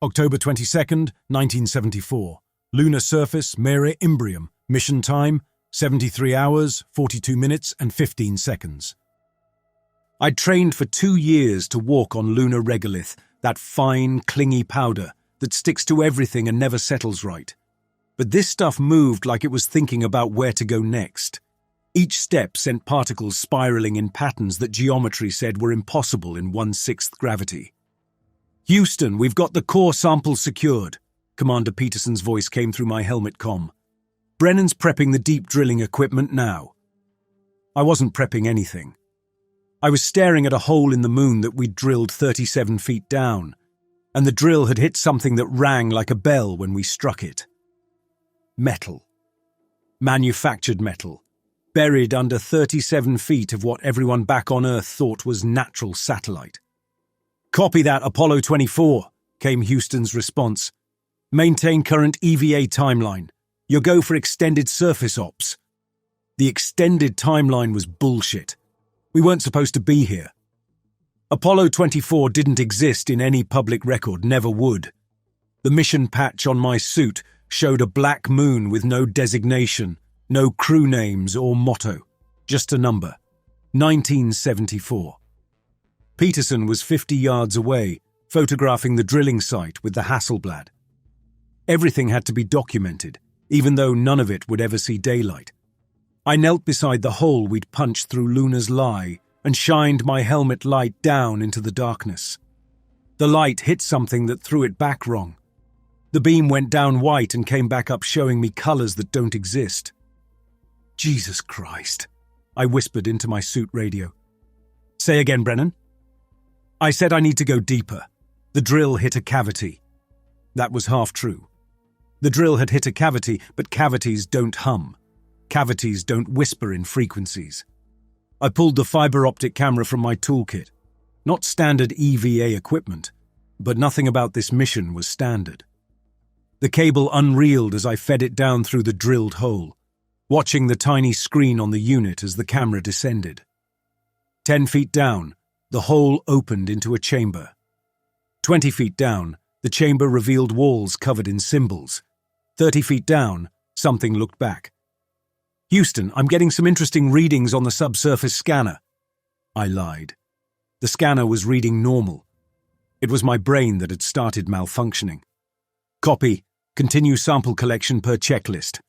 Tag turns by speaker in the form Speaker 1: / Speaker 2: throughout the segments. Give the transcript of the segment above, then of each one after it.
Speaker 1: October 22nd, 1974. Lunar surface, Mare Imbrium. Mission time, 73 hours, 42 minutes and 15 seconds. I'd trained for 2 years to walk on lunar regolith, that fine, clingy powder that sticks to everything and never settles right. But this stuff moved like it was thinking about where to go next. Each step sent particles spiraling in patterns that geometry said were impossible in 1/6 gravity. "Houston, we've got the core samples secured," Commander Peterson's voice came through my helmet comm. "Brennan's prepping the deep drilling equipment now." I wasn't prepping anything. I was staring at a hole in the moon that we'd drilled 37 feet down, and the drill had hit something that rang like a bell when we struck it. Metal. Manufactured metal. Buried under 37 feet of what everyone back on Earth thought was natural satellite. "Copy that, Apollo 24, came Houston's response. "Maintain current EVA timeline. You'll go for extended surface ops." The extended timeline was bullshit. We weren't supposed to be here. Apollo 24 didn't exist in any public record, never would. The mission patch on my suit showed a black moon with no designation, no crew names or motto, just a number, 1974. Peterson was 50 yards away, photographing the drilling site with the Hasselblad. Everything had to be documented, even though none of it would ever see daylight. I knelt beside the hole we'd punched through Luna's lie and shined my helmet light down into the darkness. The light hit something that threw it back wrong. The beam went down white and came back up showing me colors that don't exist. "Jesus Christ," I whispered into my suit radio. "Say again, Brennan." "I said I need to go deeper. The drill hit a cavity." That was half true. The drill had hit a cavity, but cavities don't hum. Cavities don't whisper in frequencies. I pulled the fiber optic camera from my toolkit. Not standard EVA equipment, but nothing about this mission was standard. The cable unreeled as I fed it down through the drilled hole, watching the tiny screen on the unit as the camera descended. 10 feet down, the hole opened into a chamber. 20 feet down, the chamber revealed walls covered in symbols. 30 feet down, something looked back. "Houston, I'm getting some interesting readings on the subsurface scanner." I lied. The scanner was reading normal. It was my brain that had started malfunctioning. "Copy. Continue sample collection per checklist."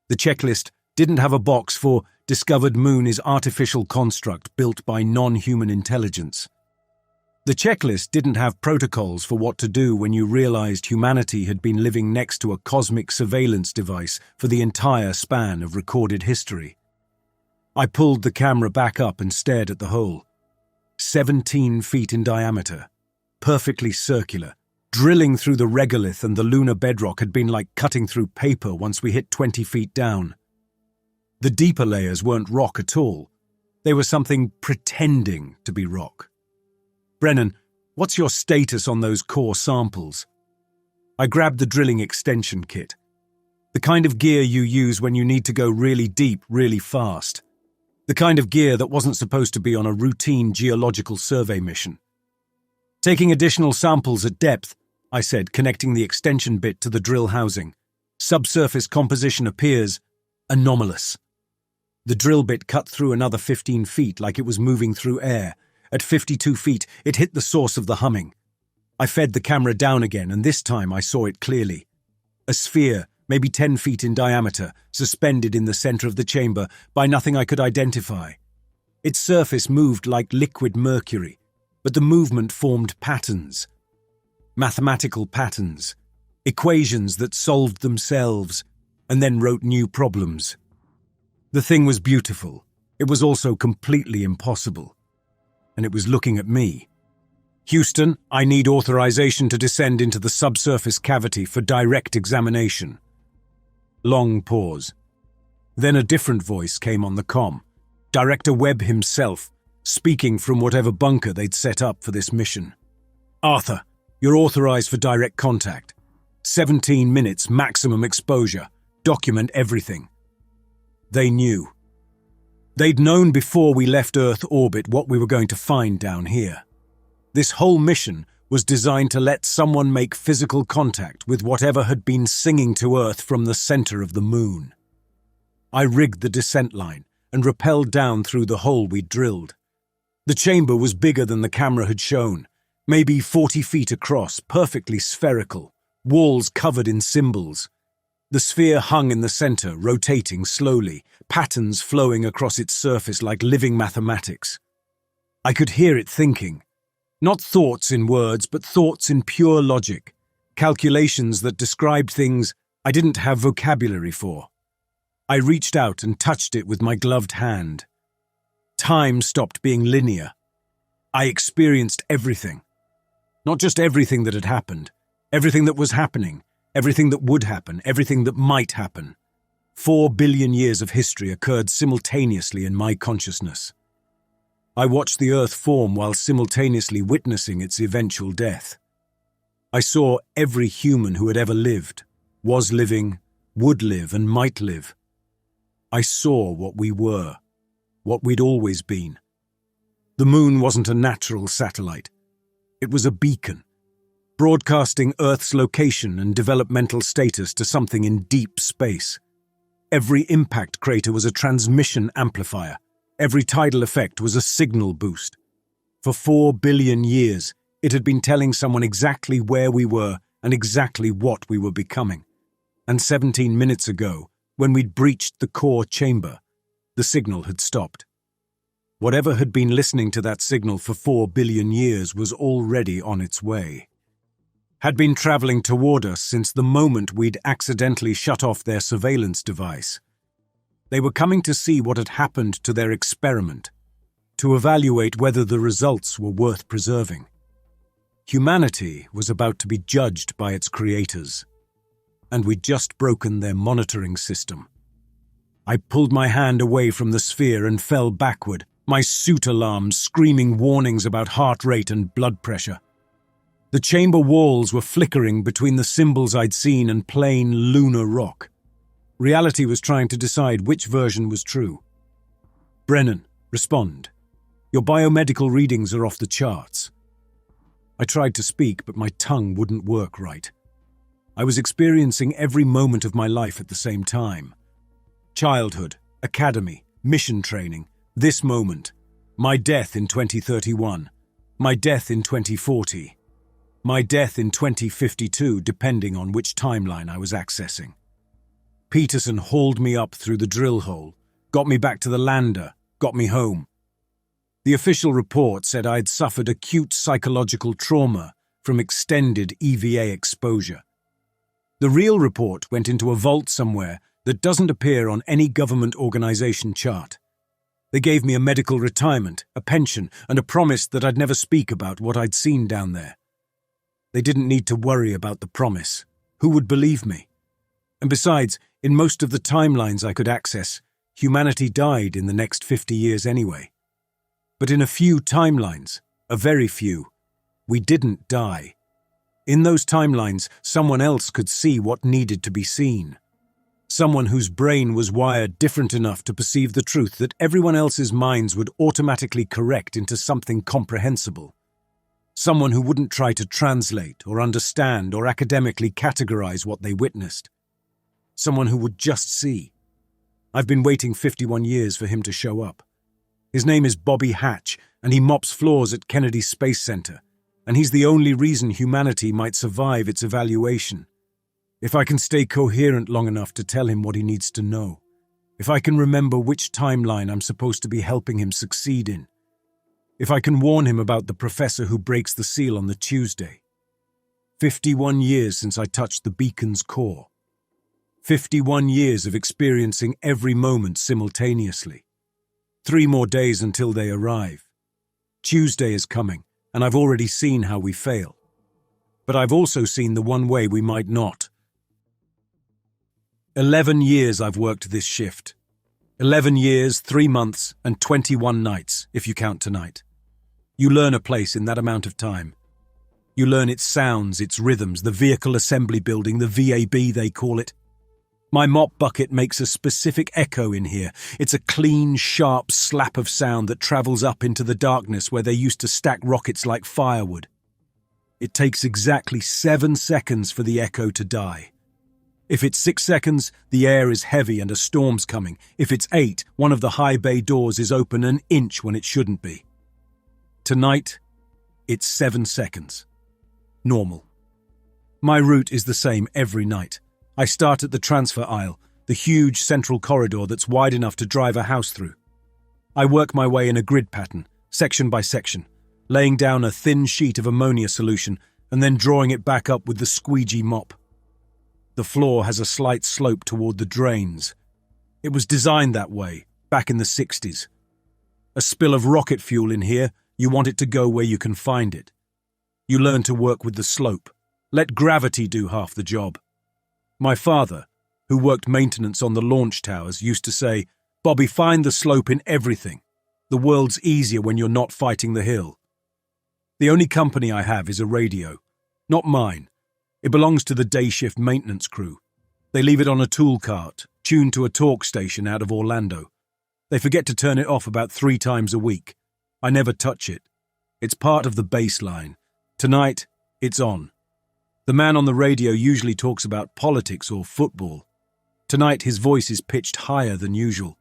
Speaker 1: The checklist didn't have a box for "Discovered moon is artificial construct built by non-human intelligence." The checklist didn't have protocols for what to do when you realized humanity had been living next to a cosmic surveillance device for the entire span of recorded history. I pulled the camera back up and stared at the hole. 17 feet in diameter, perfectly circular. Drilling through the regolith and the lunar bedrock had been like cutting through paper once we hit 20 feet down. The deeper layers weren't rock at all. They were something pretending to be rock. "Brennan, what's your status on those core samples?" I grabbed the drilling extension kit. The kind of gear you use when you need to go really deep, really fast. The kind of gear that wasn't supposed to be on a routine geological survey mission. "Taking additional samples at depth," I said, connecting the extension bit to the drill housing. "Subsurface composition appears anomalous." The drill bit cut through another 15 feet like it was moving through air. At 52 feet, it hit the source of the humming. I fed the camera down again, and this time I saw it clearly. A sphere, maybe 10 feet in diameter, suspended in the center of the chamber by nothing I could identify. Its surface moved like liquid mercury, but the movement formed patterns. Mathematical patterns. Equations that solved themselves, and then wrote new problems. The thing was beautiful. It was also completely impossible. And it was looking at me. "Houston, I need authorization to descend into the subsurface cavity for direct examination." Long pause. Then a different voice came on the comm. Director Webb himself, speaking from whatever bunker they'd set up for this mission. "Arthur, you're authorized for direct contact. 17 minutes maximum exposure. Document everything." They knew. They'd known before we left Earth orbit what we were going to find down here. This whole mission was designed to let someone make physical contact with whatever had been singing to Earth from the center of the moon. I rigged the descent line and rappelled down through the hole we'd drilled. The chamber was bigger than the camera had shown, maybe 40 feet across, perfectly spherical, walls covered in symbols. The sphere hung in the center, rotating slowly, patterns flowing across its surface like living mathematics. I could hear it thinking. Not thoughts in words, but thoughts in pure logic, calculations that described things I didn't have vocabulary for. I reached out and touched it with my gloved hand. Time stopped being linear. I experienced everything. Not just everything that had happened, everything that was happening, everything that would happen, everything that might happen. 4 billion years of history occurred simultaneously in my consciousness. I watched the Earth form while simultaneously witnessing its eventual death. I saw every human who had ever lived, was living, would live, and might live. I saw what we were, what we'd always been. The moon wasn't a natural satellite. It was a beacon, broadcasting Earth's location and developmental status to something in deep space. Every impact crater was a transmission amplifier. Every tidal effect was a signal boost. For 4 billion years, it had been telling someone exactly where we were and exactly what we were becoming. And 17 minutes ago, when we'd breached the core chamber, the signal had stopped. Whatever had been listening to that signal for 4 billion years was already on its way. Had been traveling toward us since the moment we'd accidentally shut off their surveillance device. They were coming to see what had happened to their experiment, to evaluate whether the results were worth preserving. Humanity was about to be judged by its creators, and we'd just broken their monitoring system. I pulled my hand away from the sphere and fell backward, my suit alarms screaming warnings about heart rate and blood pressure. The chamber walls were flickering between the symbols I'd seen and plain lunar rock. Reality was trying to decide which version was true. Brennan, respond. Your biomedical readings are off the charts. I tried to speak, but my tongue wouldn't work right. I was experiencing every moment of my life at the same time. Childhood, academy, mission training, this moment, my death in 2031, my death in 2040, my death in 2052, depending on which timeline I was accessing. Peterson hauled me up through the drill hole, got me back to the lander, got me home. The official report said I'd suffered acute psychological trauma from extended EVA exposure. The real report went into a vault somewhere that doesn't appear on any government organization chart. They gave me a medical retirement, a pension, and a promise that I'd never speak about what I'd seen down there. They didn't need to worry about the promise. Who would believe me? And besides, in most of the timelines I could access, humanity died in the next 50 years anyway. But in a few timelines, a very few, we didn't die. In those timelines, someone else could see what needed to be seen. Someone whose brain was wired different enough to perceive the truth that everyone else's minds would automatically correct into something comprehensible. Someone who wouldn't try to translate or understand or academically categorize what they witnessed. Someone who would just see. I've been waiting 51 years for him to show up. His name is Bobby Hatch, and he mops floors at Kennedy Space Center, and he's the only reason humanity might survive its evaluation. If I can stay coherent long enough to tell him what he needs to know. If I can remember which timeline I'm supposed to be helping him succeed in. If I can warn him about the professor who breaks the seal on the Tuesday. 51 years since I touched the beacon's core. 51 years of experiencing every moment simultaneously. 3 more days until they arrive. Tuesday is coming, and I've already seen how we fail. But I've also seen the one way we might not. 11 years I've worked this shift. 11 years, 3 months, and 21 nights, if you count tonight. You learn a place in that amount of time. You learn its sounds, its rhythms, the vehicle assembly building, the VAB they call it. My mop bucket makes a specific echo in here. It's a clean, sharp slap of sound that travels up into the darkness where they used to stack rockets like firewood. It takes exactly 7 seconds for the echo to die. If it's 6 seconds, the air is heavy and a storm's coming. If it's 8, one of the high bay doors is open an inch when it shouldn't be. Tonight, it's 7 seconds. Normal. My route is the same every night. I start at the transfer aisle, the huge central corridor that's wide enough to drive a house through. I work my way in a grid pattern, section by section, laying down a thin sheet of ammonia solution and then drawing it back up with the squeegee mop. The floor has a slight slope toward the drains. It was designed that way, back in the 60s. A spill of rocket fuel in here, you want it to go where you can find it. You learn to work with the slope. Let gravity do half the job. My father, who worked maintenance on the launch towers, used to say, "Bobby, find the slope in everything. The world's easier when you're not fighting the hill." The only company I have is a radio. Not mine. It belongs to the day shift maintenance crew. They leave it on a tool cart, tuned to a talk station out of Orlando. They forget to turn it off about 3 times a week. I never touch it. It's part of the baseline. Tonight, it's on. The man on the radio usually talks about politics or football. Tonight, his voice is pitched higher than usual.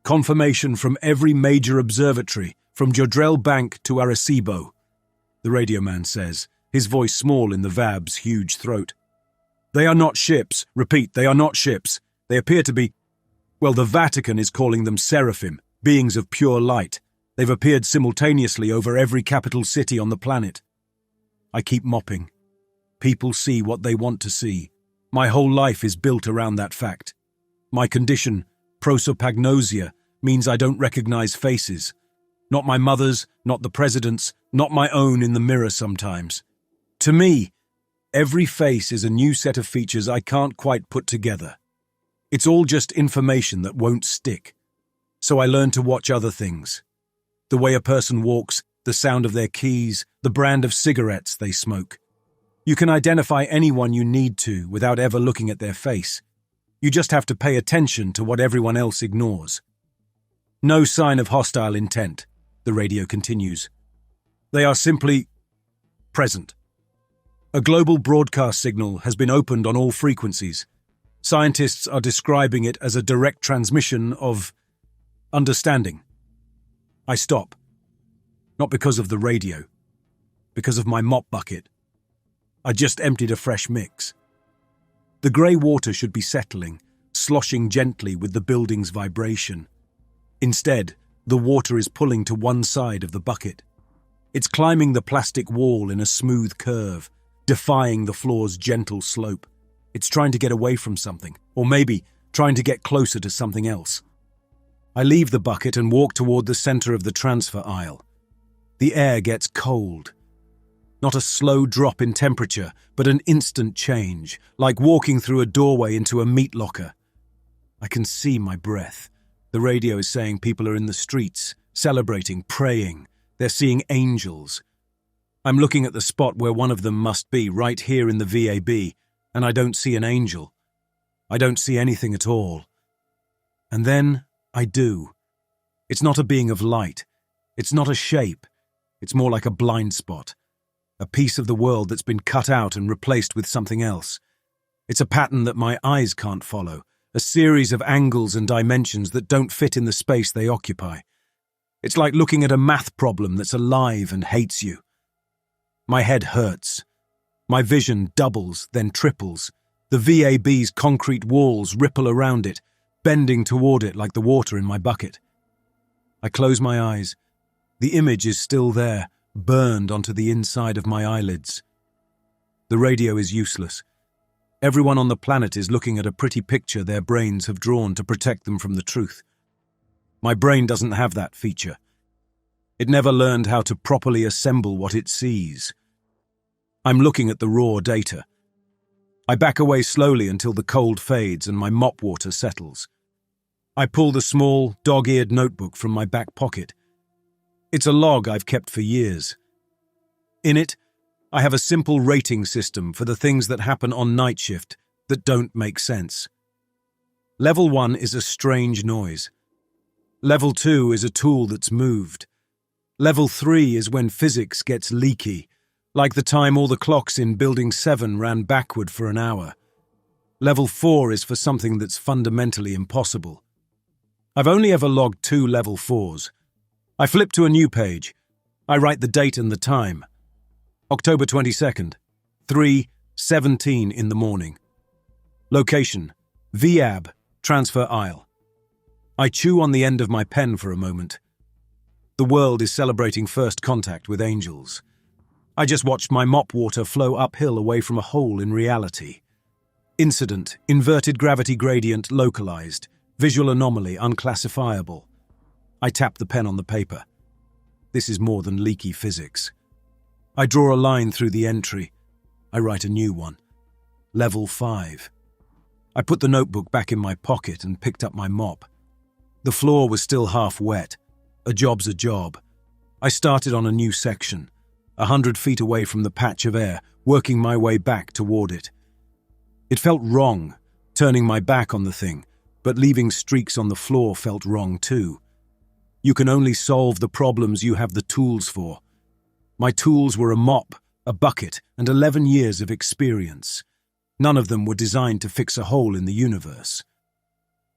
Speaker 1: Confirmation from every major observatory, from Jodrell Bank to Arecibo, the radio man says, his voice small in the VAB's huge throat. They are not ships. Repeat, they are not ships. They appear to be, well, the Vatican is calling them seraphim, beings of pure light. They've appeared simultaneously over every capital city on the planet. I keep mopping. People see what they want to see. My whole life is built around that fact. My condition, prosopagnosia, means I don't recognize faces. Not my mother's, not the president's, not my own in the mirror sometimes. To me, every face is a new set of features I can't quite put together. It's all just information that won't stick. So I learn to watch other things. The way a person walks, the sound of their keys, the brand of cigarettes they smoke. You can identify anyone you need to without ever looking at their face. You just have to pay attention to what everyone else ignores. No sign of hostile intent, the radio continues. They are simply present. A global broadcast signal has been opened on all frequencies. Scientists are describing it as a direct transmission of understanding. I stop. Not because of the radio. Because of my mop bucket. I just emptied a fresh mix. The grey water should be settling, sloshing gently with the building's vibration. Instead, the water is pulling to one side of the bucket. It's climbing the plastic wall in a smooth curve, defying the floor's gentle slope. It's trying to get away from something, or maybe trying to get closer to something else. I leave the bucket and walk toward the center of the transfer aisle. The air gets cold. Not a slow drop in temperature, but an instant change, like walking through a doorway into a meat locker. I can see my breath. The radio is saying people are in the streets, celebrating, praying. They're seeing angels. I'm looking at the spot where one of them must be, right here in the VAB, and I don't see an angel. I don't see anything at all. And then I do. It's not a being of light. It's not a shape. It's more like a blind spot. A piece of the world that's been cut out and replaced with something else. It's a pattern that my eyes can't follow, a series of angles and dimensions that don't fit in the space they occupy. It's like looking at a math problem that's alive and hates you. My head hurts. My vision doubles, then triples. The VAB's concrete walls ripple around it, bending toward it like the water in my bucket. I close my eyes. The image is still there, burned onto the inside of my eyelids. The radio is useless. Everyone on the planet is looking at a pretty picture their brains have drawn to protect them from the truth. My brain doesn't have that feature. It never learned how to properly assemble what it sees. I'm looking at the raw data. I back away slowly until the cold fades and my mop water settles. I pull the small, dog-eared notebook from my back pocket. It's a log I've kept for years. In it, I have a simple rating system for the things that happen on night shift that don't make sense. Level 1 is a strange noise. Level 2 is a tool that's moved. Level 3 is when physics gets leaky, Like the time all the clocks in Building 7 ran backward for an hour. Level 4 is for something that's fundamentally impossible. I've only ever logged 2 level 4s. I flip to a new page. I write the date and the time. October 22nd, 3:17 in the morning. Location, VAB, transfer aisle. I chew on the end of my pen for a moment. The world is celebrating first contact with angels. I just watched my mop water flow uphill away from a hole in reality. Incident, inverted gravity gradient localized, visual anomaly unclassifiable. I tap the pen on the paper. This is more than leaky physics. I draw a line through the entry. I write a new one. Level 5. I put the notebook back in my pocket and picked up my mop. The floor was still half wet. A job's a job. I started on a new section, 100 feet away from the patch of air, working my way back toward it. It felt wrong, turning my back on the thing, but leaving streaks on the floor felt wrong too. You can only solve the problems you have the tools for. My tools were a mop, a bucket, and 11 years of experience. None of them were designed to fix a hole in the universe.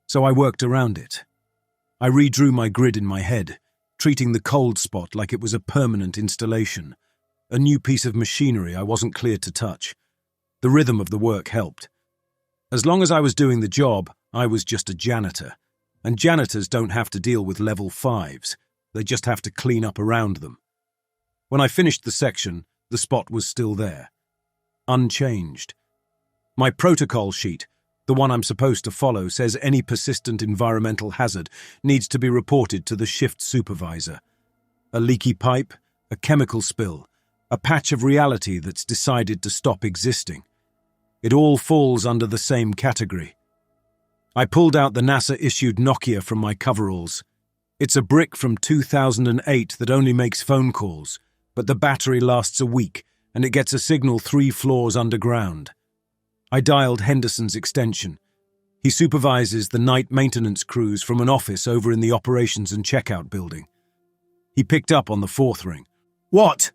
Speaker 1: So I worked around it. I redrew my grid in my head, treating the cold spot like it was a permanent installation, a new piece of machinery I wasn't cleared to touch. The rhythm of the work helped. As long as I was doing the job, I was just a janitor, and janitors don't have to deal with level 5s, they just have to clean up around them. When I finished the section, the spot was still there, unchanged. My protocol sheet, the one I'm supposed to follow, says any persistent environmental hazard needs to be reported to the shift supervisor. A leaky pipe, a chemical spill, a patch of reality that's decided to stop existing. It all falls under the same category. I pulled out the NASA-issued Nokia from my coveralls. It's a brick from 2008 that only makes phone calls, but the battery lasts a week and it gets a signal 3 floors underground. I dialed Henderson's extension. He supervises the night maintenance crews from an office over in the operations and checkout building. He picked up on the 4th ring. "What?"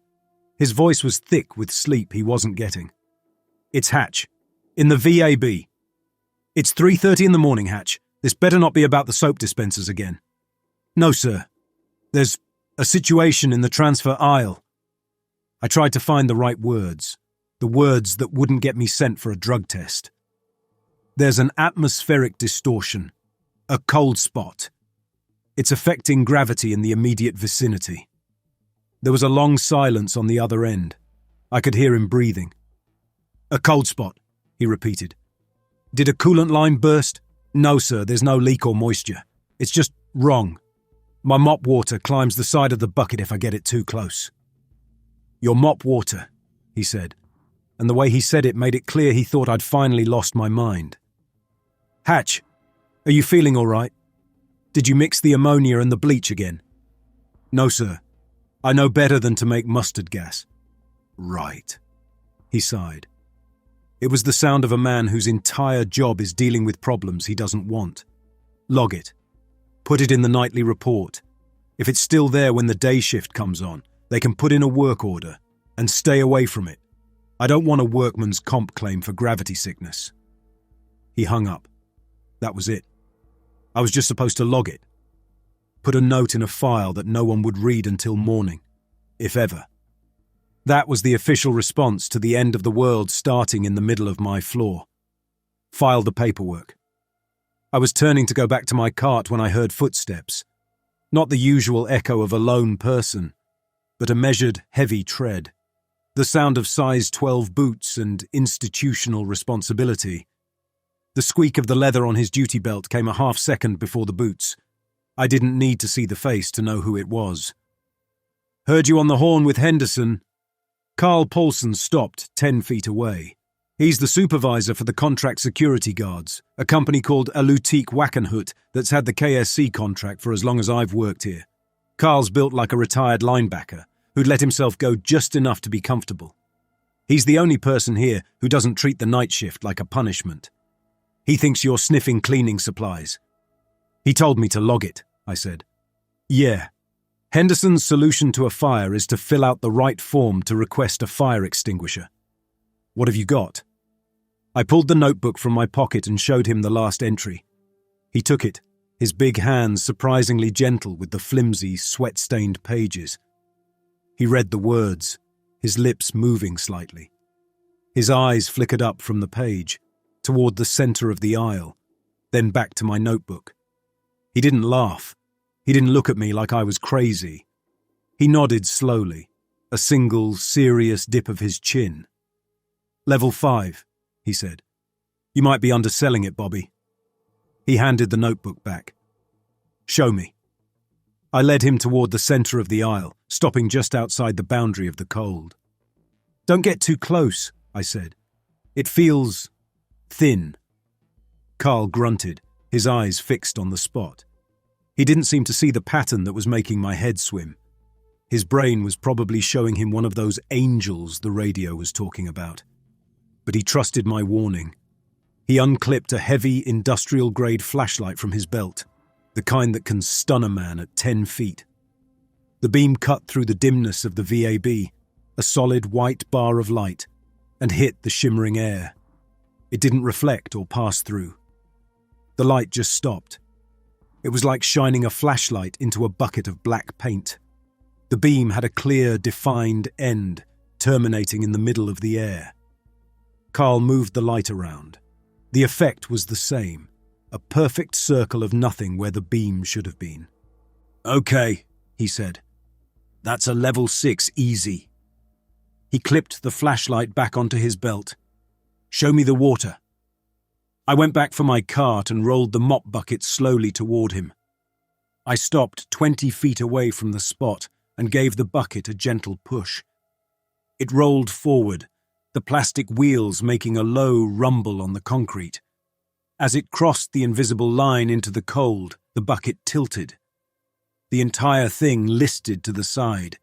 Speaker 1: His voice was thick with sleep he wasn't getting. "It's Hatch. In the VAB. It's 3:30 in the morning, Hatch. This better not be about the soap dispensers again." "No, sir. There's a situation in the transfer aisle." I tried to find the right words, the words that wouldn't get me sent for a drug test. "There's an atmospheric distortion, a cold spot. It's affecting gravity in the immediate vicinity." There was a long silence on the other end. I could hear him breathing. "A cold spot," he repeated. "Did a coolant line burst?" "No, sir, there's no leak or moisture. It's just wrong. My mop water climbs the side of the bucket if I get it too close." "Your mop water," he said, and the way he said it made it clear he thought I'd finally lost my mind. "Hatch, are you feeling all right? Did you mix the ammonia and the bleach again?" "No, sir. I know better than to make mustard gas." "Right," he sighed. It was the sound of a man whose entire job is dealing with problems he doesn't want. "Log it. Put it in the nightly report. If it's still there when the day shift comes on, they can put in a work order and stay away from it. I don't want a workman's comp claim for gravity sickness." He hung up. That was it. I was just supposed to log it. Put a note in a file that no one would read until morning, if ever. That was the official response to the end of the world starting in the middle of my floor. File the paperwork. I was turning to go back to my cart when I heard footsteps. Not the usual echo of a lone person, but a measured, heavy tread. The sound of size 12 boots and institutional responsibility. The squeak of the leather on his duty belt came a half second before the boots. I didn't need to see the face to know who it was. "Heard you on the horn with Henderson." Carl Paulson stopped 10 feet away. He's the supervisor for the contract security guards, a company called Alutique Wackenhut that's had the KSC contract for as long as I've worked here. Carl's built like a retired linebacker who'd let himself go just enough to be comfortable. He's the only person here who doesn't treat the night shift like a punishment. He thinks you're sniffing cleaning supplies. "He told me to log it," I said. "Yeah." Henderson's solution to a fire is to fill out the right form to request a fire extinguisher. What have you got? I pulled the notebook from my pocket and showed him the last entry. He took it, his big hands surprisingly gentle with the flimsy, sweat-stained pages. He read the words, his lips moving slightly. His eyes flickered up from the page, toward the center of the aisle, then back to my notebook. He didn't laugh. He didn't look at me like I was crazy. He nodded slowly, a single, serious dip of his chin. "Level 5, he said. "You might be underselling it, Bobby." He handed the notebook back. "Show me." I led him toward the center of the aisle, stopping just outside the boundary of the cold. "Don't get too close," I said. "It feels thin." Carl grunted, his eyes fixed on the spot. He didn't seem to see the pattern that was making my head swim. His brain was probably showing him one of those angels the radio was talking about. But he trusted my warning. He unclipped a heavy industrial-grade flashlight from his belt, the kind that can stun a man at 10 feet. The beam cut through the dimness of the VAB, a solid white bar of light, and hit the shimmering air. It didn't reflect or pass through. The light just stopped. It was like shining a flashlight into a bucket of black paint. The beam had a clear, defined end, terminating in the middle of the air. Carl moved the light around. The effect was the same, a perfect circle of nothing where the beam should have been. "Okay," he said. "That's a level 6 easy." He clipped the flashlight back onto his belt. "Show me the water." I went back for my cart and rolled the mop bucket slowly toward him. I stopped 20 feet away from the spot and gave the bucket a gentle push. It rolled forward, the plastic wheels making a low rumble on the concrete. As it crossed the invisible line into the cold, the bucket tilted. The entire thing listed to the side,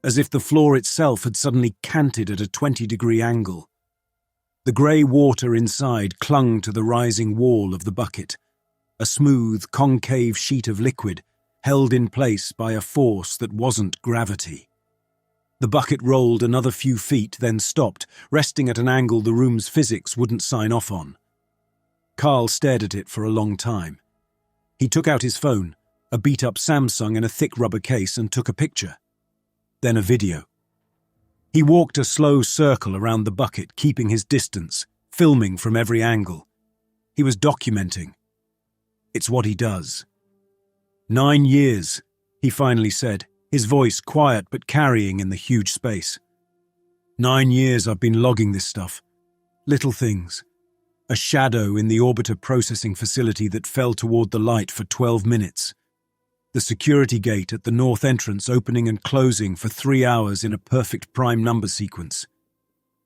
Speaker 1: as if the floor itself had suddenly canted at a 20-degree angle. The grey water inside clung to the rising wall of the bucket, a smooth, concave sheet of liquid held in place by a force that wasn't gravity. The bucket rolled another few feet, then stopped, resting at an angle the room's physics wouldn't sign off on. Carl stared at it for a long time. He took out his phone, a beat-up Samsung in a thick rubber case, and took a picture. Then a video. He walked a slow circle around the bucket, keeping his distance, filming from every angle. He was documenting. It's what he does. 9 years, he finally said, his voice quiet but carrying in the huge space. 9 years I've been logging this stuff. Little things. A shadow in the orbiter processing facility that fell toward the light for 12 minutes. The security gate at the north entrance opening and closing for 3 hours in a perfect prime number sequence.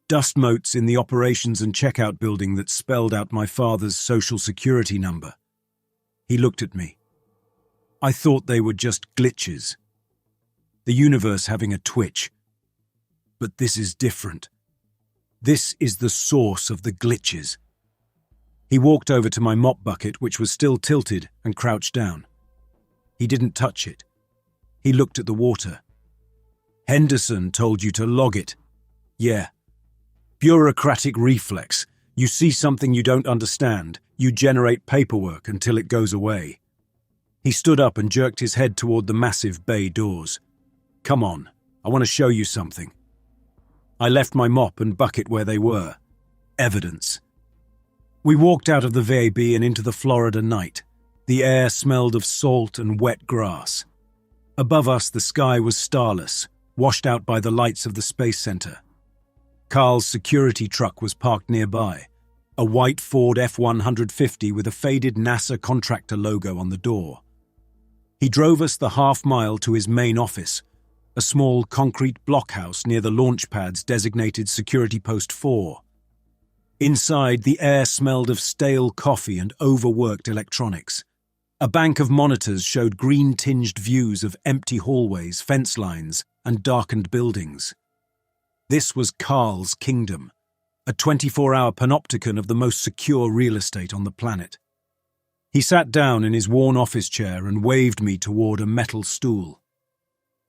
Speaker 1: Dust motes in the operations and checkout building that spelled out my father's social security number. He looked at me. I thought they were just glitches. The universe having a twitch. But this is different. This is the source of the glitches. He walked over to my mop bucket, which was still tilted, and crouched down. He didn't touch it. He looked at the water. Henderson told you to log it. Yeah. Bureaucratic reflex. You see something you don't understand. You generate paperwork until it goes away. He stood up and jerked his head toward the massive bay doors. Come on, I want to show you something. I left my mop and bucket where they were. Evidence. We walked out of the VAB and into the Florida night. The air smelled of salt and wet grass. Above us, the sky was starless, washed out by the lights of the Space Center. Carl's security truck was parked nearby, a white Ford F-150 with a faded NASA contractor logo on the door. He drove us the half-mile to his main office, a small concrete blockhouse near the launch pads designated Security Post 4. Inside, the air smelled of stale coffee and overworked electronics. A bank of monitors showed green-tinged views of empty hallways, fence lines, and darkened buildings. This was Carl's kingdom, a 24-hour panopticon of the most secure real estate on the planet. He sat down in his worn office chair and waved me toward a metal stool.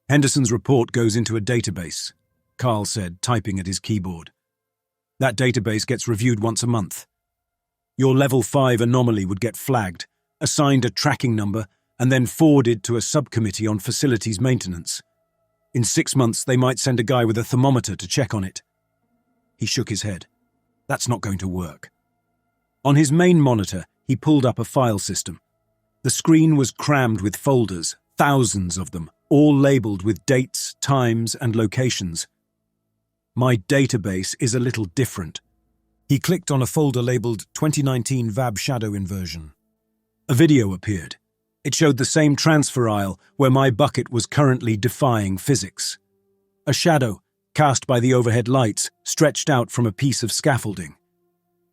Speaker 1: Henderson's report goes into a database, Carl said, typing at his keyboard. That database gets reviewed once a month. Your level 5 anomaly would get flagged, assigned a tracking number, and then forwarded to a subcommittee on facilities maintenance. In 6 months, they might send a guy with a thermometer to check on it. He shook his head. That's not going to work. On his main monitor, he pulled up a file system. The screen was crammed with folders, thousands of them, all labeled with dates, times, and locations. My database is a little different. He clicked on a folder labeled 2019 VAB Shadow Inversion. A video appeared. It showed the same transfer aisle where my bucket was currently defying physics. A shadow, cast by the overhead lights, stretched out from a piece of scaffolding.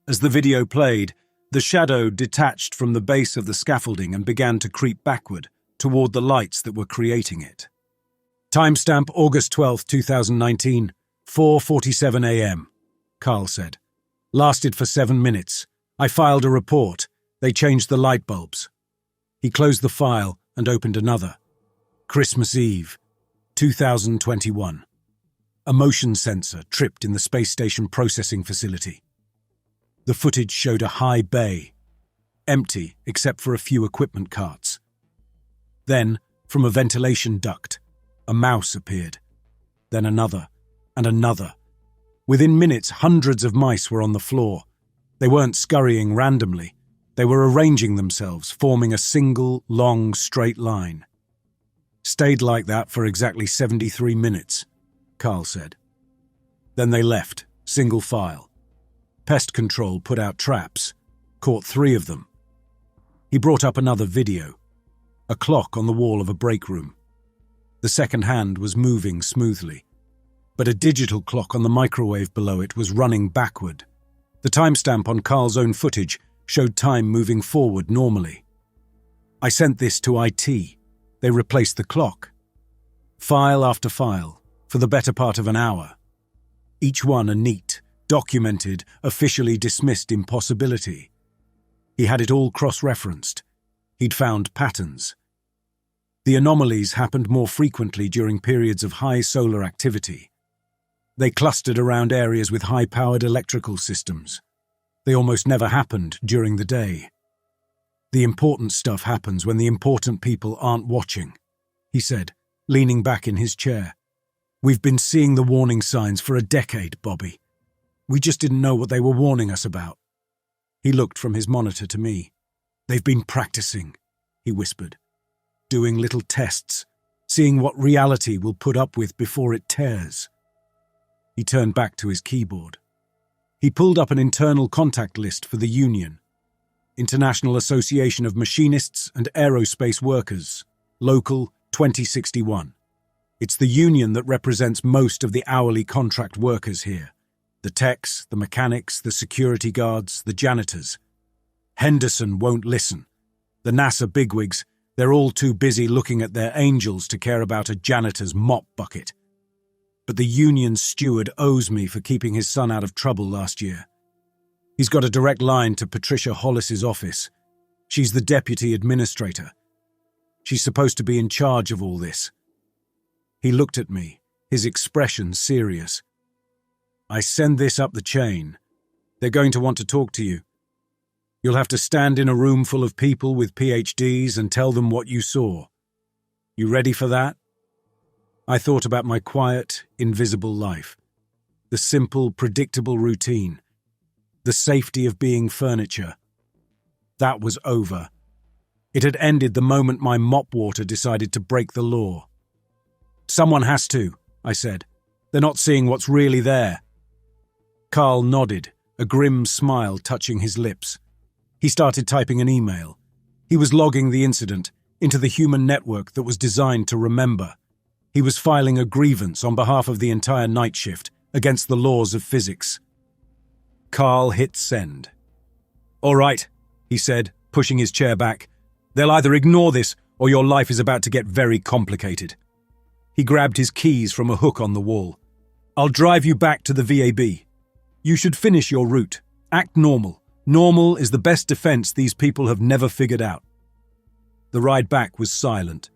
Speaker 1: As the video played, the shadow detached from the base of the scaffolding and began to creep backward toward the lights that were creating it. Timestamp August 12, 2019, 4:47 a.m., Carl said. Lasted for 7 minutes. I filed a report. They changed the light bulbs. He closed the file and opened another. Christmas Eve, 2021. A motion sensor tripped in the space station processing facility. The footage showed a high bay, empty except for a few equipment carts. Then, from a ventilation duct, a mouse appeared. Then another, and another. Within minutes, hundreds of mice were on the floor. They weren't scurrying randomly. They were arranging themselves, forming a single, long, straight line. Stayed like that for exactly 73 minutes, Carl said. Then they left, single file. Pest control put out traps, caught 3 of them. He brought up another video, a clock on the wall of a break room. The second hand was moving smoothly, but a digital clock on the microwave below it was running backward. The timestamp on Carl's own footage showed time moving forward normally. I sent this to IT. They replaced the clock. File after file, for the better part of an hour. Each one a neat, documented, officially dismissed impossibility. He had it all cross-referenced. He'd found patterns. The anomalies happened more frequently during periods of high solar activity. They clustered around areas with high-powered electrical systems. They almost never happened during the day. The important stuff happens when the important people aren't watching, he said, leaning back in his chair. We've been seeing the warning signs for a decade, Bobby. We just didn't know what they were warning us about. He looked from his monitor to me. They've been practicing, he whispered, doing little tests, seeing what reality will put up with before it tears. He turned back to his keyboard. He pulled up an internal contact list for the Union, International Association of Machinists and Aerospace Workers, Local 2061. It's the union that represents most of the hourly contract workers here. The techs, the mechanics, the security guards, the janitors. Henderson won't listen. The NASA bigwigs, they're all too busy looking at their angels to care about a janitor's mop bucket. But the union steward owes me for keeping his son out of trouble last year. He's got a direct line to Patricia Hollis's office. She's the deputy administrator. She's supposed to be in charge of all this. He looked at me, his expression serious. I send this up the chain. They're going to want to talk to you. You'll have to stand in a room full of people with PhDs and tell them what you saw. You ready for that? I thought about my quiet, invisible life. The simple, predictable routine. The safety of being furniture. That was over. It had ended the moment my mop water decided to break the law. Someone has to, I said. They're not seeing what's really there. Carl nodded, a grim smile touching his lips. He started typing an email. He was logging the incident into the human network that was designed to remember. He was filing a grievance on behalf of the entire night shift against the laws of physics. Carl hit send. All right, he said, pushing his chair back. They'll either ignore this or your life is about to get very complicated. He grabbed his keys from a hook on the wall. I'll drive you back to the VAB. You should finish your route. Act normal. Normal is the best defense these people have never figured out. The ride back was silent.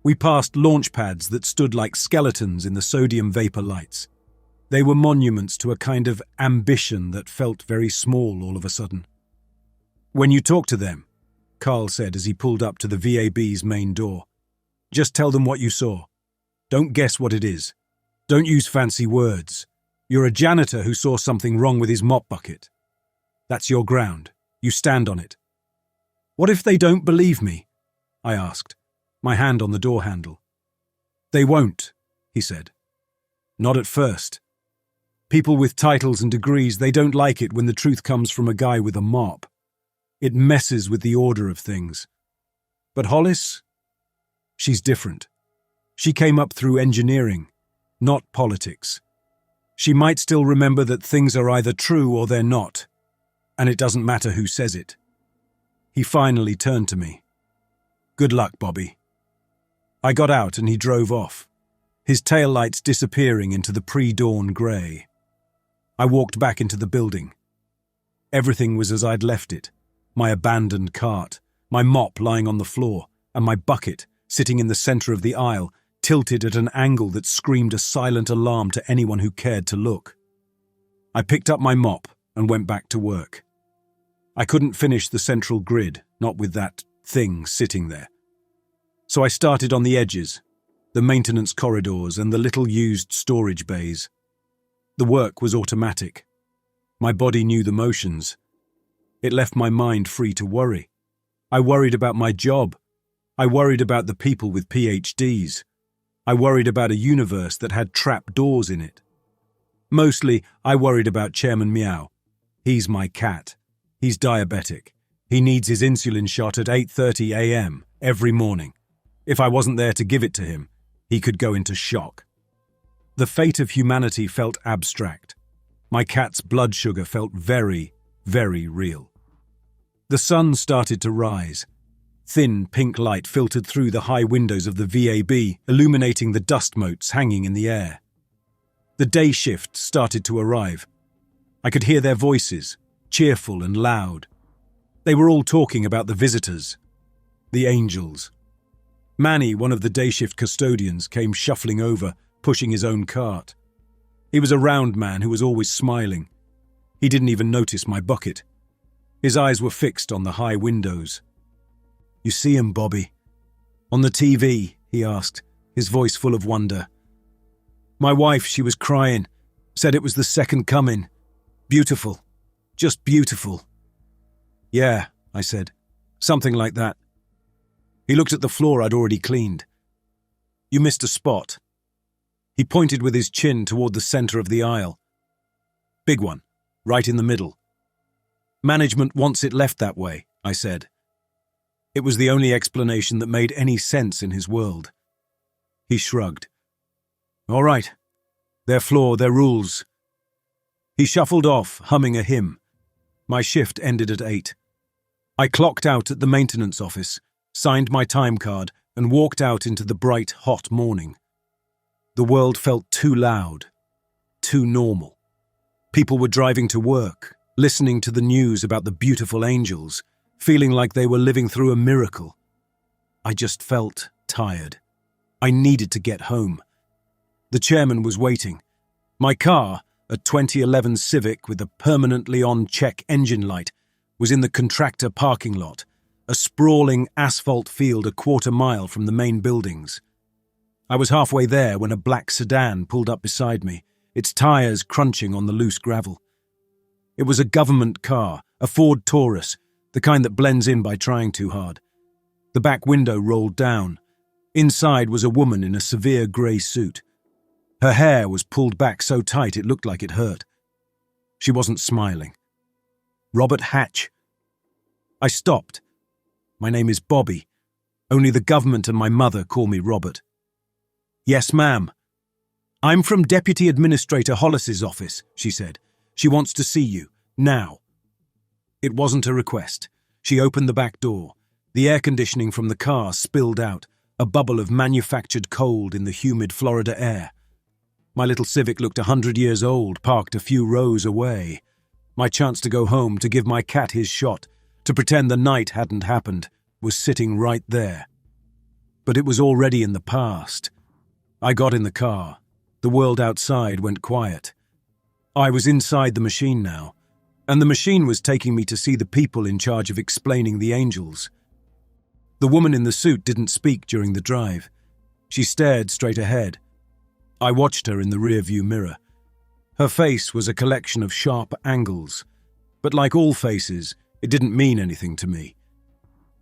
Speaker 1: We passed launch pads that stood like skeletons in the sodium vapor lights. They were monuments to a kind of ambition that felt very small all of a sudden. "When you talk to them," Carl said as he pulled up to the VAB's main door, "just tell them what you saw. Don't guess what it is. Don't use fancy words. You're a janitor who saw something wrong with his mop bucket. That's your ground. You stand on it." "What if they don't believe me?" I asked, my hand on the door handle. "They won't," he said. "Not at first. People with titles and degrees, they don't like it when the truth comes from a guy with a mop. It messes with the order of things. But Hollis? She's different. She came up through engineering, not politics. She might still remember that things are either true or they're not, and it doesn't matter who says it." He finally turned to me. "Good luck, Bobby." I got out and he drove off, his taillights disappearing into the pre-dawn grey. I walked back into the building. Everything was as I'd left it. My abandoned cart, my mop lying on the floor, and my bucket sitting in the centre of the aisle, tilted at an angle that screamed a silent alarm to anyone who cared to look. I picked up my mop and went back to work. I couldn't finish the central grid, not with that thing sitting there. So I started on the edges, the maintenance corridors and the little used storage bays. The work was automatic. My body knew the motions. It left my mind free to worry. I worried about my job. I worried about the people with PhDs. I worried about a universe that had trap doors in it. Mostly, I worried about Chairman Meow. He's my cat. He's diabetic. He needs his insulin shot at 8:30 a.m. every morning. If I wasn't there to give it to him, he could go into shock. The fate of humanity felt abstract. My cat's blood sugar felt very, very real. The sun started to rise. Thin pink light filtered through the high windows of the VAB, illuminating the dust motes hanging in the air. The day shift started to arrive. I could hear their voices, cheerful and loud. They were all talking about the visitors, the angels. Manny, one of the day shift custodians, came shuffling over, pushing his own cart. He was a round man who was always smiling. He didn't even notice my bucket. His eyes were fixed on the high windows. "You see him, Bobby?" "On the TV?" he asked, his voice full of wonder. "My wife, she was crying, said it was the second coming. Beautiful. Just beautiful." "Yeah," I said. "Something like that." He looked at the floor I'd already cleaned. "You missed a spot." He pointed with his chin toward the center of the aisle. "Big one, right in the middle." "Management wants it left that way," I said. It was the only explanation that made any sense in his world. He shrugged. "All right. Their floor, their rules." He shuffled off, humming a hymn. My shift ended at 8. I clocked out at the maintenance office, signed my time card, and walked out into the bright, hot morning. The world felt too loud, too normal. People were driving to work, listening to the news about the beautiful angels, feeling like they were living through a miracle. I just felt tired. I needed to get home. The chairman was waiting. My car, a 2011 Civic with a permanently on-check engine light, was in the contractor parking lot, a sprawling asphalt field a quarter mile from the main buildings. I was halfway there when a black sedan pulled up beside me, its tires crunching on the loose gravel. It was a government car, a Ford Taurus, the kind that blends in by trying too hard. The back window rolled down. Inside was a woman in a severe grey suit. Her hair was pulled back so tight it looked like it hurt. She wasn't smiling. "Robert Hatch." I stopped. "My name is Bobby. Only the government and my mother call me Robert." "Yes, ma'am." "I'm from Deputy Administrator Hollis's office," she said. "She wants to see you, now." It wasn't a request. She opened the back door. The air conditioning from the car spilled out, a bubble of manufactured cold in the humid Florida air. My little Civic looked 100 years old, parked a few rows away. My chance to go home, to give my cat his shot, to pretend the night hadn't happened, was sitting right there. but it was already in the past. I got in the car. The world outside went quiet. I was inside the machine now, and the machine was taking me to see the people in charge of explaining the angels. The woman in the suit didn't speak during the drive. She stared straight ahead. I watched her in the rearview mirror. Her face was a collection of sharp angles, but like all faces, it didn't mean anything to me.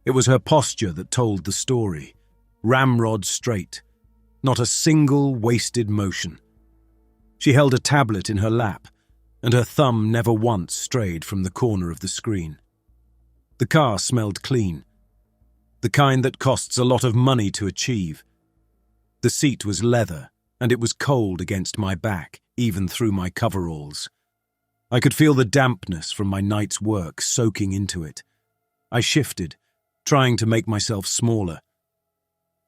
Speaker 1: It was her posture that told the story. Ramrod straight. Not a single wasted motion. She held a tablet in her lap, and her thumb never once strayed from the corner of the screen. The car smelled clean. The kind that costs a lot of money to achieve. The seat was leather, and it was cold against my back, even through my coveralls. I could feel the dampness from my night's work soaking into it. I shifted, trying to make myself smaller.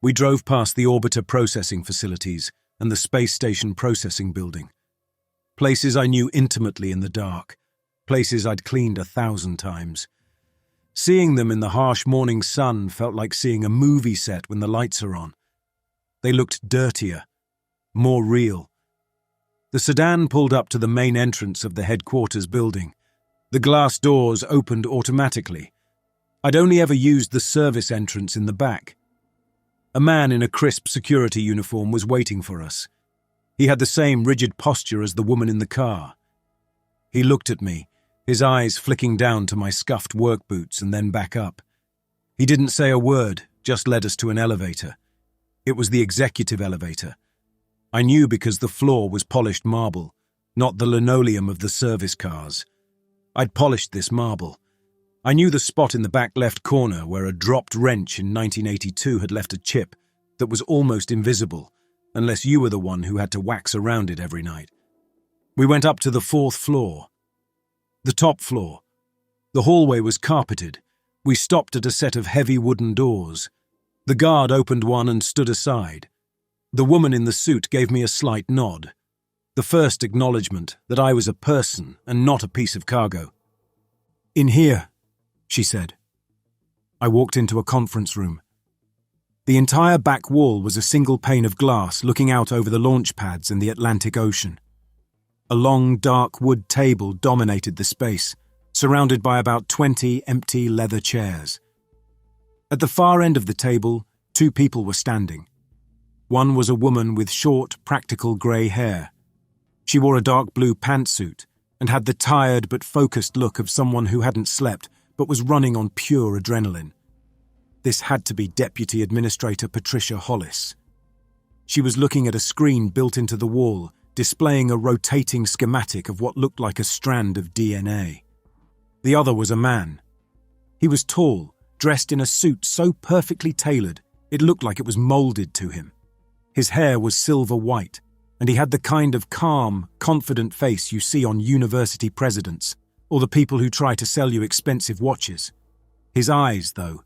Speaker 1: We drove past the orbiter processing facilities and the space station processing building. Places I knew intimately in the dark, places I'd cleaned 1,000 times. Seeing them in the harsh morning sun felt like seeing a movie set when the lights are on. They looked dirtier, more real. The sedan pulled up to the main entrance of the headquarters building. The glass doors opened automatically. I'd only ever used the service entrance in the back. A man in a crisp security uniform was waiting for us. He had the same rigid posture as the woman in the car. He looked at me, his eyes flicking down to my scuffed work boots and then back up. He didn't say a word, just led us to an elevator. It was the executive elevator. I knew because the floor was polished marble, not the linoleum of the service cars. I'd polished this marble. I knew the spot in the back left corner where a dropped wrench in 1982 had left a chip that was almost invisible, unless you were the one who had to wax around it every night. We went up to the 4th floor. The top floor. The hallway was carpeted. We stopped at a set of heavy wooden doors. The guard opened one and stood aside. The woman in the suit gave me a slight nod. The first acknowledgement that I was a person and not a piece of cargo. "In here," she said. I walked into a conference room. The entire back wall was a single pane of glass looking out over the launch pads and the Atlantic Ocean. A long, dark wood table dominated the space, surrounded by about 20 empty leather chairs. At the far end of the table, 2 people were standing. One was a woman with short, practical grey hair. She wore a dark blue pantsuit and had the tired but focused look of someone who hadn't slept but was running on pure adrenaline. This had to be Deputy Administrator Patricia Hollis. She was looking at a screen built into the wall, displaying a rotating schematic of what looked like a strand of DNA. The other was a man. He was tall, dressed in a suit so perfectly tailored, it looked like it was molded to him. His hair was silver white, and he had the kind of calm, confident face you see on university presidents, or the people who try to sell you expensive watches. His eyes, though.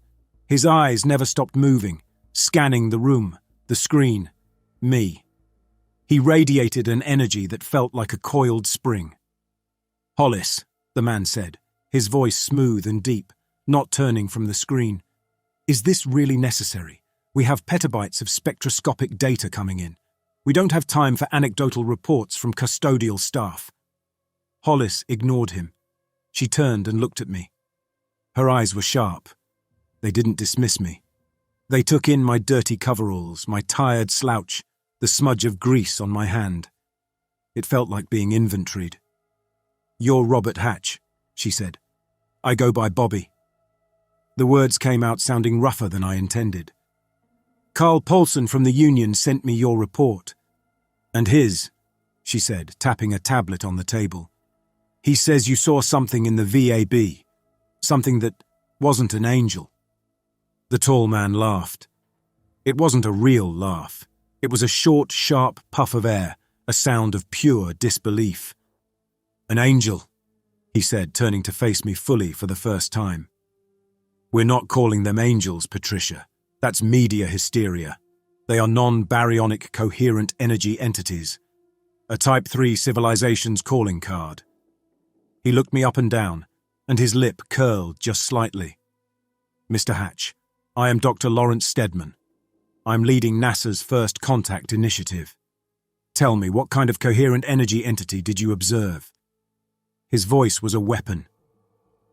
Speaker 1: His eyes never stopped moving, scanning the room, the screen, me. He radiated an energy that felt like a coiled spring. "Hollis," the man said, his voice smooth and deep, not turning from the screen. "Is this really necessary? We have petabytes of spectroscopic data coming in. We don't have time for anecdotal reports from custodial staff." Hollis ignored him. She turned and looked at me. Her eyes were sharp. They didn't dismiss me. They took in my dirty coveralls, my tired slouch, the smudge of grease on my hand. It felt like being inventoried. "You're Robert Hatch," she said. "I go by Bobby." The words came out sounding rougher than I intended. "Carl Paulson from the union sent me your report." "And his," she said, tapping a tablet on the table. "He says you saw something in the VAB, something that wasn't an angel." The tall man laughed. It wasn't a real laugh. It was a short, sharp puff of air, a sound of pure disbelief. "An angel," he said, turning to face me fully for the first time. "We're not calling them angels, Patricia. That's media hysteria. They are non-baryonic coherent energy entities. A Type 3 civilization's calling card." He looked me up and down, and his lip curled just slightly. "Mr. Hatch, I am Dr. Lawrence Stedman." I'm leading NASA's First Contact Initiative. Tell me, what kind of coherent energy entity did you observe? His voice was a weapon.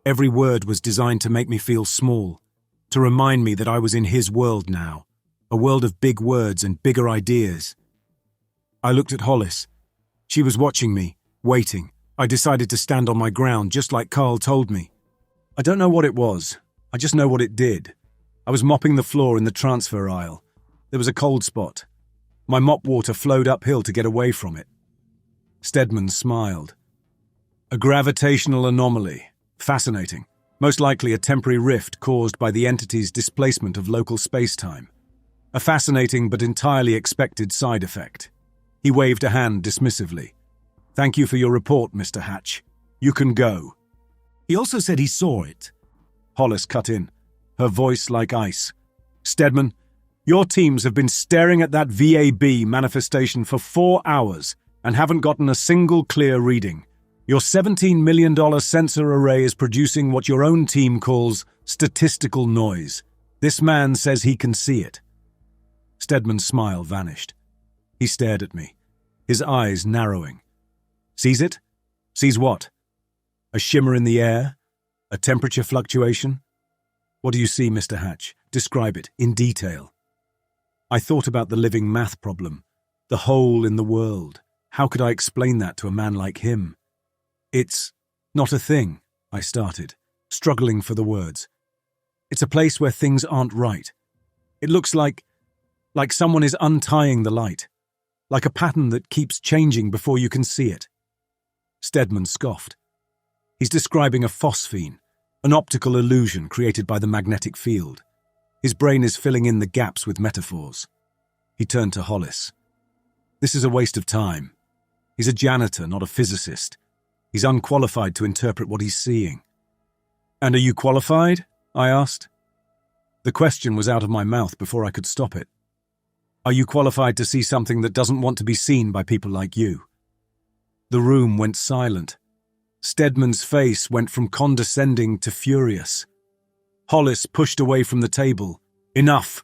Speaker 1: Every word was designed to make me feel small, to remind me that I was in his world now, a world of big words and bigger ideas. I looked at Hollis. She was watching me, waiting. I decided to stand on my ground, just like Carl told me. I don't know what it was. I just know what it did. I was mopping the floor in the transfer aisle. There was a cold spot. My mop water flowed uphill to get away from it. Stedman smiled. A gravitational anomaly. Fascinating. Most likely a temporary rift caused by the entity's displacement of local space-time. A fascinating but entirely expected side effect. He waved a hand dismissively. Thank you for your report, Mr. Hatch. You can go. He also said he saw it. Hollis cut in, her voice like ice. Stedman, your teams have been staring at that VAB manifestation for 4 hours and haven't gotten a single clear reading. Your $17 million sensor array is producing what your own team calls statistical noise. This man says he can see it. Stedman's smile vanished. He stared at me, his eyes narrowing. Sees it? Sees what? A shimmer in the air? A temperature fluctuation? What do you see, Mr. Hatch? Describe it, in detail. I thought about the living math problem, the hole in the world. How could I explain that to a man like him? It's not a thing, I started, struggling for the words. It's a place where things aren't right. It looks like someone is untying the light, like a pattern that keeps changing before you can see it. Stedman scoffed. He's describing a phosphene, an optical illusion created by the magnetic field. His brain is filling in the gaps with metaphors. He turned to Hollis. This is a waste of time. He's a janitor, not a physicist. He's unqualified to interpret what he's seeing. And are you qualified? I asked. The question was out of my mouth before I could stop it. Are you qualified to see something that doesn't want to be seen by people like you? The room went silent. Stedman's face went from condescending to furious. Hollis pushed away from the table. Enough!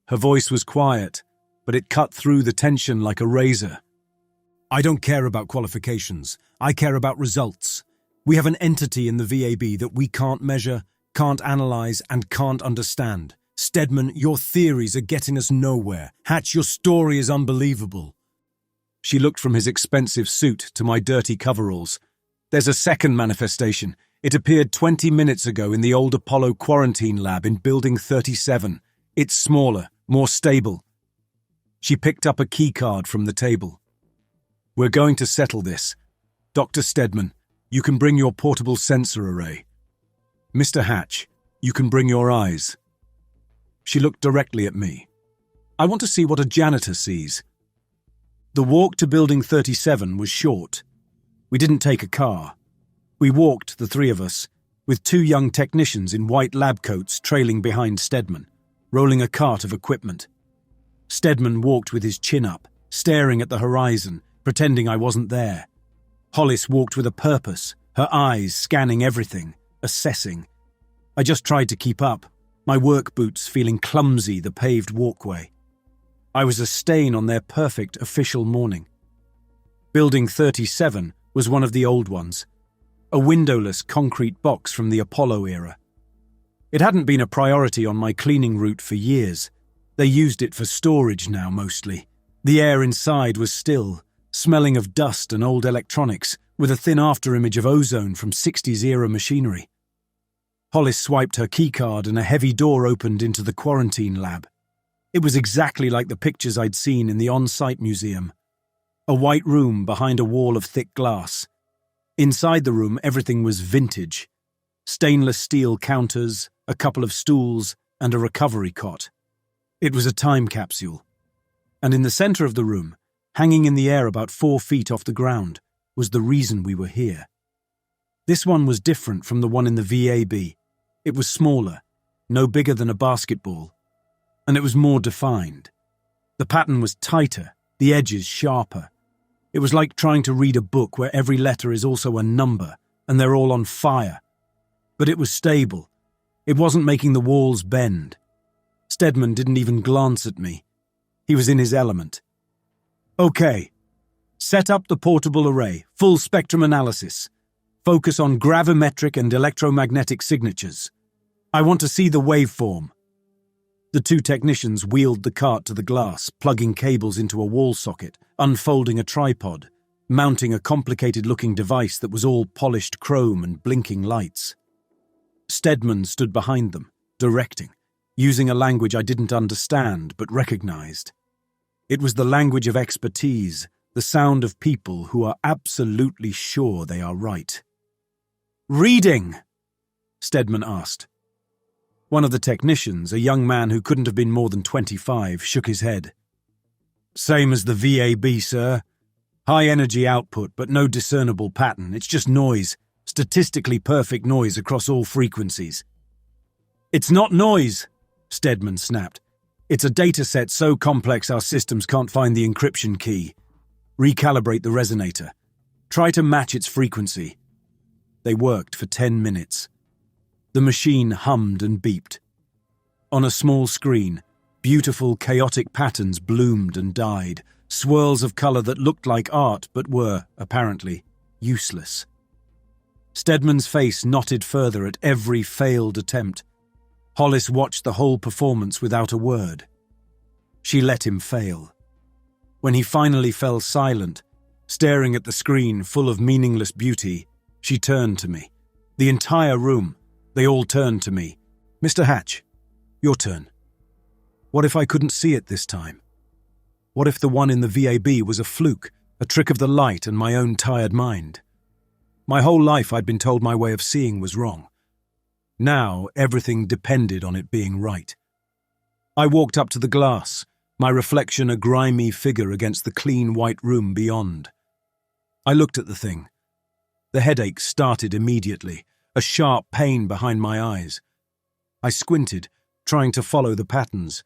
Speaker 1: Her voice was quiet, but it cut through the tension like a razor. I don't care about qualifications. I care about results. We have an entity in the VAB that we can't measure, can't analyze, and can't understand. Stedman, your theories are getting us nowhere. Hatch, your story is unbelievable. She looked from his expensive suit to my dirty coveralls. There's a second manifestation. It appeared 20 minutes ago in the old Apollo quarantine lab in Building 37. It's smaller, more stable. She picked up a keycard from the table. We're going to settle this. Dr. Stedman, you can bring your portable sensor array. Mr. Hatch, you can bring your eyes. She looked directly at me. I want to see what a janitor sees. The walk to Building 37 was short. We didn't take a car. We walked, the three of us, with two young technicians in white lab coats trailing behind Stedman, rolling a cart of equipment. Stedman walked with his chin up, staring at the horizon, pretending I wasn't there. Hollis walked with a purpose, her eyes scanning everything, assessing. I just tried to keep up, my work boots feeling clumsy the paved walkway. I was a stain on their perfect official morning. Building 37 was one of the old ones, a windowless concrete box from the Apollo era. It hadn't been a priority on my cleaning route for years. They used it for storage now mostly. The air inside was still, smelling of dust and old electronics, with a thin afterimage of ozone from 60s-era machinery. Hollis swiped her keycard and a heavy door opened into the quarantine lab. It was exactly like the pictures I'd seen in the on-site museum. A white room behind a wall of thick glass. Inside the room, everything was vintage. Stainless steel counters, a couple of stools, and a recovery cot. It was a time capsule. And in the center of the room, hanging in the air about 4 feet off the ground, was the reason we were here. This one was different from the one in the VAB. It was smaller, no bigger than a basketball, and it was more defined. The pattern was tighter, the edges sharper. It was like trying to read a book where every letter is also a number, and they're all on fire. But it was stable. It wasn't making the walls bend. Stedman didn't even glance at me. He was in his element. Okay. Set up the portable array, full spectrum analysis. Focus on gravimetric and electromagnetic signatures. I want to see the waveform. The two technicians wheeled the cart to the glass, plugging cables into a wall socket, unfolding a tripod, mounting a complicated-looking device that was all polished chrome and blinking lights. Stedman stood behind them, directing, using a language I didn't understand but recognized. It was the language of expertise, the sound of people who are absolutely sure they are right. "Reading?" Stedman asked. One of the technicians, a young man who couldn't have been more than 25, shook his head. "Same as the VAB, sir. High energy output, but no discernible pattern. It's just noise, statistically perfect noise across all frequencies." "It's not noise," Stedman snapped. "It's a data set so complex our systems can't find the encryption key. Recalibrate the resonator. Try to match its frequency." They worked for 10 minutes. The machine hummed and beeped. On a small screen, beautiful, chaotic patterns bloomed and died, swirls of color that looked like art but were, apparently, useless. Stedman's face knotted further at every failed attempt. Hollis watched the whole performance without a word. She let him fail. When he finally fell silent, staring at the screen full of meaningless beauty, she turned to me. The entire room, they all turned to me. "Mr. Hatch, your turn. What if I couldn't see it this time? What if the one in the VAB was a fluke, a trick of the light and my own tired mind? My whole life I'd been told my way of seeing was wrong. Now everything depended on it being right." I walked up to the glass, my reflection a grimy figure against the clean white room beyond. I looked at the thing. The headache started immediately, a sharp pain behind my eyes. I squinted, trying to follow the patterns.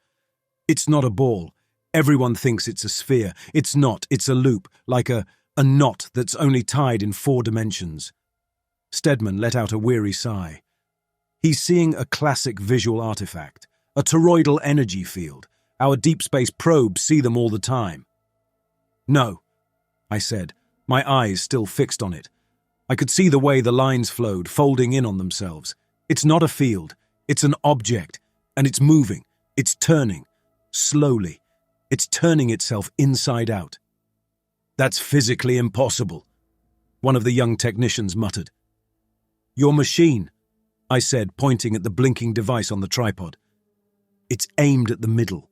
Speaker 1: It's not a ball. Everyone thinks it's a sphere. It's not. It's a loop, like a knot that's only tied in 4 dimensions. Stedman let out a weary sigh. He's seeing a classic visual artifact, a toroidal energy field. Our deep space probes see them all the time. "No," I said, my eyes still fixed on it. I could see the way the lines flowed, folding in on themselves. "It's not a field. It's an object, and it's moving. It's turning. Slowly. It's turning itself inside out." "That's physically impossible," one of the young technicians muttered. "Your machine," I said, pointing at the blinking device on the tripod. "It's aimed at the middle.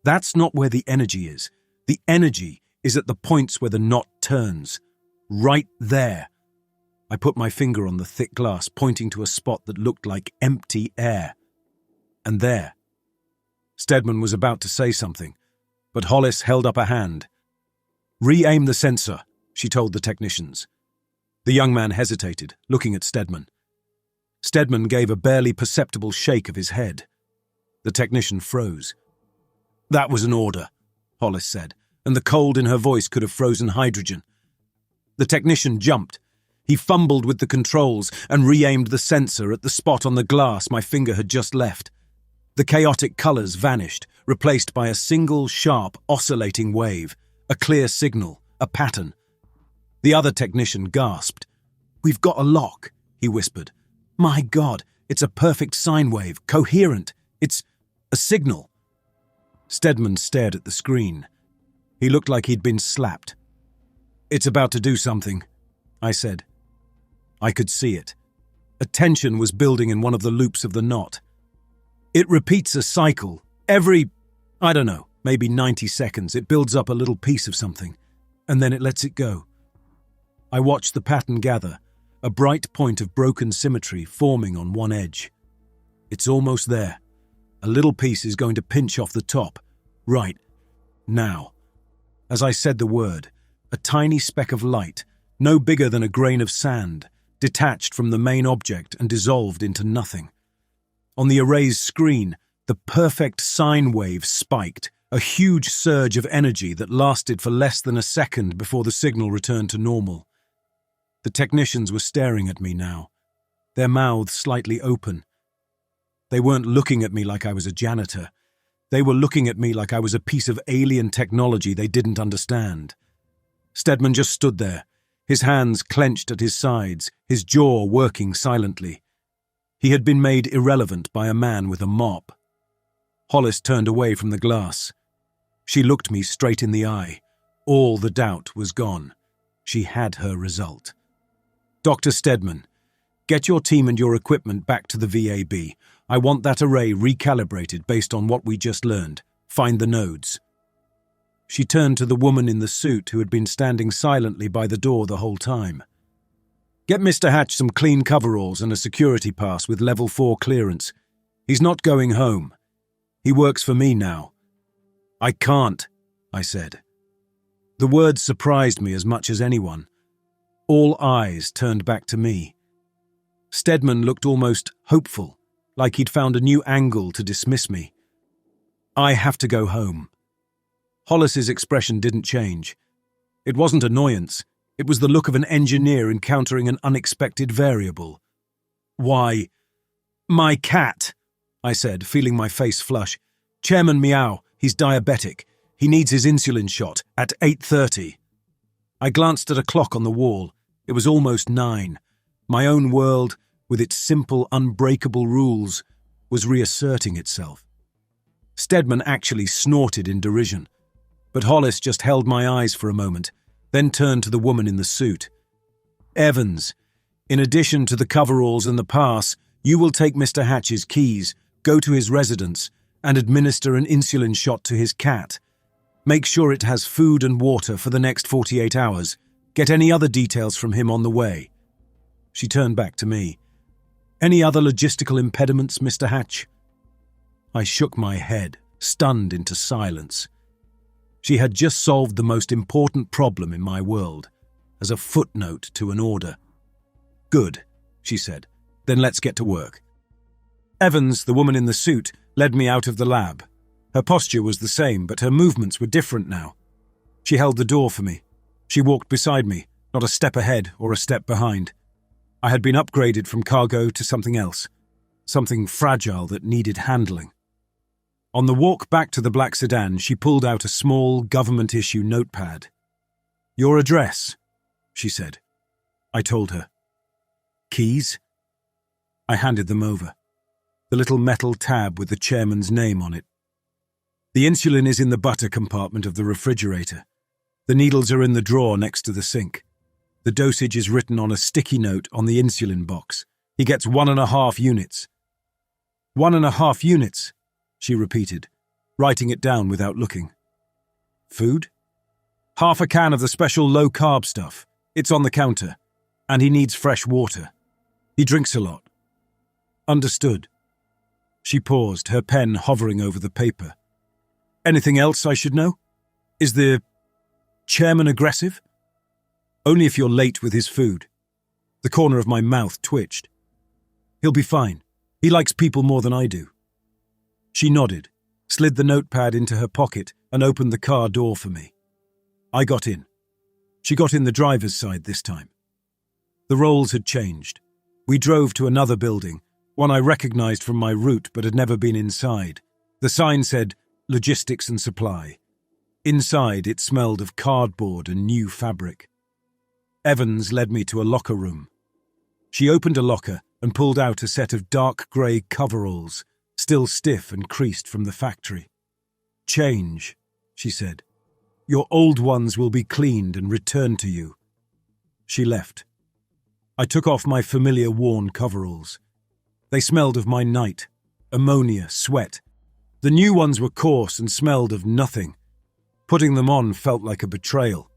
Speaker 1: That's not where the energy is. The energy is at the points where the knot turns. Right there." I put my finger on the thick glass, pointing to a spot that looked like empty air. And there. Stedman was about to say something, but Hollis held up a hand. "Re-aim the sensor," she told the technicians. The young man hesitated, looking at Stedman. Stedman gave a barely perceptible shake of his head. The technician froze. "That was an order," Hollis said, and the cold in her voice could have frozen hydrogen. The technician jumped. He fumbled with the controls and re-aimed the sensor at the spot on the glass my finger had just left. The chaotic colors vanished, replaced by a single sharp, oscillating wave, a clear signal, a pattern. The other technician gasped. "We've got a lock," he whispered. "My God, it's a perfect sine wave, coherent. It's a signal." Stedman stared at the screen. He looked like he'd been slapped. "It's about to do something," I said. I could see it. A tension was building in one of the loops of the knot. It repeats a cycle. Every, I don't know, maybe 90 seconds, it builds up a little piece of something, and then it lets it go. I watched the pattern gather, a bright point of broken symmetry forming on one edge. It's almost there. A little piece is going to pinch off the top. Right. Now. As I said the word, a tiny speck of light, no bigger than a grain of sand, detached from the main object and dissolved into nothing. On the array's screen, the perfect sine wave spiked, a huge surge of energy that lasted for less than a second before the signal returned to normal. The technicians were staring at me now, their mouths slightly open. They weren't looking at me like I was a janitor. They were looking at me like I was a piece of alien technology they didn't understand. Stedman just stood there, his hands clenched at his sides, his jaw working silently. He had been made irrelevant by a man with a mop. Hollis turned away from the glass. She looked me straight in the eye. All the doubt was gone. She had her result. Dr. Stedman, get your team and your equipment back to the VAB. I want that array recalibrated based on what we just learned. Find the nodes. She turned to the woman in the suit who had been standing silently by the door the whole time. Get Mr. Hatch some clean coveralls and a security pass with level 4 clearance. He's not going home. He works for me now. I can't, I said. The words surprised me as much as anyone. All eyes turned back to me. Stedman looked almost hopeful, like he'd found a new angle to dismiss me. I have to go home. Hollis's expression didn't change. It wasn't annoyance. It was the look of an engineer encountering an unexpected variable. Why, my cat, I said, feeling my face flush. Chairman Meow, he's diabetic. He needs his insulin shot at 8:30. I glanced at a clock on the wall. It was almost 9. My own world, with its simple, unbreakable rules, was reasserting itself. Stedman actually snorted in derision, but Hollis just held my eyes for a moment, then turned to the woman in the suit. Evans, in addition to the coveralls and the pass, you will take Mr. Hatch's keys, go to his residence, and administer an insulin shot to his cat. Make sure it has food and water for the next 48 hours. Get any other details from him on the way. She turned back to me. Any other logistical impediments, Mr. Hatch? I shook my head, stunned into silence. She had just solved the most important problem in my world, as a footnote to an order. Good, she said. Then let's get to work. Evans, the woman in the suit, led me out of the lab. Her posture was the same, but her movements were different now. She held the door for me. She walked beside me, not a step ahead or a step behind. I had been upgraded from cargo to something else, something fragile that needed handling. On the walk back to the black sedan, she pulled out a small government-issue notepad. Your address, she said. I told her. Keys? I handed them over. The little metal tab with the chairman's name on it. The insulin is in the butter compartment of the refrigerator. The needles are in the drawer next to the sink. The dosage is written on a sticky note on the insulin box. He gets 1.5 units. 1.5 units, she repeated, writing it down without looking. Food? Half a can of the special low-carb stuff. It's on the counter. And he needs fresh water. He drinks a lot. Understood. She paused, her pen hovering over the paper. Anything else I should know? Is the chairman aggressive? Only if you're late with his food. The corner of my mouth twitched. He'll be fine. He likes people more than I do. She nodded, slid the notepad into her pocket, and opened the car door for me. I got in. She got in the driver's side this time. The roles had changed. We drove to another building, one I recognized from my route but had never been inside. The sign said, Logistics and Supply. Inside, it smelled of cardboard and new fabric. Evans led me to a locker room. She opened a locker and pulled out a set of dark grey coveralls, still stiff and creased from the factory. Change, she said. Your old ones will be cleaned and returned to you. She left. I took off my familiar worn coveralls. They smelled of my night, ammonia, sweat. The new ones were coarse and smelled of nothing. Putting them on felt like a betrayal.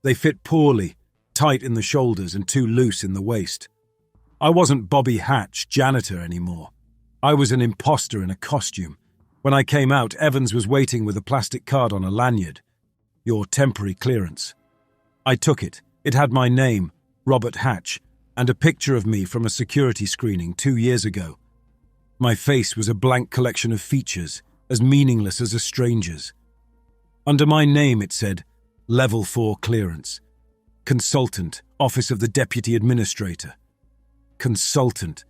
Speaker 1: They fit poorly, tight in the shoulders and too loose in the waist. I wasn't Bobby Hatch, janitor, anymore. I was an imposter in a costume. When I came out, Evans was waiting with a plastic card on a lanyard. Your temporary clearance. I took it. It had my name, Robert Hatch, and a picture of me from a security screening 2 years ago. My face was a blank collection of features, as meaningless as a stranger's. Under my name it said, Level 4 Clearance. Consultant, Office of the Deputy Administrator. Consultant.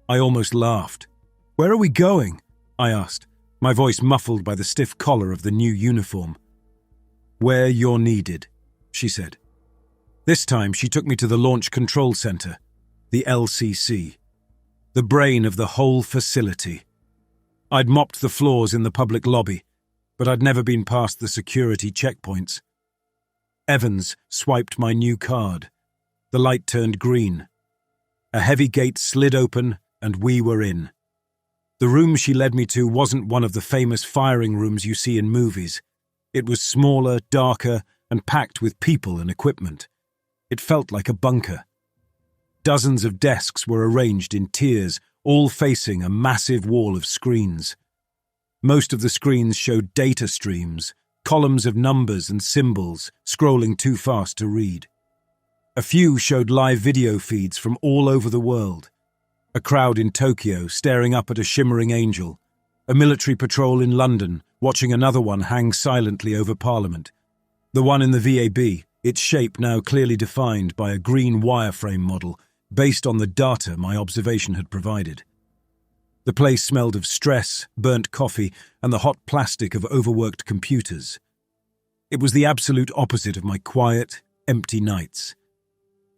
Speaker 1: I almost laughed. "Where are we going?" I asked, my voice muffled by the stiff collar of the new uniform. "Where you're needed," she said. This time she took me to the Launch Control Center, the LCC, the brain of the whole facility. I'd mopped the floors in the public lobby, but I'd never been past the security checkpoints. Evans swiped my new card. The light turned green. A heavy gate slid open, and we were in. The room she led me to wasn't one of the famous firing rooms you see in movies. It was smaller, darker, and packed with people and equipment. It felt like a bunker. Dozens of desks were arranged in tiers, all facing a massive wall of screens. Most of the screens showed data streams, columns of numbers and symbols, scrolling too fast to read. A few showed live video feeds from all over the world. A crowd in Tokyo staring up at a shimmering angel, a military patrol in London watching another one hang silently over Parliament. The one in the VAB, its shape now clearly defined by a green wireframe model based on the data my observation had provided. The place smelled of stress, burnt coffee, and the hot plastic of overworked computers. It was the absolute opposite of my quiet, empty nights.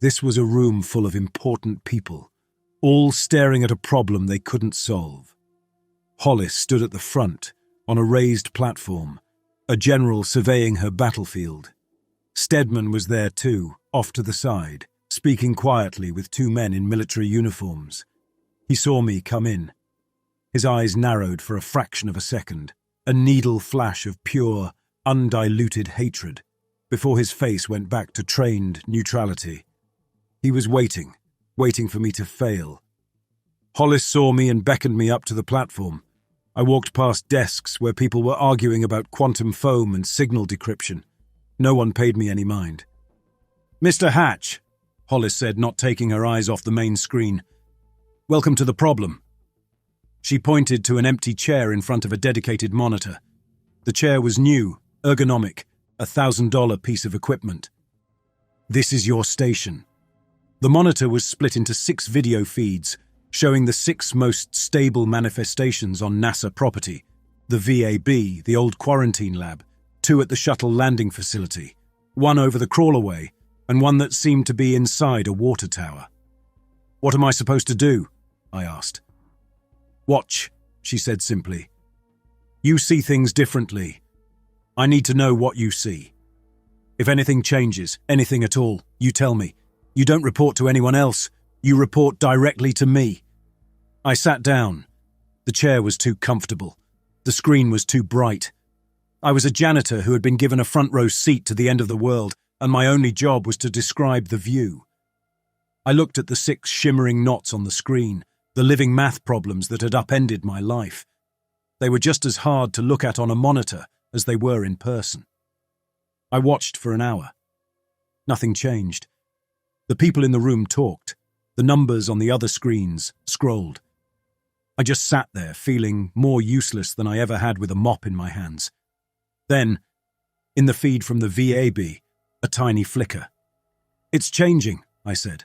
Speaker 1: This was a room full of important people, all staring at a problem they couldn't solve. Hollis stood at the front, on a raised platform, a general surveying her battlefield. Stedman was there too, off to the side, speaking quietly with two men in military uniforms. He saw me come in. His eyes narrowed for a fraction of a second, a needle flash of pure, undiluted hatred, before his face went back to trained neutrality. He was waiting for me to fail. Hollis saw me and beckoned me up to the platform. I walked past desks where people were arguing about quantum foam and signal decryption. No one paid me any mind. "Mr. Hatch," Hollis said, not taking her eyes off the main screen. "Welcome to the problem." She pointed to an empty chair in front of a dedicated monitor. The chair was new, ergonomic, a $1,000 piece of equipment. "This is your station." The monitor was split into 6 video feeds, showing the 6 most stable manifestations on NASA property: the VAB, the old quarantine lab, 2 at the shuttle landing facility, 1 over the crawlerway, and 1 that seemed to be inside a water tower. "What am I supposed to do?" I asked. "Watch," she said simply. "You see things differently. I need to know what you see. If anything changes, anything at all, you tell me. You don't report to anyone else. You report directly to me." I sat down. The chair was too comfortable. The screen was too bright. I was a janitor who had been given a front row seat to the end of the world, and my only job was to describe the view. I looked at the 6 shimmering knots on the screen, the living math problems that had upended my life. They were just as hard to look at on a monitor as they were in person. I watched for an hour. Nothing changed. The people in the room talked. The numbers on the other screens scrolled. I just sat there, feeling more useless than I ever had with a mop in my hands. Then, in the feed from the VAB, a tiny flicker. "It's changing," I said.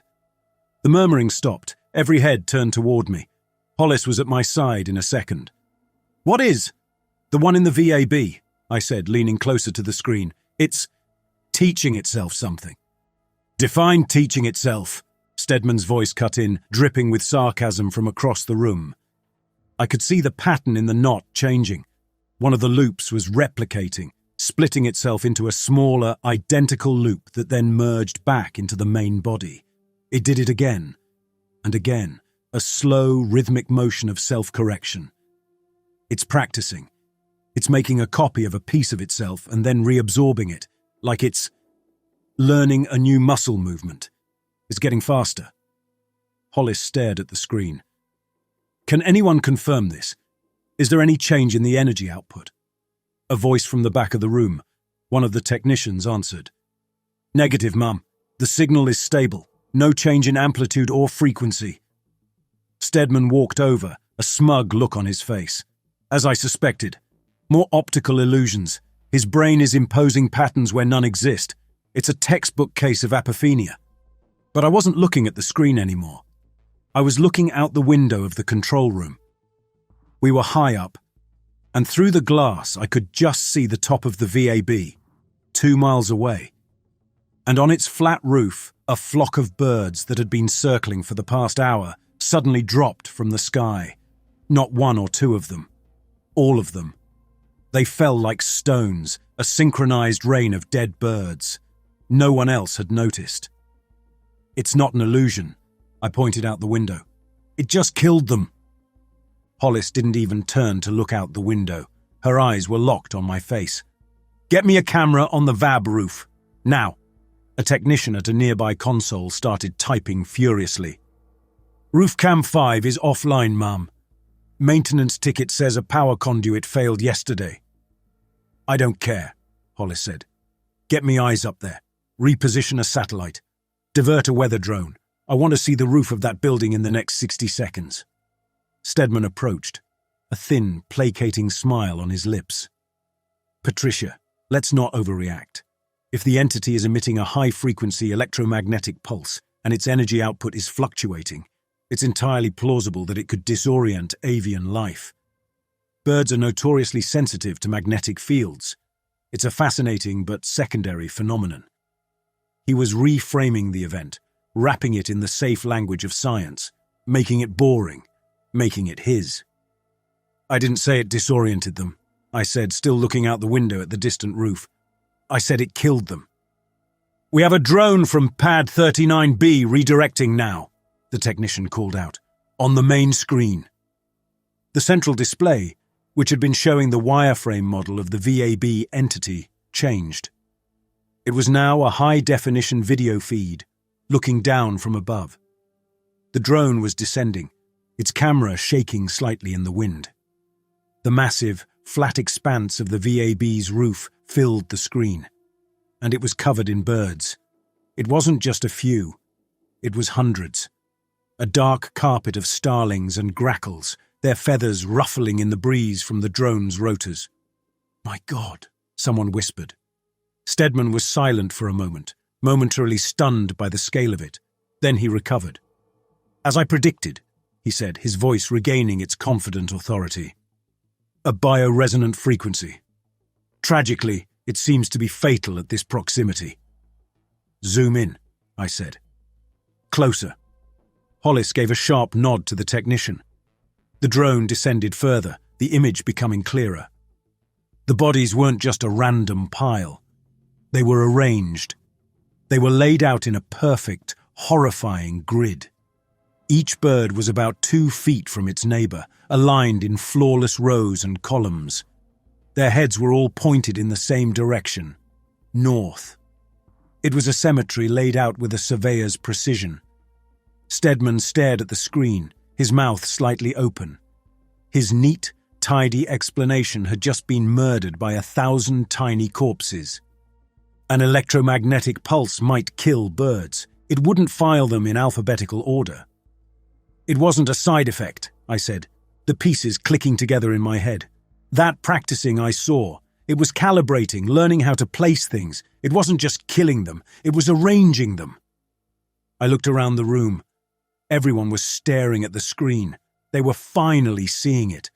Speaker 1: The murmuring stopped. Every head turned toward me. Hollis was at my side in a second. "What is?" "The one in the VAB," I said, leaning closer to the screen. "It's teaching itself something." "Define teaching itself," Stedman's voice cut in, dripping with sarcasm from across the room. I could see the pattern in the knot changing. One of the loops was replicating, splitting itself into a smaller, identical loop that then merged back into the main body. It did it again, and again, a slow, rhythmic motion of self-correction. It's practicing. It's making a copy of a piece of itself and then reabsorbing it, like it's learning a new muscle movement. It's getting faster. Hollis stared at the screen. "Can anyone confirm this? Is there any change in the energy output?" A voice from the back of the room. One of the technicians answered. "Negative, Mum. The signal is stable. No change in amplitude or frequency." Stedman walked over, a smug look on his face. "As I suspected. More optical illusions. His brain is imposing patterns where none exist. It's a textbook case of apophenia." But I wasn't looking at the screen anymore. I was looking out the window of the control room. We were high up, and through the glass I could just see the top of the VAB, 2 miles away. And on its flat roof, a flock of birds that had been circling for the past hour suddenly dropped from the sky. Not one or two of them. All of them. They fell like stones, a synchronized rain of dead birds. No one else had noticed. "It's not an illusion," I pointed out the window. "It just killed them." Hollis didn't even turn to look out the window. Her eyes were locked on my face. "Get me a camera on the VAB roof. Now." A technician at a nearby console started typing furiously. "Roof cam 5 is offline, ma'am. Maintenance ticket says a power conduit failed yesterday." "I don't care," Hollis said. "Get me eyes up there. Reposition a satellite. Divert a weather drone. I want to see the roof of that building in the next 60 seconds. Stedman approached, a thin, placating smile on his lips. "Patricia, let's not overreact. If the entity is emitting a high-frequency electromagnetic pulse and its energy output is fluctuating, it's entirely plausible that it could disorient avian life. Birds are notoriously sensitive to magnetic fields. It's a fascinating but secondary phenomenon." He was reframing the event, wrapping it in the safe language of science, making it boring, making it his. "I didn't say it disoriented them," I said, still looking out the window at the distant roof. "I said it killed them." "We have a drone from pad 39B redirecting now," the technician called out, "on the main screen." The central display, which had been showing the wireframe model of the VAB entity, changed. It was now a high-definition video feed, looking down from above. The drone was descending, its camera shaking slightly in the wind. The massive, flat expanse of the VAB's roof filled the screen, and it was covered in birds. It wasn't just a few, it was hundreds. A dark carpet of starlings and grackles, their feathers ruffling in the breeze from the drone's rotors. "My God," someone whispered. Stedman was silent for a moment, momentarily stunned by the scale of it. Then he recovered. "As I predicted," he said, his voice regaining its confident authority. "A bioresonant frequency. Tragically, it seems to be fatal at this proximity." "Zoom in," I said. "Closer." Hollis gave a sharp nod to the technician. The drone descended further, the image becoming clearer. The bodies weren't just a random pile. They were arranged. They were laid out in a perfect, horrifying grid. Each bird was about 2 feet from its neighbor, aligned in flawless rows and columns. Their heads were all pointed in the same direction, north. It was a cemetery laid out with a surveyor's precision. Stedman stared at the screen, his mouth slightly open. His neat, tidy explanation had just been murdered by 1,000 tiny corpses. An electromagnetic pulse might kill birds. It wouldn't file them in alphabetical order. "It wasn't a side effect," I said, the pieces clicking together in my head. "That practicing I saw. It was calibrating, learning how to place things. It wasn't just killing them, it was arranging them." I looked around the room. Everyone was staring at the screen. They were finally seeing it.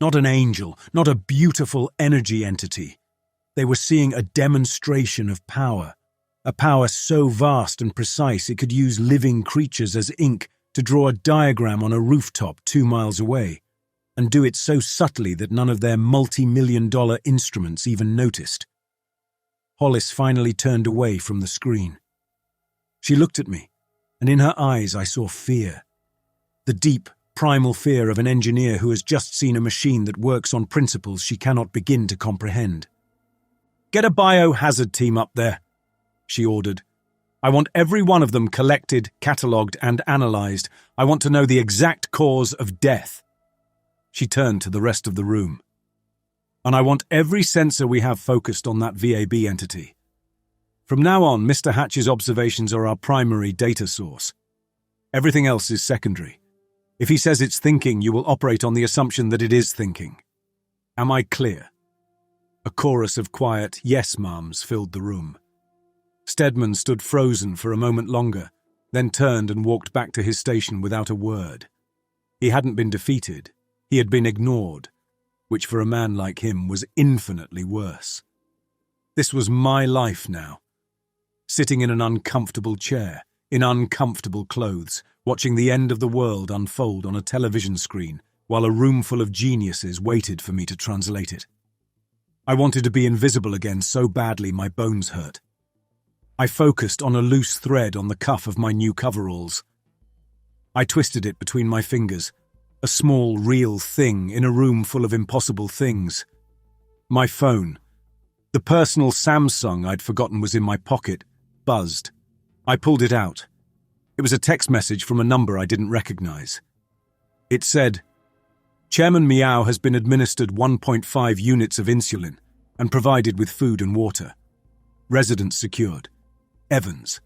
Speaker 1: Not an angel, not a beautiful energy entity. They were seeing a demonstration of power. A power so vast and precise it could use living creatures as ink to draw a diagram on a rooftop 2 miles away, and do it so subtly that none of their multi-million-dollar instruments even noticed. Hollis finally turned away from the screen. She looked at me, and in her eyes I saw fear. The deep, primal fear of an engineer who has just seen a machine that works on principles she cannot begin to comprehend. "Get a biohazard team up there," she ordered. "I want every one of them collected, catalogued, and analyzed. I want to know the exact cause of death." She turned to the rest of the room. "And I want every sensor we have focused on that VAB entity. From now on, Mr. Hatch's observations are our primary data source. Everything else is secondary. If he says it's thinking, you will operate on the assumption that it is thinking. Am I clear?" A chorus of quiet "yes, ma'ams" filled the room. Stedman stood frozen for a moment longer, then turned and walked back to his station without a word. He hadn't been defeated. He had been ignored, which for a man like him was infinitely worse. This was my life now. Sitting in an uncomfortable chair, in uncomfortable clothes, watching the end of the world unfold on a television screen, while a room full of geniuses waited for me to translate it. I wanted to be invisible again so badly my bones hurt. I focused on a loose thread on the cuff of my new coveralls. I twisted it between my fingers, a small, real thing in a room full of impossible things. My phone, the personal Samsung I'd forgotten was in my pocket, buzzed. I pulled it out. It was a text message from a number I didn't recognize. It said, "Chairman Meow has been administered 1.5 units of insulin and provided with food and water. Residence secured. Evans."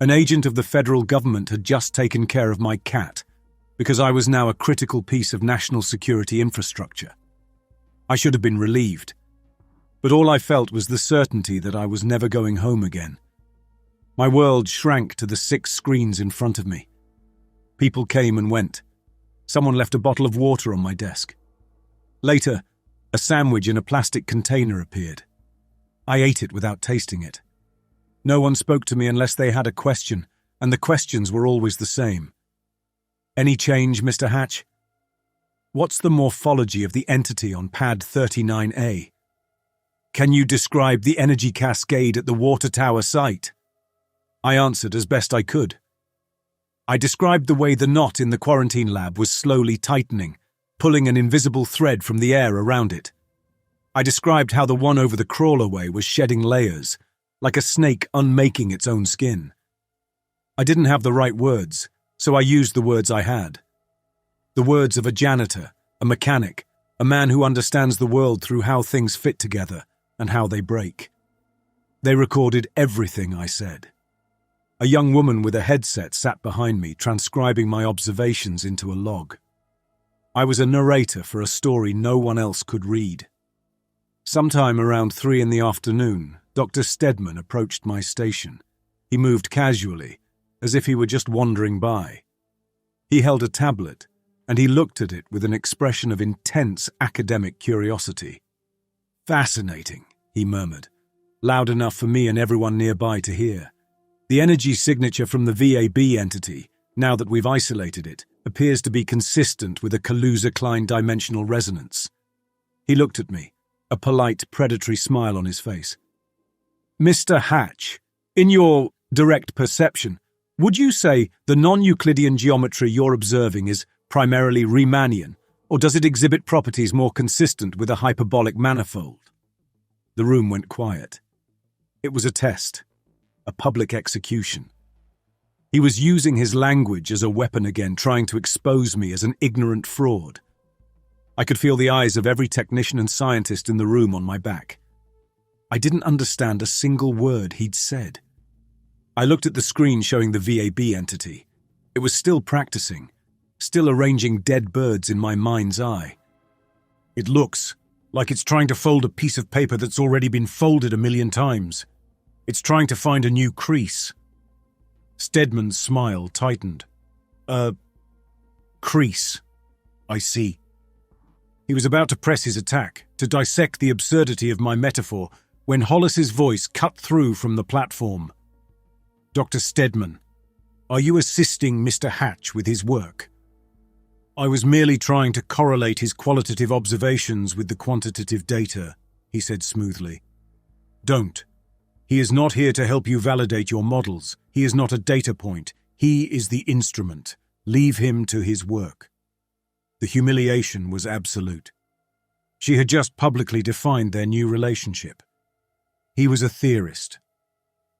Speaker 1: An agent of the federal government had just taken care of my cat, because I was now a critical piece of national security infrastructure. I should have been relieved, but all I felt was the certainty that I was never going home again. My world shrank to the 6 screens in front of me. People came and went. Someone left a bottle of water on my desk. Later, a sandwich in a plastic container appeared. I ate it without tasting it. No one spoke to me unless they had a question, and the questions were always the same. "Any change, Mr. Hatch? What's the morphology of the entity on pad 39A? Can you describe the energy cascade at the water tower site?" I answered as best I could. I described the way the knot in the quarantine lab was slowly tightening, pulling an invisible thread from the air around it. I described how the one over the crawlerway was shedding layers, like a snake unmaking its own skin. I didn't have the right words, so I used the words I had. The words of a janitor, a mechanic, a man who understands the world through how things fit together and how they break. They recorded everything I said. A young woman with a headset sat behind me, transcribing my observations into a log. I was a narrator for a story no one else could read. Sometime around 3 in the afternoon, Dr. Stedman approached my station. He moved casually, as if he were just wandering by. He held a tablet, and he looked at it with an expression of intense academic curiosity. "Fascinating," he murmured, loud enough for me and everyone nearby to hear. "The energy signature from the VAB entity, now that we've isolated it, appears to be consistent with a Kaluza-Klein dimensional resonance." He looked at me, a polite, predatory smile on his face. "Mr. Hatch, in your direct perception, would you say the non-Euclidean geometry you're observing is primarily Riemannian, or does it exhibit properties more consistent with a hyperbolic manifold?" The room went quiet. It was a test, a public execution. He was using his language as a weapon again, trying to expose me as an ignorant fraud. I could feel the eyes of every technician and scientist in the room on my back. I didn't understand a single word he'd said. I looked at the screen showing the VAB entity. It was still practicing, still arranging dead birds in my mind's eye. "It looks like it's trying to fold a piece of paper that's already been folded a million times. It's trying to find a new crease." Stedman's smile tightened. Crease. I see." He was about to press his attack, to dissect the absurdity of my metaphor, when Hollis's voice cut through from the platform. "Dr. Stedman, are you assisting Mr. Hatch with his work?" "I was merely trying to correlate his qualitative observations with the quantitative data," he said smoothly. "Don't. He is not here to help you validate your models. He is not a data point. He is the instrument. Leave him to his work." The humiliation was absolute. She had just publicly defined their new relationship. He was a theorist.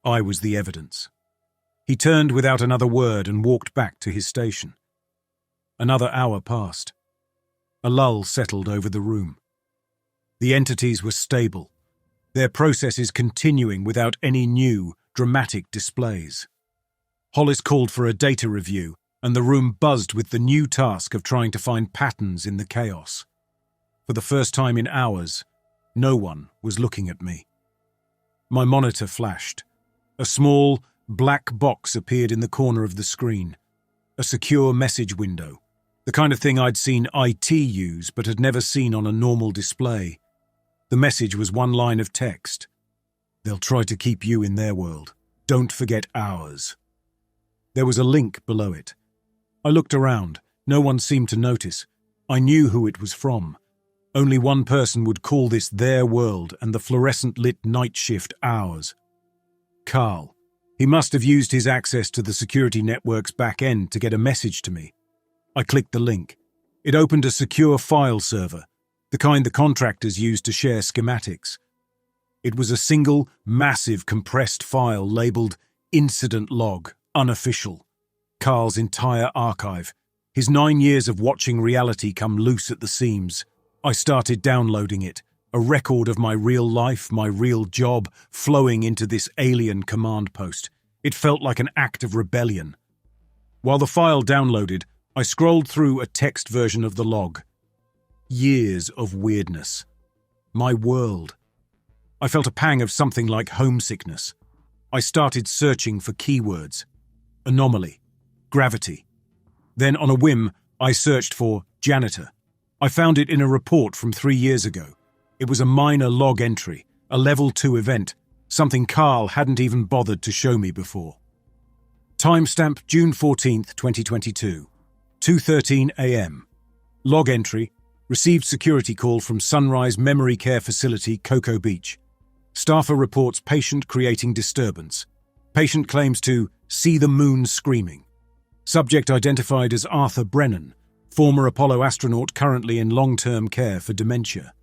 Speaker 1: I was the evidence. He turned without another word and walked back to his station. Another hour passed. A lull settled over the room. The entities were stable, their processes continuing without any new, dramatic displays. Hollis called for a data review, and the room buzzed with the new task of trying to find patterns in the chaos. For the first time in hours, no one was looking at me. My monitor flashed. A small, black box appeared in the corner of the screen. A secure message window. The kind of thing I'd seen IT use but had never seen on a normal display. The message was one line of text. They'll try to keep you in their world. Don't forget ours. There was a link below it. I looked around. No one seemed to notice. I knew who it was from. Only one person would call this their world and the fluorescent-lit night shift ours. Carl. He must have used his access to the security network's back end to get a message to me. I clicked the link. It opened a secure file server, the kind the contractors use to share schematics. It was a single, massive, compressed file labeled Incident Log, Unofficial. Carl's entire archive. His 9 years of watching reality come loose at the seams. I started downloading it, a record of my real life, my real job, flowing into this alien command post. It felt like an act of rebellion. While the file downloaded, I scrolled through a text version of the log. Years of weirdness. My world. I felt a pang of something like homesickness. I started searching for keywords. Anomaly. Gravity. Then, on a whim, I searched for janitor. I found it in a report from 3 years ago. It was a minor log entry, a level 2 event, something Carl hadn't even bothered to show me before. Timestamp June 14th, 2022. 2:13 a.m. Log entry. Received security call from Sunrise Memory Care Facility, Cocoa Beach. Staffer reports patient creating disturbance. Patient claims to see the moon screaming. Subject identified as Arthur Brennan, former Apollo astronaut currently in long-term care for dementia.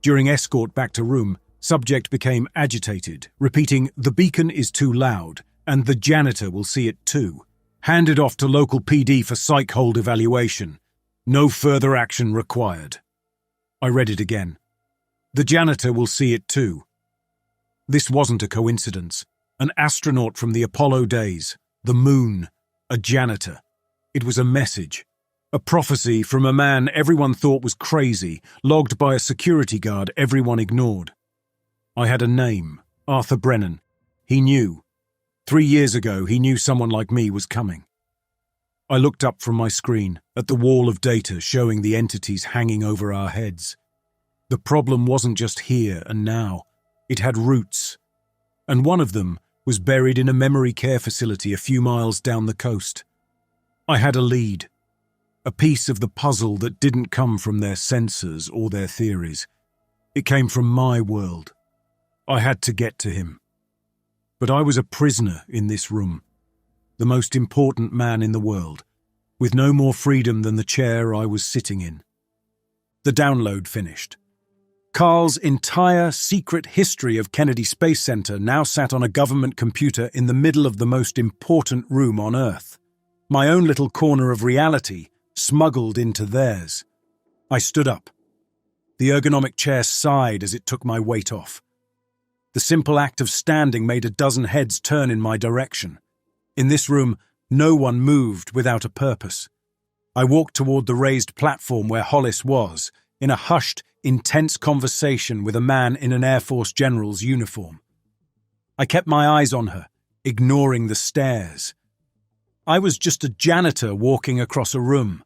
Speaker 1: During escort back to room, subject became agitated, repeating, "The beacon is too loud, and the janitor will see it too." Handed off to local PD for psych hold evaluation. No further action required. I read it again. The janitor will see it too. This wasn't a coincidence. An astronaut from the Apollo days, the moon, a janitor. It was a message. A prophecy from a man everyone thought was crazy, logged by a security guard everyone ignored. I had a name, Arthur Brennan. He knew. 3 years ago, he knew someone like me was coming. I looked up from my screen, at the wall of data showing the entities hanging over our heads. The problem wasn't just here and now. It had roots. And one of them was buried in a memory care facility a few miles down the coast. I had a lead. A piece of the puzzle that didn't come from their sensors or their theories. It came from my world. I had to get to him. But I was a prisoner in this room, the most important man in the world, with no more freedom than the chair I was sitting in. The download finished. Carl's entire secret history of Kennedy Space Center now sat on a government computer in the middle of the most important room on Earth. My own little corner of reality smuggled into theirs. I stood up. The ergonomic chair sighed as it took my weight off. The simple act of standing made a dozen heads turn in my direction. In this room, no one moved without a purpose. I walked toward the raised platform where Hollis was, in a hushed, intense conversation with a man in an Air Force general's uniform. I kept my eyes on her, ignoring the stares. I was just a janitor walking across a room.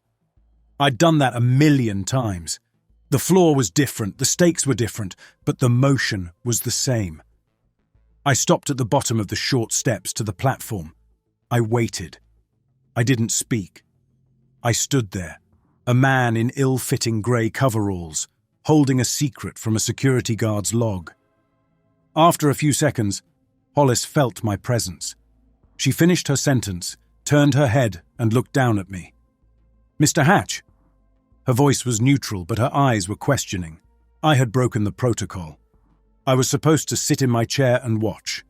Speaker 1: I'd done that a million times. The floor was different, the stakes were different, but the motion was the same. I stopped at the bottom of the short steps to the platform. I waited. I didn't speak. I stood there, a man in ill-fitting grey coveralls, holding a secret from a security guard's log. After a few seconds, Hollis felt my presence. She finished her sentence, turned her head and looked down at me. "Mr. Hatch." Her voice was neutral, but her eyes were questioning. I had broken the protocol. I was supposed to sit in my chair and watch.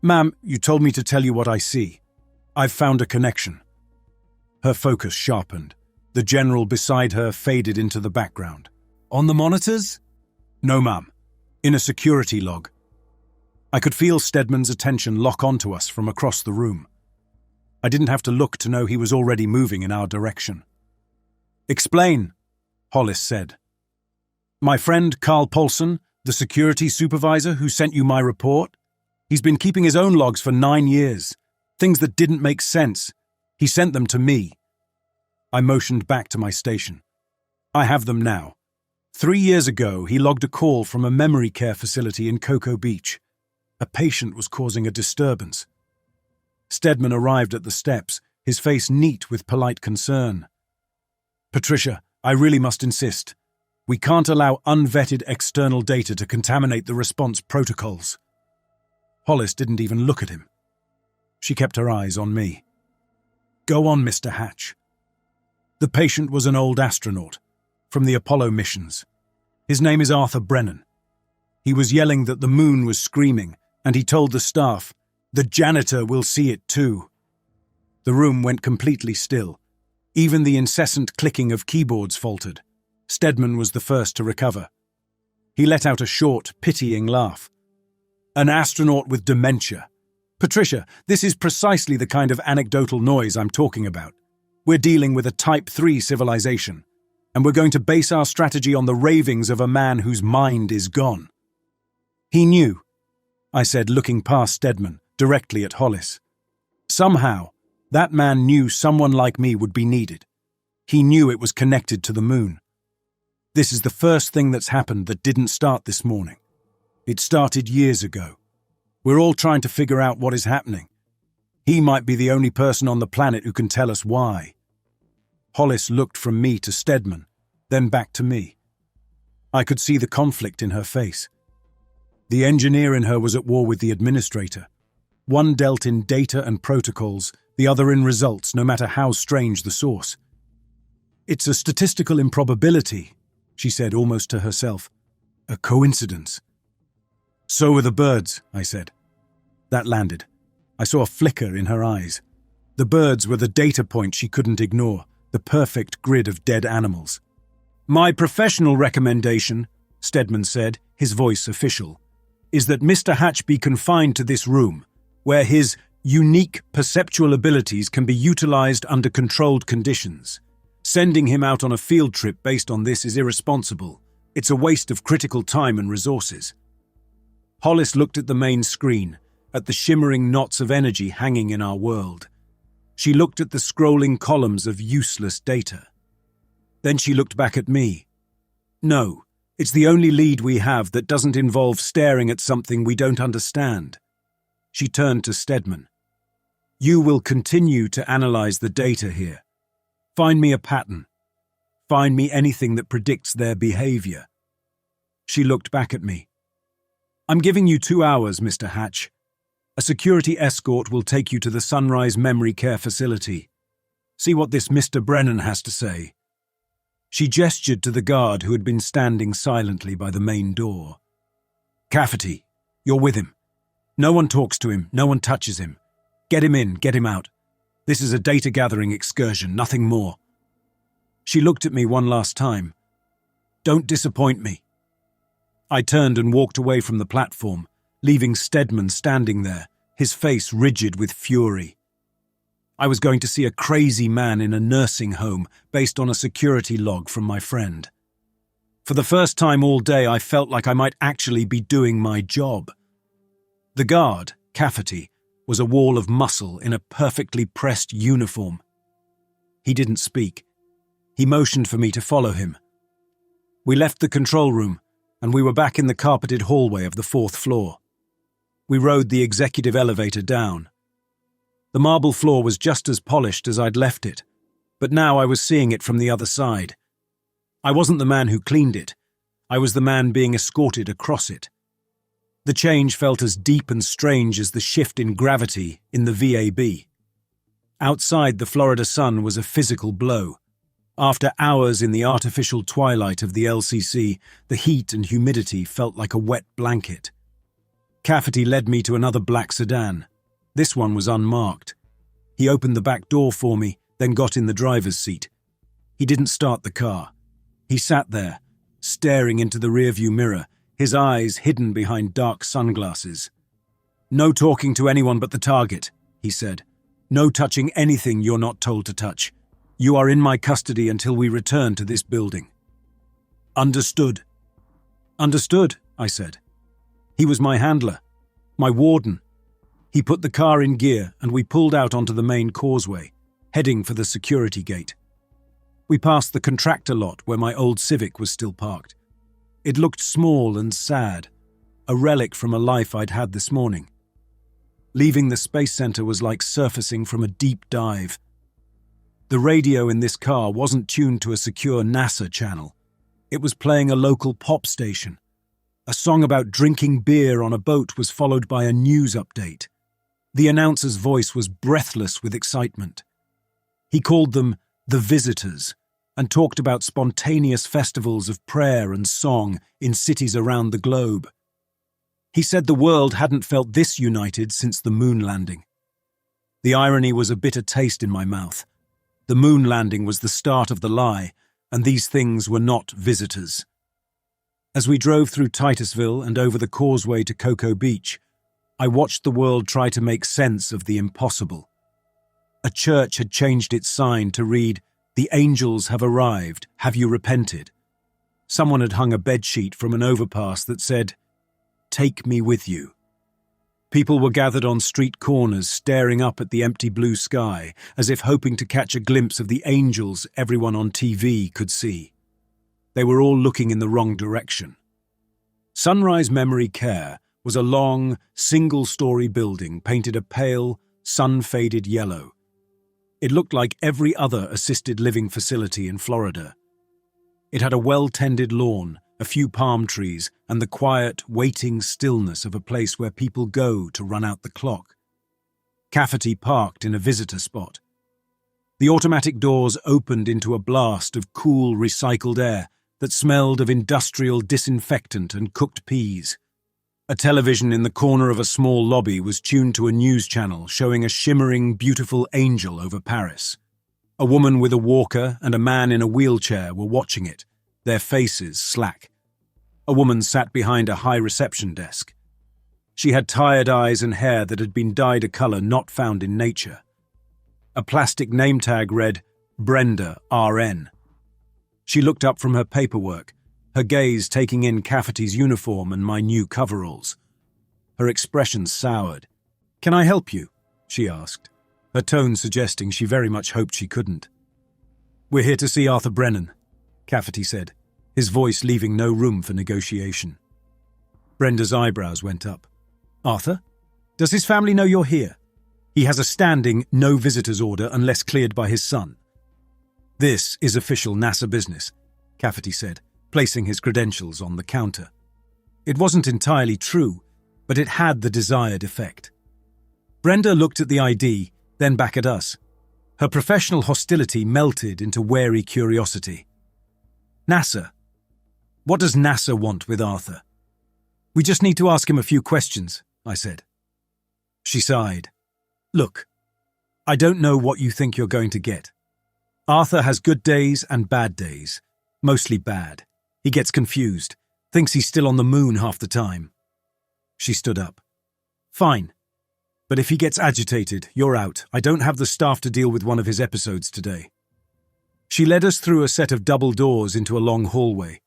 Speaker 1: "Ma'am, you told me to tell you what I see. I've found a connection." Her focus sharpened. The general beside her faded into the background. "On the monitors?" "No, ma'am. In a security log." I could feel Stedman's attention lock onto us from across the room. I didn't have to look to know he was already moving in our direction. "Explain," Hollis said. "My friend Carl Paulson, the security supervisor who sent you my report, he's been keeping his own logs for 9 years. Things that didn't make sense. He sent them to me." I motioned back to my station. I have them now. 3 years ago, he logged a call from a memory care facility in Cocoa Beach. A patient was causing a disturbance. Stedman arrived at the steps, his face neat with polite concern. Patricia, I really must insist. We can't allow unvetted external data to contaminate the response protocols. Hollis didn't even look at him. She kept her eyes on me. Go on, Mr. Hatch. The patient was an old astronaut from the Apollo missions. His name is Arthur Brennan. He was yelling that the moon was screaming, and he told the staff, "The janitor will see it too." The room went completely still. Even the incessant clicking of keyboards faltered. Stedman was the first to recover. He let out a short, pitying laugh. An astronaut with dementia. Patricia, this is precisely the kind of anecdotal noise I'm talking about. We're dealing with a Type 3 civilization, and we're going to base our strategy on the ravings of a man whose mind is gone. He knew, I said, looking past Stedman, directly at Hollis. Somehow, that man knew someone like me would be needed. He knew it was connected to the moon. This is the first thing that's happened that didn't start this morning. It started years ago. We're all trying to figure out what is happening. He might be the only person on the planet who can tell us why. Hollis looked from me to Stedman, then back to me. I could see the conflict in her face. The engineer in her was at war with the administrator. One dealt in data and protocols, the other in results, no matter how strange the source. It's a statistical improbability, she said almost to herself. A coincidence. So were the birds, I said. That landed. I saw a flicker in her eyes. The birds were the data point she couldn't ignore, the perfect grid of dead animals. My professional recommendation, Stedman said, his voice official, is that Mr. Hatch be confined to this room, where his unique perceptual abilities can be utilized under controlled conditions. Sending him out on a field trip based on this is irresponsible. It's a waste of critical time and resources. Hollis looked at the main screen, at the shimmering knots of energy hanging in our world. She looked at the scrolling columns of useless data. Then she looked back at me. No, it's the only lead we have that doesn't involve staring at something we don't understand. She turned to Stedman. You will continue to analyze the data here. Find me a pattern. Find me anything that predicts their behavior. She looked back at me. I'm giving you 2 hours, Mr. Hatch. A security escort will take you to the Sunrise Memory Care Facility. See what this Mr. Brennan has to say. She gestured to the guard who had been standing silently by the main door. Cafferty, you're with him. No one talks to him, no one touches him. Get him in, get him out. This is a data-gathering excursion, nothing more. She looked at me one last time. Don't disappoint me. I turned and walked away from the platform, leaving Stedman standing there, his face rigid with fury. I was going to see a crazy man in a nursing home based on a security log from my friend. For the first time all day, I felt like I might actually be doing my job. The guard, Cafferty, was a wall of muscle in a perfectly pressed uniform. He didn't speak. He motioned for me to follow him. We left the control room, and we were back in the carpeted hallway of the 4th floor. We rode the executive elevator down. The marble floor was just as polished as I'd left it, but now I was seeing it from the other side. I wasn't the man who cleaned it. I was the man being escorted across it. The change felt as deep and strange as the shift in gravity in the VAB. Outside, the Florida sun was a physical blow. After hours in the artificial twilight of the LCC, the heat and humidity felt like a wet blanket. Cafferty led me to another black sedan. This one was unmarked. He opened the back door for me, then got in the driver's seat. He didn't start the car. He sat there, staring into the rearview mirror, his eyes hidden behind dark sunglasses. No talking to anyone but the target, he said. No touching anything you're not told to touch. You are in my custody until we return to this building. Understood. Understood, I said. He was my handler, my warden. He put the car in gear and we pulled out onto the main causeway, heading for the security gate. We passed the contractor lot where my old Civic was still parked. It looked small and sad, a relic from a life I'd had this morning. Leaving the space center was like surfacing from a deep dive. The radio in this car wasn't tuned to a secure NASA channel. It was playing a local pop station. A song about drinking beer on a boat was followed by a news update. The announcer's voice was breathless with excitement. He called them the Visitors and talked about spontaneous festivals of prayer and song in cities around the globe. He said the world hadn't felt this united since the moon landing. The irony was a bitter taste in my mouth. The moon landing was the start of the lie, and these things were not visitors. As we drove through Titusville and over the causeway to Cocoa Beach, I watched the world try to make sense of the impossible. A church had changed its sign to read, "The angels have arrived, have you repented?" Someone had hung a bedsheet from an overpass that said, "Take me with you." People were gathered on street corners staring up at the empty blue sky, as if hoping to catch a glimpse of the angels everyone on TV could see. They were all looking in the wrong direction. Sunrise Memory Care was a long, single-story building painted a pale, sun-faded yellow. It looked like every other assisted living facility in Florida. It had a well-tended lawn, a few palm trees, and the quiet, waiting stillness of a place where people go to run out the clock. Cafferty parked in a visitor spot. The automatic doors opened into a blast of cool, recycled air that smelled of industrial disinfectant and cooked peas. A television in the corner of a small lobby was tuned to a news channel showing a shimmering, beautiful angel over Paris. A woman with a walker and a man in a wheelchair were watching it, their faces slack. A woman sat behind a high reception desk. She had tired eyes and hair that had been dyed a color not found in nature. A plastic name tag read, "Brenda, RN." She looked up from her paperwork, her gaze taking in Cafferty's uniform and my new coveralls. Her expression soured. "Can I help you?" she asked, her tone suggesting she very much hoped she couldn't. "We're here to see Arthur Brennan," Cafferty said, his voice leaving no room for negotiation. Brenda's eyebrows went up. "Arthur? Does his family know you're here? He has a standing no visitors order unless cleared by his son." "This is official NASA business," Cafferty said, placing his credentials on the counter. It wasn't entirely true, but it had the desired effect. Brenda looked at the ID, then back at us. Her professional hostility melted into wary curiosity. "NASA? What does NASA want with Arthur?" "We just need to ask him a few questions," I said. She sighed. "Look, I don't know what you think you're going to get. Arthur has good days and bad days, mostly bad. He gets confused, thinks he's still on the moon half the time." She stood up. "Fine. But if he gets agitated, you're out. I don't have the staff to deal with one of his episodes today." She led us through a set of double doors into a long hallway.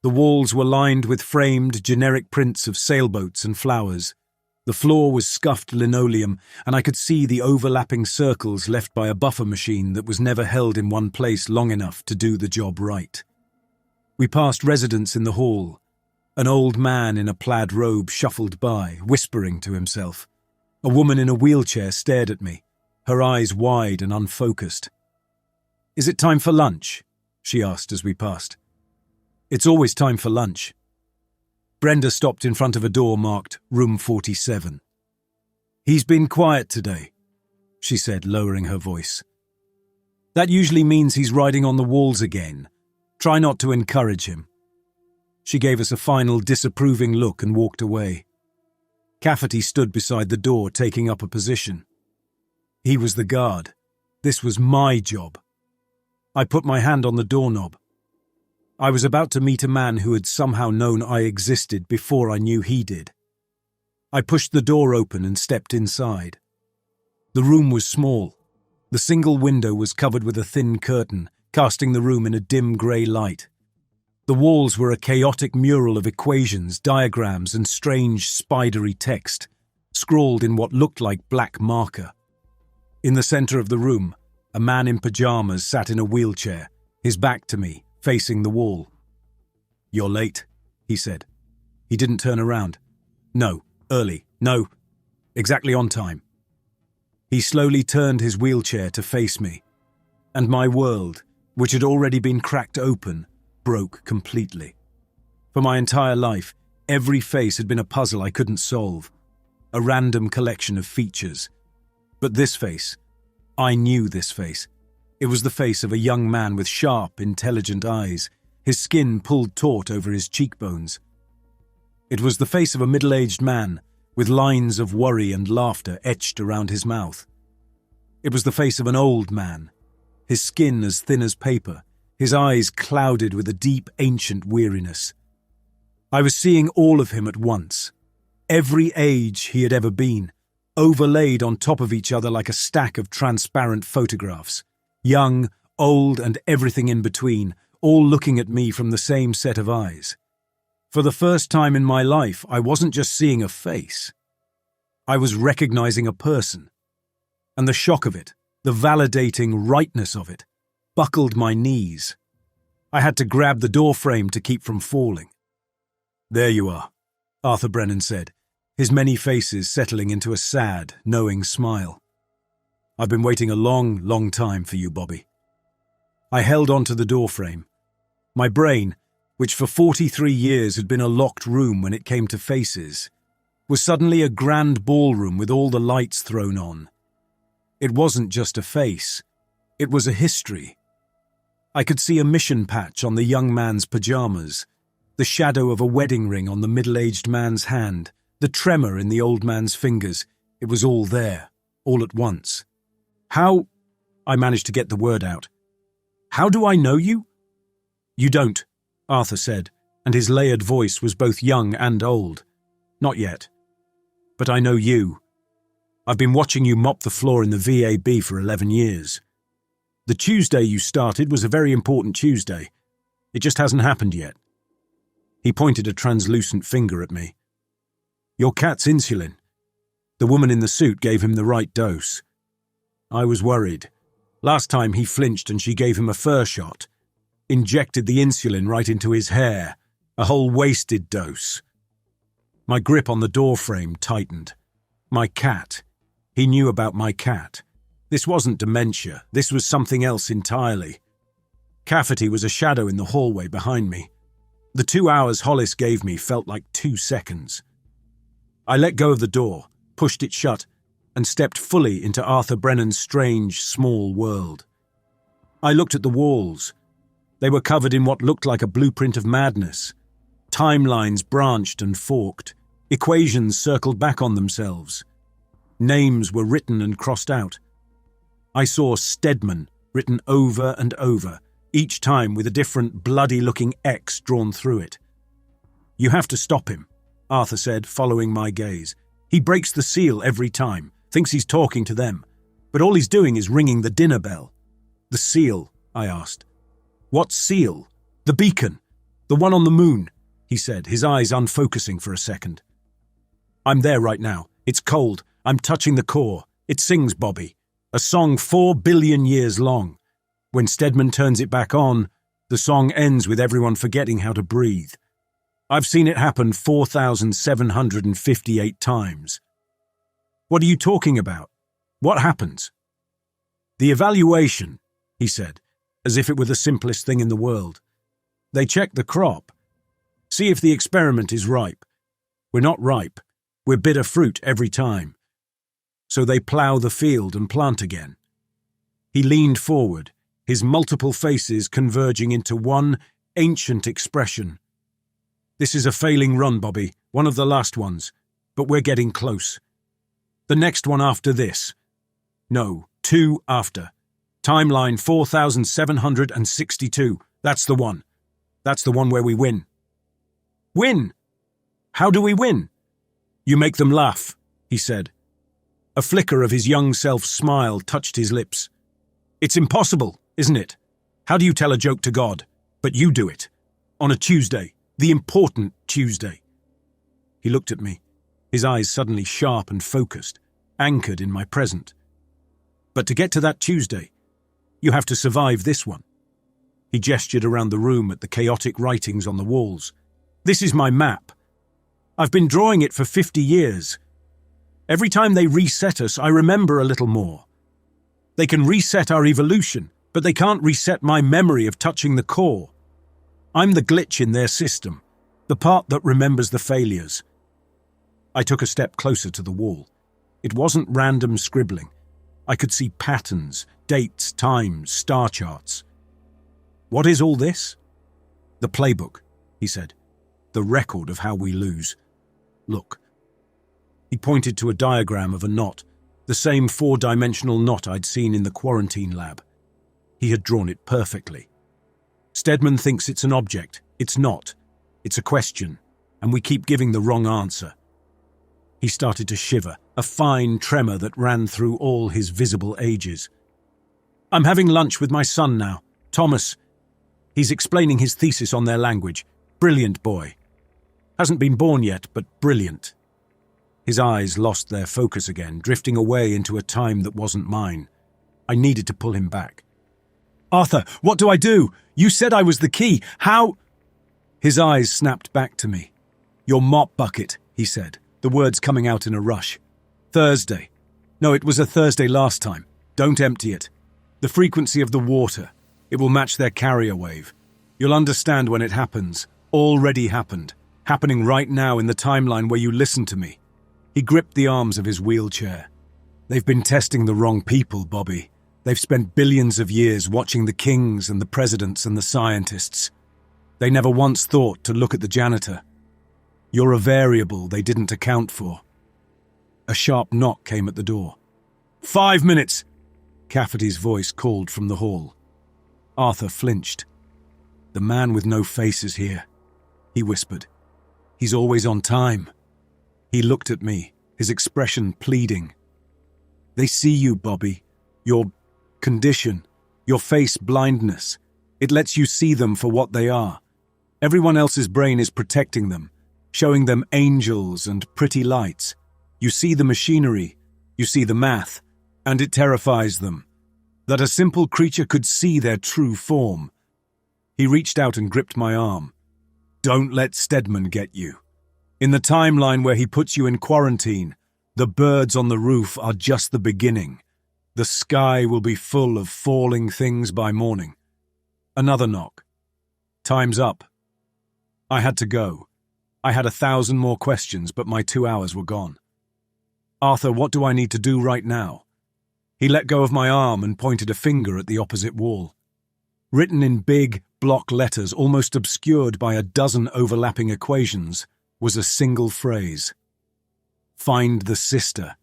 Speaker 1: The walls were lined with framed, generic prints of sailboats and flowers. The floor was scuffed linoleum, and I could see the overlapping circles left by a buffer machine that was never held in one place long enough to do the job right. We passed residents in the hall. An old man in a plaid robe shuffled by, whispering to himself. A woman in a wheelchair stared at me, her eyes wide and unfocused. "Is it time for lunch?" she asked as we passed. "It's always time for lunch." Brenda stopped in front of a door marked Room 47. "He's been quiet today," she said, lowering her voice. "That usually means he's riding on the walls again. Try not to encourage him." She gave us a final disapproving look and walked away. Cafferty stood beside the door, taking up a position. He was the guard. This was my job. I put my hand on the doorknob. I was about to meet a man who had somehow known I existed before I knew he did. I pushed the door open and stepped inside. The room was small. The single window was covered with a thin curtain, casting the room in a dim grey light. The walls were a chaotic mural of equations, diagrams, and strange, spidery text, scrawled in what looked like black marker. In the centre of the room, a man in pyjamas sat in a wheelchair, his back to me, facing the wall. "You're late," he said. He didn't turn around. "No, early. No, exactly on time." He slowly turned his wheelchair to face me, and my world, which had already been cracked open, broke completely. For my entire life, every face had been a puzzle I couldn't solve, a random collection of features. But this face, I knew this face. It was the face of a young man with sharp, intelligent eyes, his skin pulled taut over his cheekbones. It was the face of a middle-aged man, with lines of worry and laughter etched around his mouth. It was the face of an old man, his skin as thin as paper, his eyes clouded with a deep, ancient weariness. I was seeing all of him at once, every age he had ever been, overlaid on top of each other like a stack of transparent photographs. Young, old, and everything in between, all looking at me from the same set of eyes. For the first time in my life, I wasn't just seeing a face. I was recognizing a person. And the shock of it, the validating rightness of it, buckled my knees. I had to grab the doorframe to keep from falling. "There you are," Arthur Brennan said, his many faces settling into a sad, knowing smile. "I've been waiting a long, long time for you, Bobby." I held onto the doorframe. My brain, which for 43 years had been a locked room when it came to faces, was suddenly a grand ballroom with all the lights thrown on. It wasn't just a face. It was a history. I could see a mission patch on the young man's pajamas, the shadow of a wedding ring on the middle-aged man's hand, the tremor in the old man's fingers. It was all there, all at once. "How—" I managed to get the word out. "How do I know you?" "You don't," Arthur said, and his layered voice was both young and old. "Not yet. But I know you. I've been watching you mop the floor in the VAB for 11 years. The Tuesday you started was a very important Tuesday. It just hasn't happened yet." He pointed a translucent finger at me. "Your cat's insulin. The woman in the suit gave him the right dose. I was worried. Last time he flinched and she gave him a fur shot. Injected the insulin right into his hair, a whole wasted dose." My grip on the doorframe tightened. My cat. He knew about my cat. This wasn't dementia. This was something else entirely. Cafferty was a shadow in the hallway behind me. The 2 hours Hollis gave me felt like 2 seconds. I let go of the door, pushed it shut, and stepped fully into Arthur Brennan's strange, small world. I looked at the walls. They were covered in what looked like a blueprint of madness. Timelines branched and forked. Equations circled back on themselves. Names were written and crossed out. I saw Stedman written over and over, each time with a different bloody-looking X drawn through it. "You have to stop him," Arthur said, following my gaze. "He breaks the seal every time, thinks he's talking to them, but all he's doing is ringing the dinner bell." "The seal?" I asked. "What seal?" "The beacon. The one on the moon," he said, his eyes unfocusing for a second. "I'm there right now. It's cold. I'm touching the core. It sings, Bobby. A song 4 billion years long. When Stedman turns it back on, the song ends with everyone forgetting how to breathe. I've seen it happen 4,758 times." "What are you talking about? What happens?" "The evaluation," he said, as if it were the simplest thing in the world. "They check the crop. See if the experiment is ripe. We're not ripe. We're bitter fruit every time. So they plough the field and plant again." He leaned forward, his multiple faces converging into one ancient expression. "This is a failing run, Bobby, one of the last ones, but we're getting close. The next one after this. No, 2 after. Timeline 4762. That's the one. That's the one where we win." "Win? How do we win?" "You make them laugh," he said. A flicker of his young self's smile touched his lips. "It's impossible, isn't it? How do you tell a joke to God? But you do it. On a Tuesday, the important Tuesday." He looked at me, his eyes suddenly sharp and focused, anchored in my present. "But to get to that Tuesday, you have to survive this one. He gestured around the room at the chaotic writings on the walls. "This is my map. I've been drawing it for 50 years. Every time they reset us, I remember a little more. They can reset our evolution, but they can't reset my memory of touching the core. I'm the glitch in their system, the part that remembers the failures." I took a step closer to the wall. It wasn't random scribbling. I could see patterns, dates, times, star charts. "What is all this?" "The playbook," he said. "The record of how we lose. Look." He pointed to a diagram of a knot, the same four-dimensional knot I'd seen in the quarantine lab. He had drawn it perfectly. "Stedman thinks it's an object. It's not. It's a question, and we keep giving the wrong answer." He started to shiver, a fine tremor that ran through all his visible ages. "I'm having lunch with my son now, Thomas. He's explaining his thesis on their language. Brilliant boy. Hasn't been born yet, but brilliant." His eyes lost their focus again, drifting away into a time that wasn't mine. I needed to pull him back. "Arthur, what do I do? You said I was the key. How—" His eyes snapped back to me. "Your mop bucket," he said, the words coming out in a rush. "Thursday. No, it was a Thursday last time. Don't empty it. The frequency of the water. It will match their carrier wave. You'll understand when it happens. Already happened. Happening right now in the timeline where you listen to me." He gripped the arms of his wheelchair. "They've been testing the wrong people, Bobby. They've spent billions of years watching the kings and the presidents and the scientists. They never once thought to look at the janitor. You're a variable they didn't account for." A sharp knock came at the door. "5 minutes!" Cafferty's voice called from the hall. Arthur flinched. "The man with no face is here," he whispered. "He's always on time." He looked at me, his expression pleading. "They see you, Bobby. Your condition, your face blindness. It lets you see them for what they are. Everyone else's brain is protecting them, showing them angels and pretty lights. You see the machinery, you see the math, and it terrifies them. That a simple creature could see their true form." He reached out and gripped my arm. "Don't let Stedman get you. In the timeline where he puts you in quarantine, the birds on the roof are just the beginning. The sky will be full of falling things by morning." Another knock. "Time's up." I had to go. I had 1,000 more questions, but my 2 hours were gone. "Arthur, what do I need to do right now?" He let go of my arm and pointed a finger at the opposite wall. Written in big, block letters, almost obscured by a dozen overlapping equations, was a single phrase. "Find the sister."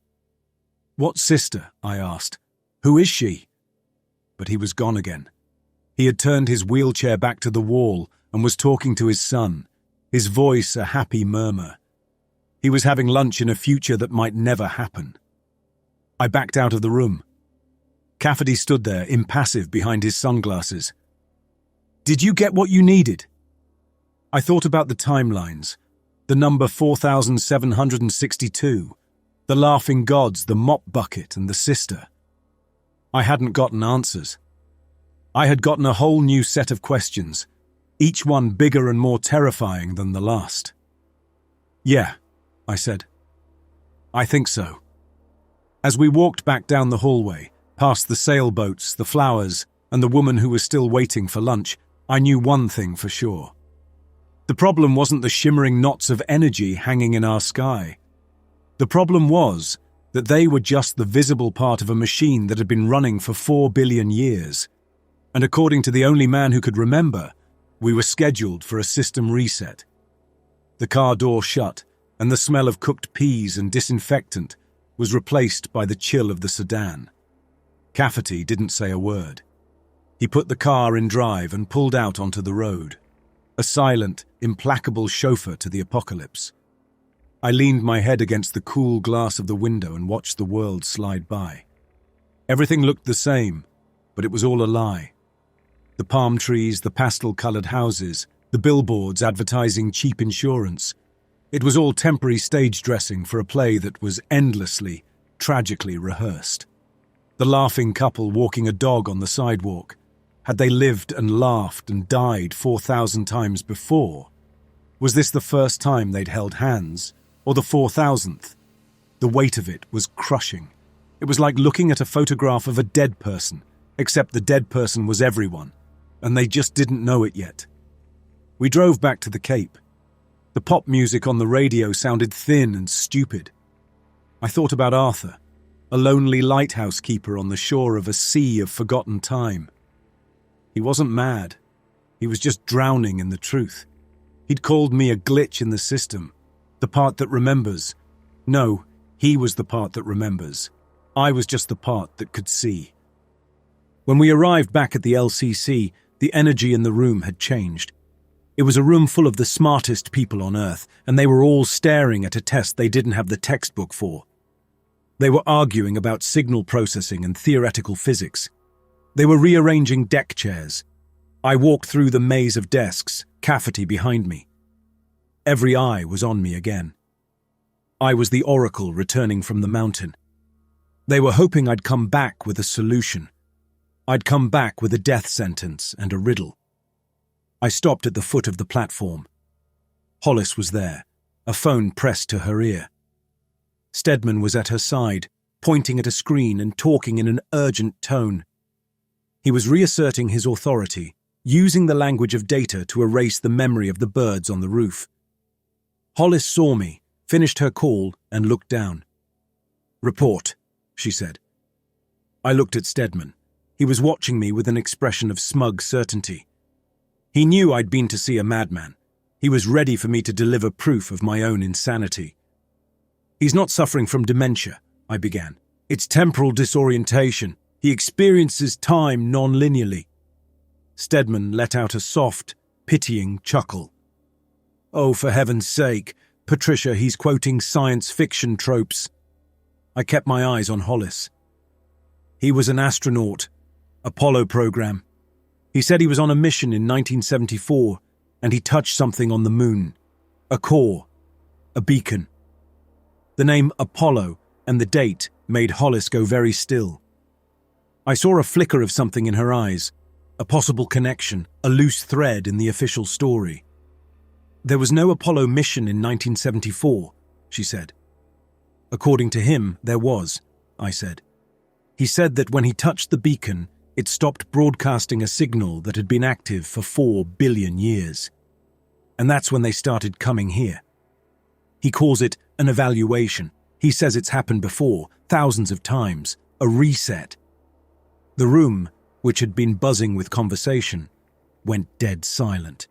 Speaker 1: "What sister?" I asked. "Who is she?" But he was gone again. He had turned his wheelchair back to the wall and was talking to his son, his voice a happy murmur. He was having lunch in a future that might never happen. I backed out of the room. Cafferty stood there, impassive behind his sunglasses. "Did you get what you needed?" I thought about the timelines, the number 4762, the laughing gods, the mop bucket, and the sister. I hadn't gotten answers. I had gotten a whole new set of questions, each one bigger and more terrifying than the last. "Yeah," I said. "I think so." As we walked back down the hallway, past the sailboats, the flowers, and the woman who was still waiting for lunch, I knew one thing for sure. The problem wasn't the shimmering knots of energy hanging in our sky. The problem was that they were just the visible part of a machine that had been running for 4 billion years. And according to the only man who could remember, we were scheduled for a system reset. The car door shut, and the smell of cooked peas and disinfectant was replaced by the chill of the sedan. Cafferty didn't say a word. He put the car in drive and pulled out onto the road, a silent, implacable chauffeur to the apocalypse. I leaned my head against the cool glass of the window and watched the world slide by. Everything looked the same, but it was all a lie. The palm trees, the pastel-colored houses, the billboards advertising cheap insurance. It was all temporary stage dressing for a play that was endlessly, tragically rehearsed. The laughing couple walking a dog on the sidewalk, Had they lived and laughed and died 4,000 times before? Was this the first time they'd held hands, or the 4,000th? The weight of it was crushing. It was like looking at a photograph of a dead person, except the dead person was everyone, and they just didn't know it yet. We drove back to the Cape. The pop music on the radio sounded thin and stupid. I thought about Arthur, a lonely lighthouse keeper on the shore of a sea of forgotten time. He wasn't mad. He was just drowning in the truth. He'd called me a glitch in the system, the part that remembers. No, he was the part that remembers. I was just the part that could see. When we arrived back at the LCC, the energy in the room had changed. It was a room full of the smartest people on Earth, and they were all staring at a test they didn't have the textbook for. They were arguing about signal processing and theoretical physics. They were rearranging deck chairs. I walked through the maze of desks, Cafferty behind me. Every eye was on me again. I was the oracle returning from the mountain. They were hoping I'd come back with a solution. I'd come back with a death sentence and a riddle. I stopped at the foot of the platform. Hollis was there, a phone pressed to her ear. Stedman was at her side, pointing at a screen and talking in an urgent tone. He was reasserting his authority, using the language of data to erase the memory of the birds on the roof. Hollis saw me, finished her call, and looked down. "Report," she said. I looked at Stedman. He was watching me with an expression of smug certainty. He knew I'd been to see a madman. He was ready for me to deliver proof of my own insanity. "He's not suffering from dementia," I began. "It's temporal disorientation. He experiences time non-linearly." Stedman let out a soft, pitying chuckle. "Oh, for heaven's sake, Patricia, he's quoting science fiction tropes." I kept my eyes on Hollis. "He was an astronaut. Apollo program. He said he was on a mission in 1974, and he touched something on the moon. A core. A beacon." The name Apollo and the date made Hollis go very still. I saw a flicker of something in her eyes, a possible connection, a loose thread in the official story. "There was no Apollo mission in 1974, she said. "According to him, there was," I said. "He said that when he touched the beacon, it stopped broadcasting a signal that had been active for 4 billion years. And that's when they started coming here. He calls it an evaluation. He says it's happened before, thousands of times, a reset." The room, which had been buzzing with conversation, went dead silent.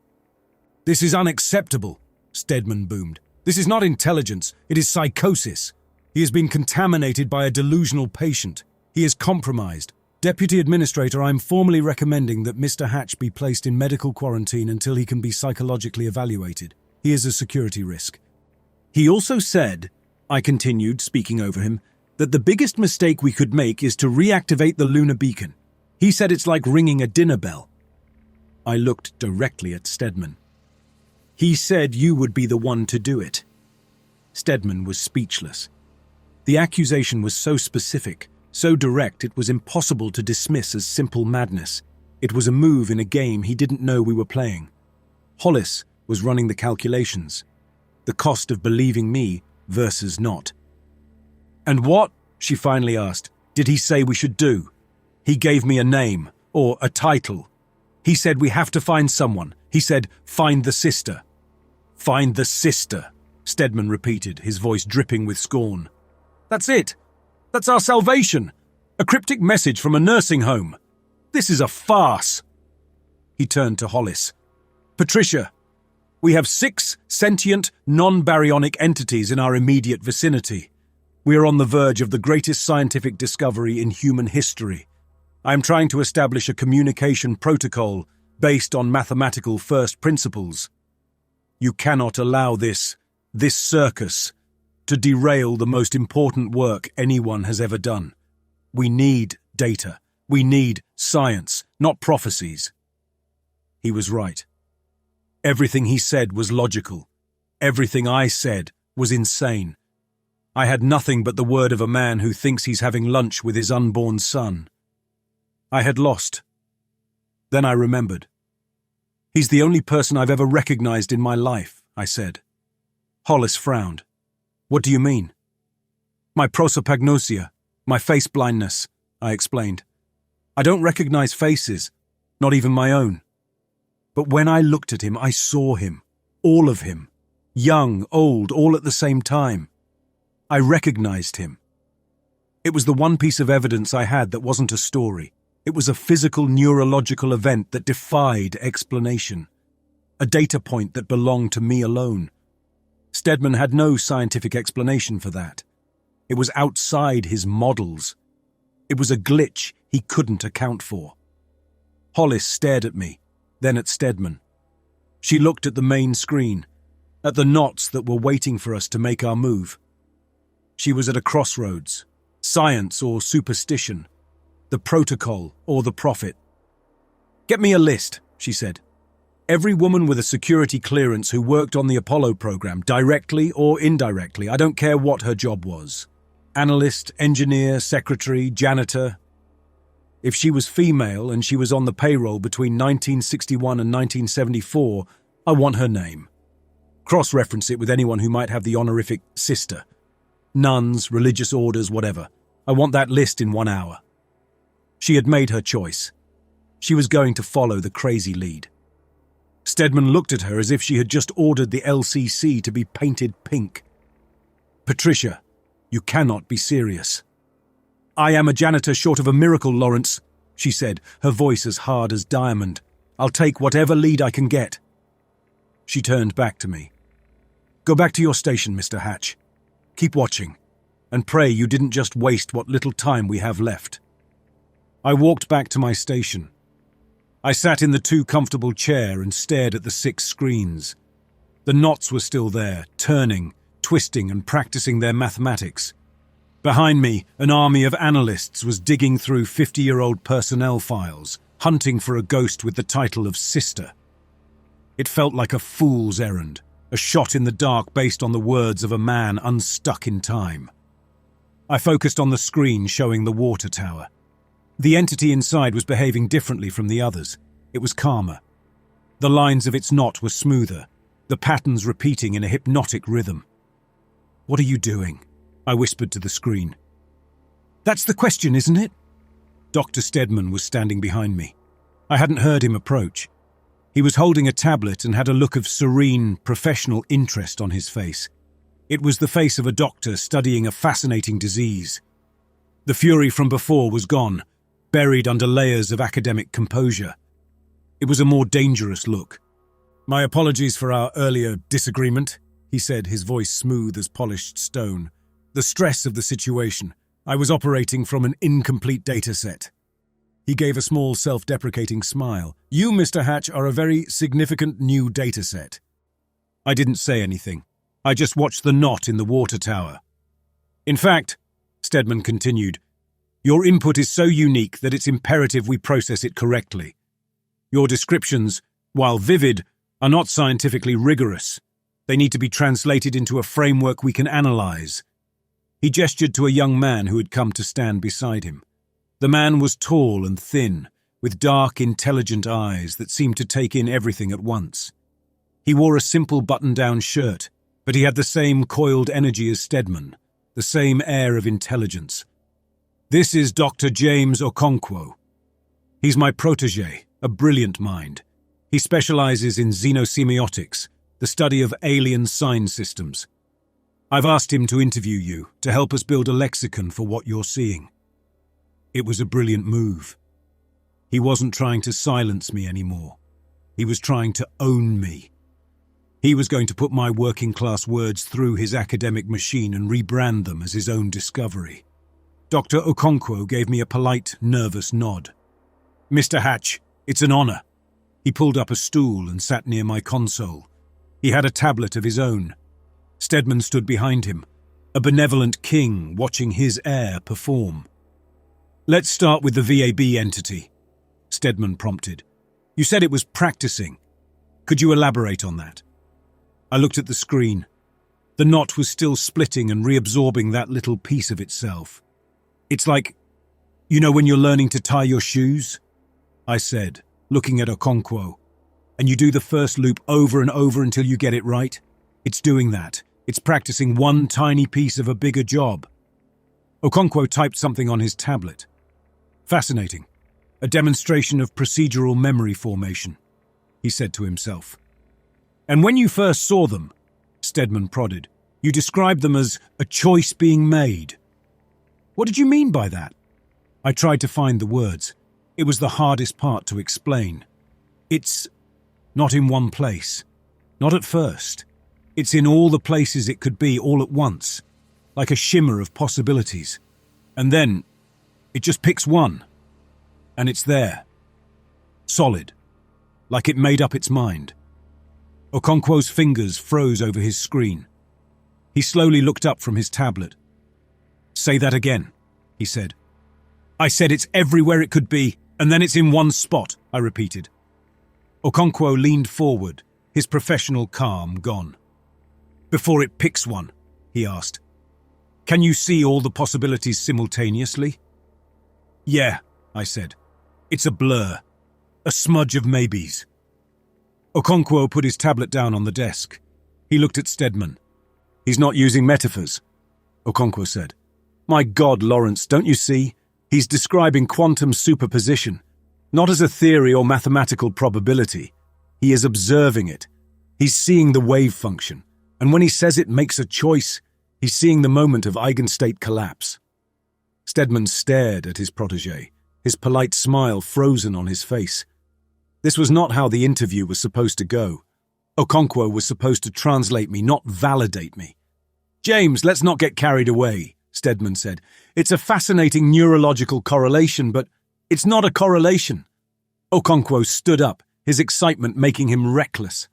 Speaker 1: "This is unacceptable," Stedman boomed. "This is not intelligence, it is psychosis. He has been contaminated by a delusional patient. He is compromised. Deputy Administrator, I am formally recommending that Mr. Hatch be placed in medical quarantine until he can be psychologically evaluated. He is a security risk." "He also said," I continued, speaking over him, "that the biggest mistake we could make is to reactivate the lunar beacon. He said it's like ringing a dinner bell." I looked directly at Stedman. "He said you would be the one to do it." Stedman was speechless. The accusation was so specific, so direct it was impossible to dismiss as simple madness. It was a move in a game he didn't know we were playing. Hollis was running the calculations. The cost of believing me versus not. "And what," she finally asked, "did he say we should do?" "He gave me a name, or a title. He said we have to find someone. He said, find the sister." "Find the sister," Stedman repeated, his voice dripping with scorn. "That's it. That's our salvation. A cryptic message from a nursing home. This is a farce." He turned to Hollis. "Patricia, we have 6 sentient, non-baryonic entities in our immediate vicinity. We are on the verge of the greatest scientific discovery in human history. I am trying to establish a communication protocol based on mathematical first principles. You cannot allow this circus, to derail the most important work anyone has ever done. We need data. We need science, not prophecies." He was right. Everything he said was logical. Everything I said was insane. I had nothing but the word of a man who thinks he's having lunch with his unborn son. I had lost. Then I remembered. He's the only person I've ever recognized in my life, I said. Hollis frowned. What do you mean? My prosopagnosia, my face blindness, I explained. I don't recognize faces, not even my own. But when I looked at him, I saw him, all of him, young, old, all at the same time. I recognized him. It was the one piece of evidence I had that wasn't a story. It was a physical neurological event that defied explanation. A data point that belonged to me alone. Stedman had no scientific explanation for that. It was outside his models. It was a glitch he couldn't account for. Hollis stared at me, then at Stedman. She looked at the main screen, at the knots that were waiting for us to make our move. She was at a crossroads, science or superstition, the protocol or the prophet. Get me a list, she said. Every woman with a security clearance who worked on the Apollo program, directly or indirectly, I don't care what her job was. Analyst, engineer, secretary, janitor. If she was female and she was on the payroll between 1961 and 1974, I want her name. Cross-reference it with anyone who might have the honorific sister. Nuns, religious orders, whatever. I want that list in 1 hour. She had made her choice. She was going to follow the crazy lead. Stedman looked at her as if she had just ordered the LCC to be painted pink. Patricia, you cannot be serious. I am a janitor short of a miracle, Lawrence, she said, her voice as hard as diamond. I'll take whatever lead I can get. She turned back to me. Go back to your station, Mr. Hatch. Keep watching, and pray you didn't just waste what little time we have left. I walked back to my station. I sat in the too comfortable chair and stared at the 6 screens. The knots were still there, turning, twisting and practicing their mathematics. Behind me, an army of analysts was digging through 50-year-old personnel files, hunting for a ghost with the title of Sister. It felt like a fool's errand, a shot in the dark based on the words of a man unstuck in time. I focused on the screen showing the water tower. The entity inside was behaving differently from the others. It was calmer. The lines of its knot were smoother, the patterns repeating in a hypnotic rhythm. What are you doing? I whispered to the screen. That's the question, isn't it? Dr. Stedman was standing behind me. I hadn't heard him approach. He was holding a tablet and had a look of serene, professional interest on his face. It was the face of a doctor studying a fascinating disease. The fury from before was gone, buried under layers of academic composure. It was a more dangerous look. My apologies for our earlier disagreement, he said, his voice smooth as polished stone. The stress of the situation. I was operating from an incomplete data set. He gave a small self-deprecating smile. You, Mr. Hatch, are a very significant new data set. I didn't say anything. I just watched the knot in the water tower. In fact, Stedman continued, your input is so unique that it's imperative we process it correctly. Your descriptions, while vivid, are not scientifically rigorous. They need to be translated into a framework we can analyze. He gestured to a young man who had come to stand beside him. The man was tall and thin, with dark, intelligent eyes that seemed to take in everything at once. He wore a simple button-down shirt, but he had the same coiled energy as Stedman, the same air of intelligence. This is Dr. James Okonkwo. He's my protégé, a brilliant mind. He specializes in xenosemiotics, the study of alien sign systems. I've asked him to interview you, to help us build a lexicon for what you're seeing. It was a brilliant move. He wasn't trying to silence me anymore. He was trying to own me. He was going to put my working-class words through his academic machine and rebrand them as his own discovery. Dr. Okonkwo gave me a polite, nervous nod. Mr. Hatch, it's an honor. He pulled up a stool and sat near my console. He had a tablet of his own. Stedman stood behind him, a benevolent king watching his heir perform. Let's start with the VAB entity, Stedman prompted. You said it was practicing. Could you elaborate on that? I looked at the screen. The knot was still splitting and reabsorbing that little piece of itself. It's like, you know when you're learning to tie your shoes? I said, looking at Okonkwo. "And you do the first loop over and over until you get it right? It's doing that. It's practicing one tiny piece of a bigger job." Okonkwo typed something on his tablet. "Fascinating. A demonstration of procedural memory formation," he said to himself. "And when you first saw them," Stedman prodded, "you described them as a choice being made. What did you mean by that?" I tried to find the words. It was the hardest part to explain. "It's not in one place. Not at first. It's in all the places it could be all at once, like a shimmer of possibilities. And then it just picks one. And it's there. Solid. Like it made up its mind." Okonkwo's fingers froze over his screen. He slowly looked up from his tablet. "Say that again," he said. "I said it's everywhere it could be, and then it's in one spot," I repeated. Okonkwo leaned forward, his professional calm gone. "Before it picks one," he asked, "can you see all the possibilities simultaneously?" "Yeah," I said. "It's a blur. A smudge of maybes." Okonkwo put his tablet down on the desk. He looked at Stedman. "He's not using metaphors," Okonkwo said. "My God, Lawrence, don't you see? He's describing quantum superposition, not as a theory or mathematical probability. He is observing it. He's seeing the wave function, and when he says it makes a choice, he's seeing the moment of eigenstate collapse." Stedman stared at his protégé, his polite smile frozen on his face. This was not how the interview was supposed to go. Okonkwo was supposed to translate me, not validate me. "James, let's not get carried away," Stedman said. "It's a fascinating neurological correlation, but it's not a correlation." Okonkwo stood up, his excitement making him reckless.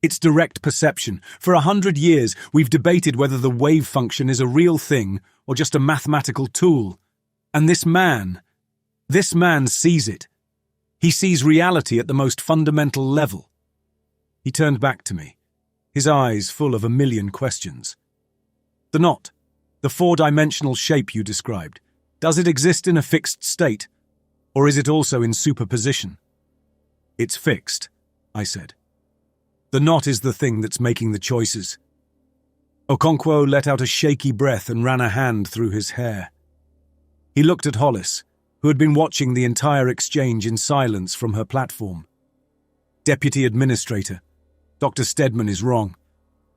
Speaker 1: "It's direct perception. For 100 years, we've debated whether the wave function is a real thing or just a mathematical tool. And this man sees it. He sees reality at the most fundamental level." He turned back to me, his eyes full of a million questions. "The knot, the four-dimensional shape you described, does it exist in a fixed state, or is it also in superposition?" "It's fixed," I said. "The knot is the thing that's making the choices." Okonkwo let out a shaky breath and ran a hand through his hair. He looked at Hollis, who had been watching the entire exchange in silence from her platform. "Deputy Administrator, Dr. Stedman is wrong.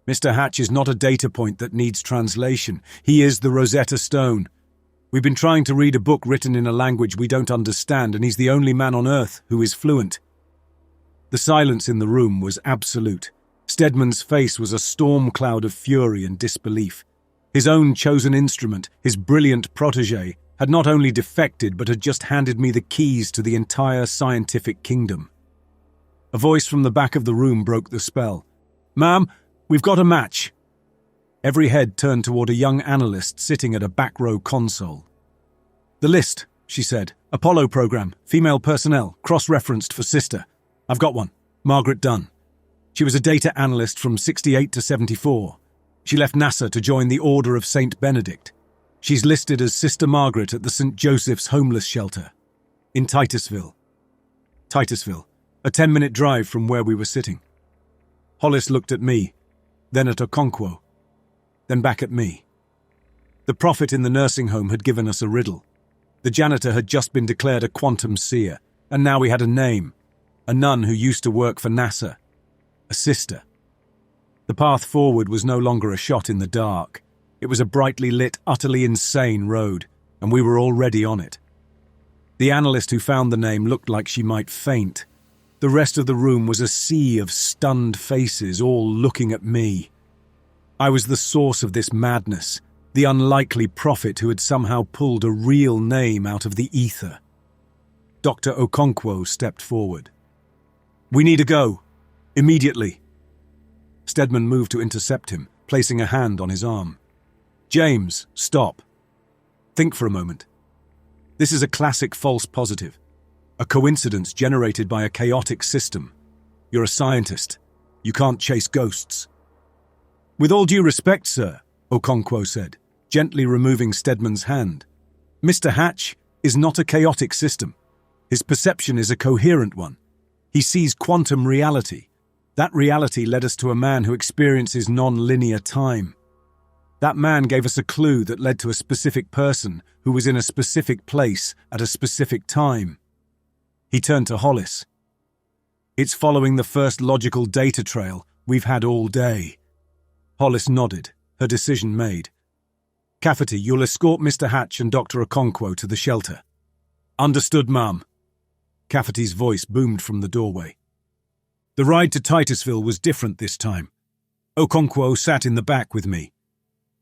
Speaker 1: Mr. Hatch is not a data point that needs translation. He is the Rosetta Stone. We've been trying to read a book written in a language we don't understand, and he's the only man on Earth who is fluent." The silence in the room was absolute. Stedman's face was a storm cloud of fury and disbelief. His own chosen instrument, his brilliant protégé, had not only defected but had just handed me the keys to the entire scientific kingdom. A voice from the back of the room broke the spell. "Ma'am, we've got a match." Every head turned toward a young analyst sitting at a back-row console. "The list," she said. "Apollo program, female personnel, cross-referenced for Sister. I've got one. Margaret Dunn. She was a data analyst from 68 to 74. She left NASA to join the Order of St. Benedict. She's listed as Sister Margaret at the St. Joseph's Homeless Shelter in Titusville, a 10-minute drive from where we were sitting." Hollis looked at me, then at Okonkwo, then back at me. The prophet in the nursing home had given us a riddle. The janitor had just been declared a quantum seer, and now we had a name, a nun who used to work for NASA, a sister. The path forward was no longer a shot in the dark. It was a brightly lit, utterly insane road, and we were already on it. The analyst who found the name looked like she might faint. The rest of the room was a sea of stunned faces, all looking at me. I was the source of this madness, the unlikely prophet who had somehow pulled a real name out of the ether. Dr. Okonkwo stepped forward. "We need to go. Immediately." Stedman moved to intercept him, placing a hand on his arm. "James, stop. Think for a moment. This is a classic false positive, a coincidence generated by a chaotic system. You're a scientist. You can't chase ghosts." "With all due respect, sir," Okonkwo said, gently removing Stedman's hand, "Mr. Hatch is not a chaotic system. His perception is a coherent one. He sees quantum reality. That reality led us to a man who experiences non-linear time. That man gave us a clue that led to a specific person who was in a specific place at a specific time. He turned to Hollis. It's following the first logical data trail we've had all day. Hollis nodded, her decision made. Cafferty, you'll escort Mr. Hatch and Dr. Okonkwo to the shelter. Understood, ma'am. Cafferty's voice boomed from the doorway. The ride to Titusville was different this time. Okonkwo sat in the back with me.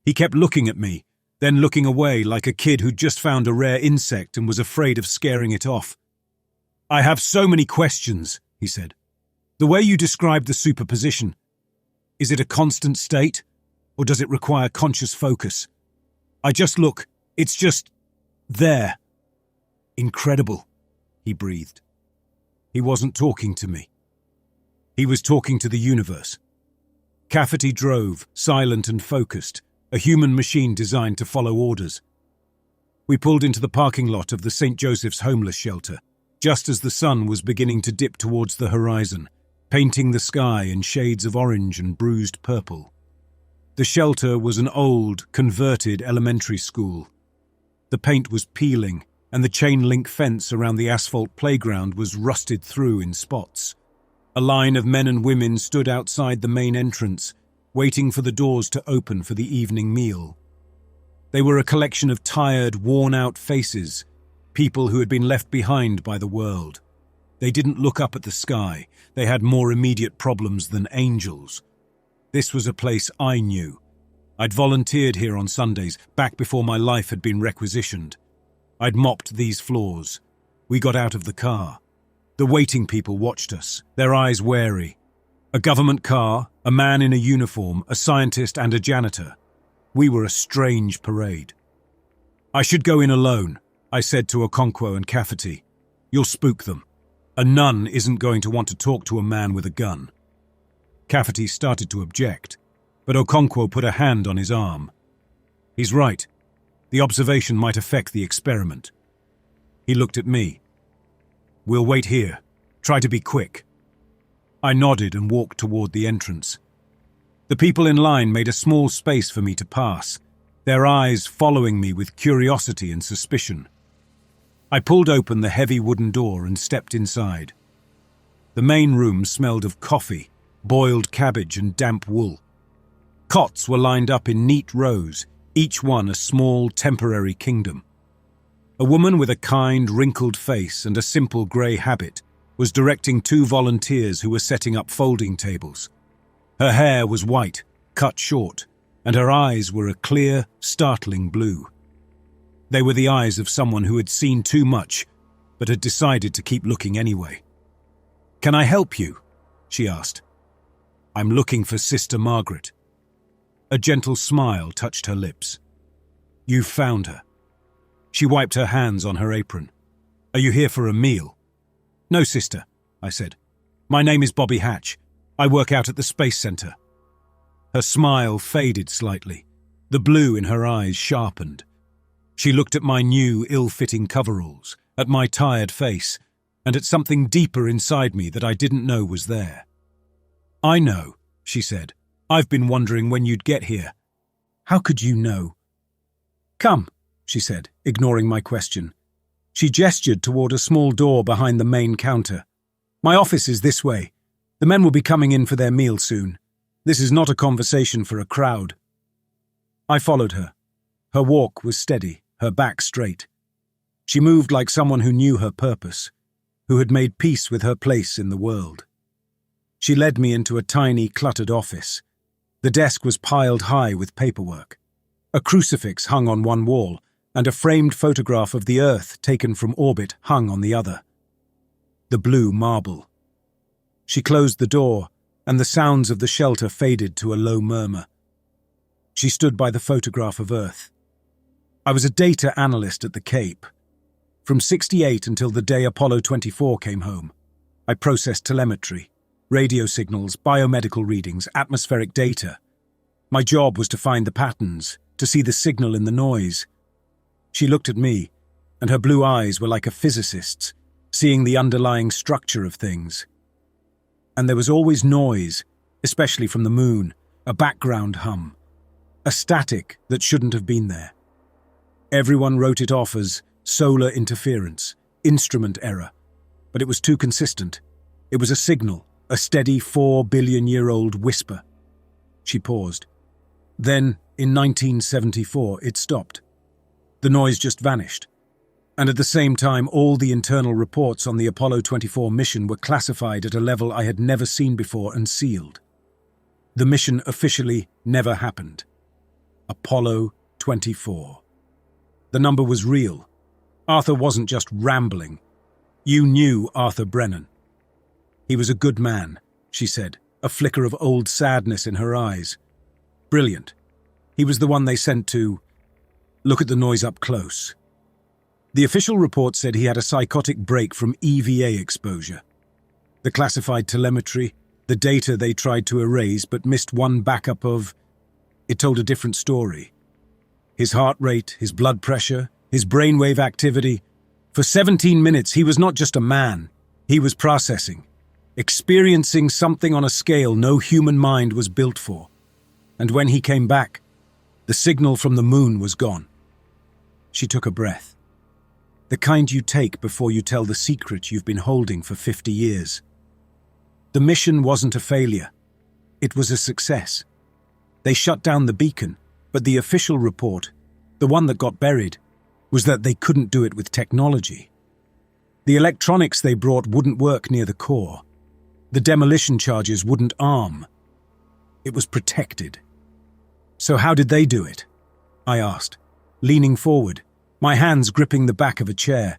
Speaker 1: He kept looking at me, then looking away like a kid who'd just found a rare insect and was afraid of scaring it off. I have so many questions, he said. The way you described the superposition, is it a constant state, or does it require conscious focus? I just look, it's just there. Incredible, he breathed. He wasn't talking to me. He was talking to the universe. Cafferty drove, silent and focused, a human machine designed to follow orders. We pulled into the parking lot of the St. Joseph's homeless shelter, just as the sun was beginning to dip towards the horizon, painting the sky in shades of orange and bruised purple. The shelter was an old, converted elementary school. The paint was peeling, and the chain-link fence around the asphalt playground was rusted through in spots. A line of men and women stood outside the main entrance, waiting for the doors to open for the evening meal. They were a collection of tired, worn-out faces, people who had been left behind by the world. They didn't look up at the sky. They had more immediate problems than angels. This was a place I knew. I'd volunteered here on Sundays, back before my life had been requisitioned. I'd mopped these floors. We got out of the car. The waiting people watched us, their eyes wary. A government car, a man in a uniform, a scientist and a janitor. We were a strange parade. I should go in alone, I said to Okonkwo and Cafferty. You'll spook them. A nun isn't going to want to talk to a man with a gun. Cafferty started to object, but Okonkwo put a hand on his arm. He's right. The observation might affect the experiment. He looked at me. We'll wait here. Try to be quick. I nodded and walked toward the entrance. The people in line made a small space for me to pass, their eyes following me with curiosity and suspicion. I pulled open the heavy wooden door and stepped inside. The main room smelled of coffee, boiled cabbage and damp wool. Cots were lined up in neat rows, each one a small, temporary kingdom. A woman with a kind, wrinkled face and a simple grey habit was directing two volunteers who were setting up folding tables. Her hair was white, cut short, and her eyes were a clear, startling blue. They were the eyes of someone who had seen too much, but had decided to keep looking anyway. "Can I help you?" she asked. "I'm looking for Sister Margaret." A gentle smile touched her lips. "You've found her." She wiped her hands on her apron. "Are you here for a meal?" "No, sister," I said. "My name is Bobby Hatch. I work out at the Space Center." Her smile faded slightly. The blue in her eyes sharpened. She looked at my new, ill-fitting coveralls, at my tired face, and at something deeper inside me that I didn't know was there. "I know," she said. "I've been wondering when you'd get here." "How could you know?" "Come," she said, ignoring my question. She gestured toward a small door behind the main counter. "My office is this way. The men will be coming in for their meal soon. This is not a conversation for a crowd." I followed her. Her walk was steady, her back straight. She moved like someone who knew her purpose, who had made peace with her place in the world. She led me into a tiny, cluttered office. The desk was piled high with paperwork. A crucifix hung on one wall, and a framed photograph of the Earth taken from orbit hung on the other. The blue marble. She closed the door, and the sounds of the shelter faded to a low murmur. She stood by the photograph of Earth. I was a data analyst at the Cape. From '68 until the day Apollo 24 came home, I processed telemetry, radio signals, biomedical readings, atmospheric data. My job was to find the patterns, to see the signal in the noise. She looked at me, and her blue eyes were like a physicist's, seeing the underlying structure of things. And there was always noise, especially from the moon, a background hum, a static that shouldn't have been there. Everyone wrote it off as solar interference, instrument error, but it was too consistent. It was a signal, a steady 4-billion-year-old whisper. She paused. Then, in 1974, it stopped. The noise just vanished. And at the same time, all the internal reports on the Apollo 24 mission were classified at a level I had never seen before and sealed. The mission officially never happened. Apollo 24. The number was real. Arthur wasn't just rambling. You knew Arthur Brennan. He was a good man, she said, a flicker of old sadness in her eyes. Brilliant. He was the one they sent to look at the noise up close. The official report said he had a psychotic break from EVA exposure. The classified telemetry, the data they tried to erase but missed one backup of, it told a different story. His heart rate, his blood pressure, his brainwave activity. For 17 minutes, he was not just a man. He was processing, experiencing something on a scale no human mind was built for. And when he came back, the signal from the moon was gone. She took a breath. The kind you take before you tell the secret you've been holding for 50 years. The mission wasn't a failure. It was a success. They shut down the beacon, but the official report, the one that got buried, was that they couldn't do it with technology. The electronics they brought wouldn't work near the core. The demolition charges wouldn't arm. It was protected. So how did they do it? I asked, leaning forward, my hands gripping the back of a chair.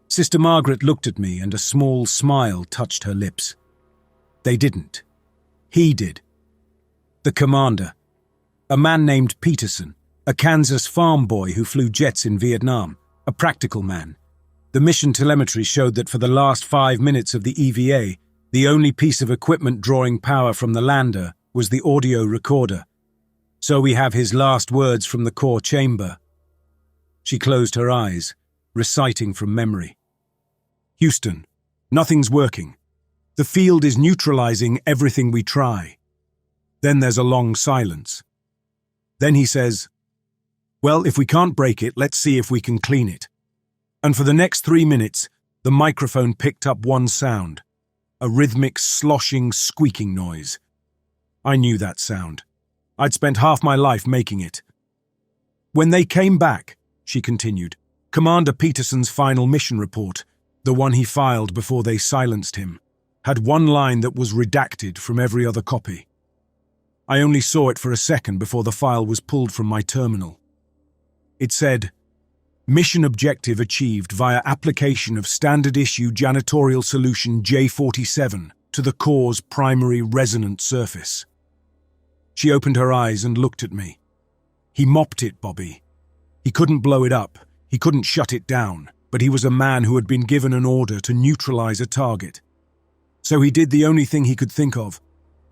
Speaker 1: Sister Margaret looked at me and a small smile touched her lips. They didn't. He did. The commander, a man named Peterson, a Kansas farm boy who flew jets in Vietnam, a practical man. The mission telemetry showed that for the last 5 minutes of the EVA, the only piece of equipment drawing power from the lander was the audio recorder. So we have his last words from the core chamber. She closed her eyes, reciting from memory. Houston, nothing's working. The field is neutralizing everything we try. Then there's a long silence. Then he says, well, if we can't break it, let's see if we can clean it. And for the next 3 minutes, the microphone picked up one sound, a rhythmic, sloshing, squeaking noise. I knew that sound. I'd spent half my life making it. When they came back, she continued, Commander Peterson's final mission report, the one he filed before they silenced him, had one line that was redacted from every other copy. I only saw it for a second before the file was pulled from my terminal. It said, Mission objective achieved via application of standard-issue janitorial solution J47 to the core's primary resonant surface. She opened her eyes and looked at me. He mopped it, Bobby. He couldn't blow it up, he couldn't shut it down, but he was a man who had been given an order to neutralize a target. So he did the only thing he could think of.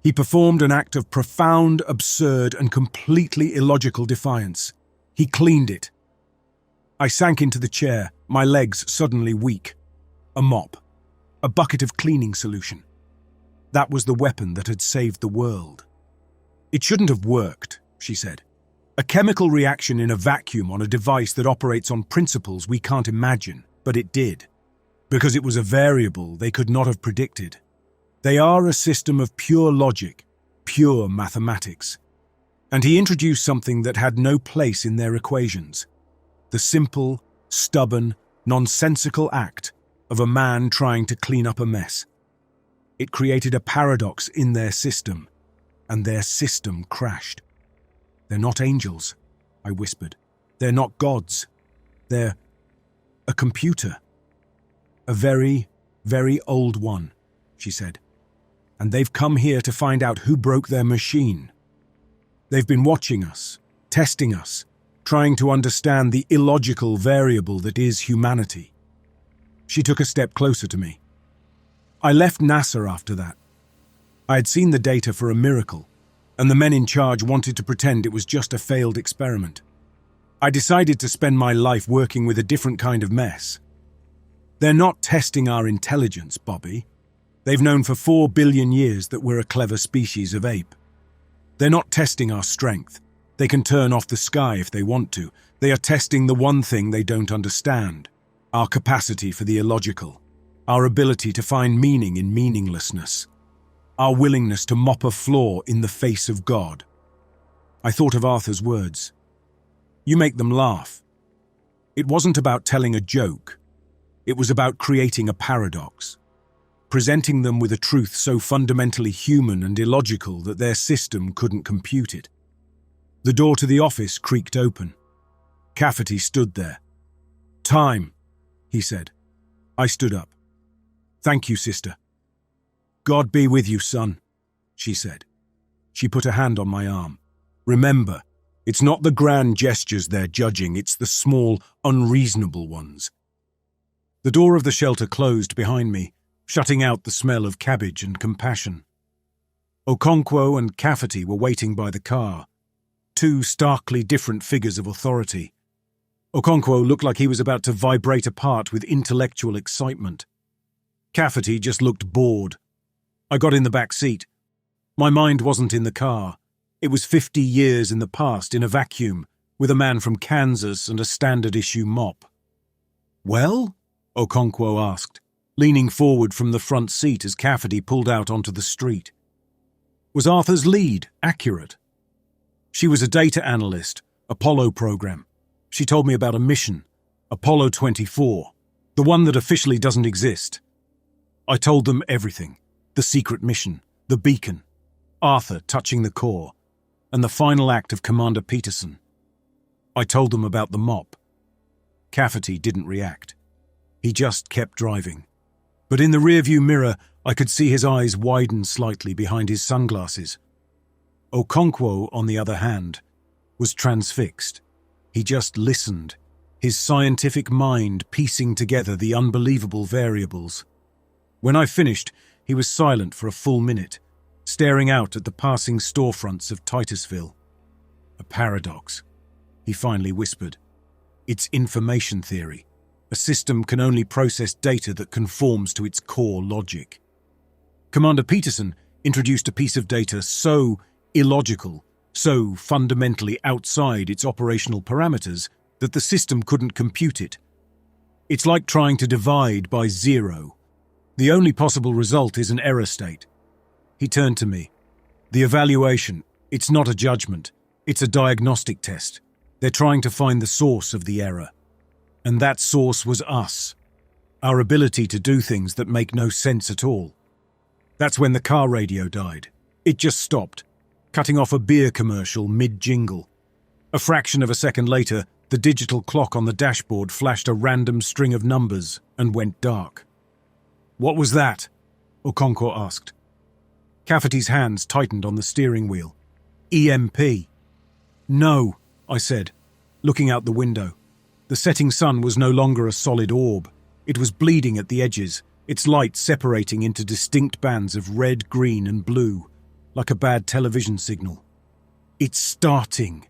Speaker 1: He performed an act of profound, absurd, and completely illogical defiance. He cleaned it. I sank into the chair, my legs suddenly weak. A mop. A bucket of cleaning solution. That was the weapon that had saved the world. It shouldn't have worked, she said. A chemical reaction in a vacuum on a device that operates on principles we can't imagine, but it did. Because it was a variable they could not have predicted. They are a system of pure logic, pure mathematics. And he introduced something that had no place in their equations. The simple, stubborn, nonsensical act of a man trying to clean up a mess. It created a paradox in their system, and their system crashed. They're not angels, I whispered. They're not gods. They're a computer. A very, very old one, she said. And they've come here to find out who broke their machine. They've been watching us, testing us, trying to understand the illogical variable that is humanity. She took a step closer to me. I left NASA after that. I had seen the data for a miracle, and the men in charge wanted to pretend it was just a failed experiment. I decided to spend my life working with a different kind of mess. They're not testing our intelligence, Bobby. They've known for 4 billion years that we're a clever species of ape. They're not testing our strength. They can turn off the sky if they want to. They are testing the one thing they don't understand: our capacity for the illogical, our ability to find meaning in meaninglessness, our willingness to mop a flaw in the face of God. I thought of Arthur's words. You make them laugh. It wasn't about telling a joke. It was about creating a paradox, presenting them with a truth so fundamentally human and illogical that their system couldn't compute it. The door to the office creaked open. Cafferty stood there. "Time," he said. I stood up. "Thank you, sister." "God be with you, son," she said. She put a hand on my arm. "Remember, it's not the grand gestures they're judging, it's the small, unreasonable ones." The door of the shelter closed behind me, shutting out the smell of cabbage and compassion. Okonkwo and Cafferty were waiting by the car, two starkly different figures of authority. Okonkwo looked like he was about to vibrate apart with intellectual excitement. Cafferty just looked bored. I got in the back seat. My mind wasn't in the car. It was 50 years in the past, in a vacuum, with a man from Kansas and a standard-issue mop. "Well?" Okonkwo asked, leaning forward from the front seat as Cafferty pulled out onto the street. Was Arthur's lead accurate? She was a data analyst, Apollo program. She told me about a mission, Apollo 24, the one that officially doesn't exist. I told them everything: the secret mission, the beacon, Arthur touching the core, and the final act of Commander Peterson. I told them about the mop. Cafferty didn't react. He just kept driving. But in the rearview mirror, I could see his eyes widen slightly behind his sunglasses. Okonkwo, on the other hand, was transfixed. He just listened, his scientific mind piecing together the unbelievable variables. When I finished, he was silent for a full minute, staring out at the passing storefronts of Titusville. "A paradox," he finally whispered. "It's information theory. A system can only process data that conforms to its core logic." Commander Peterson introduced a piece of data so illogical, so fundamentally outside its operational parameters, that the system couldn't compute it. It's like trying to divide by zero. The only possible result is an error state. He turned to me. "The evaluation, it's not a judgment. It's a diagnostic test. They're trying to find the source of the error. And that source was us. Our ability to do things that make no sense at all." That's when the car radio died. It just stopped, cutting off a beer commercial mid-jingle. A fraction of a second later, the digital clock on the dashboard flashed a random string of numbers and went dark. "What was that?" Okonkwo asked. Cafferty's hands tightened on the steering wheel. "EMP." "No," I said, looking out the window. The setting sun was no longer a solid orb. It was bleeding at the edges, its light separating into distinct bands of red, green, and blue, like a bad television signal. "It's starting."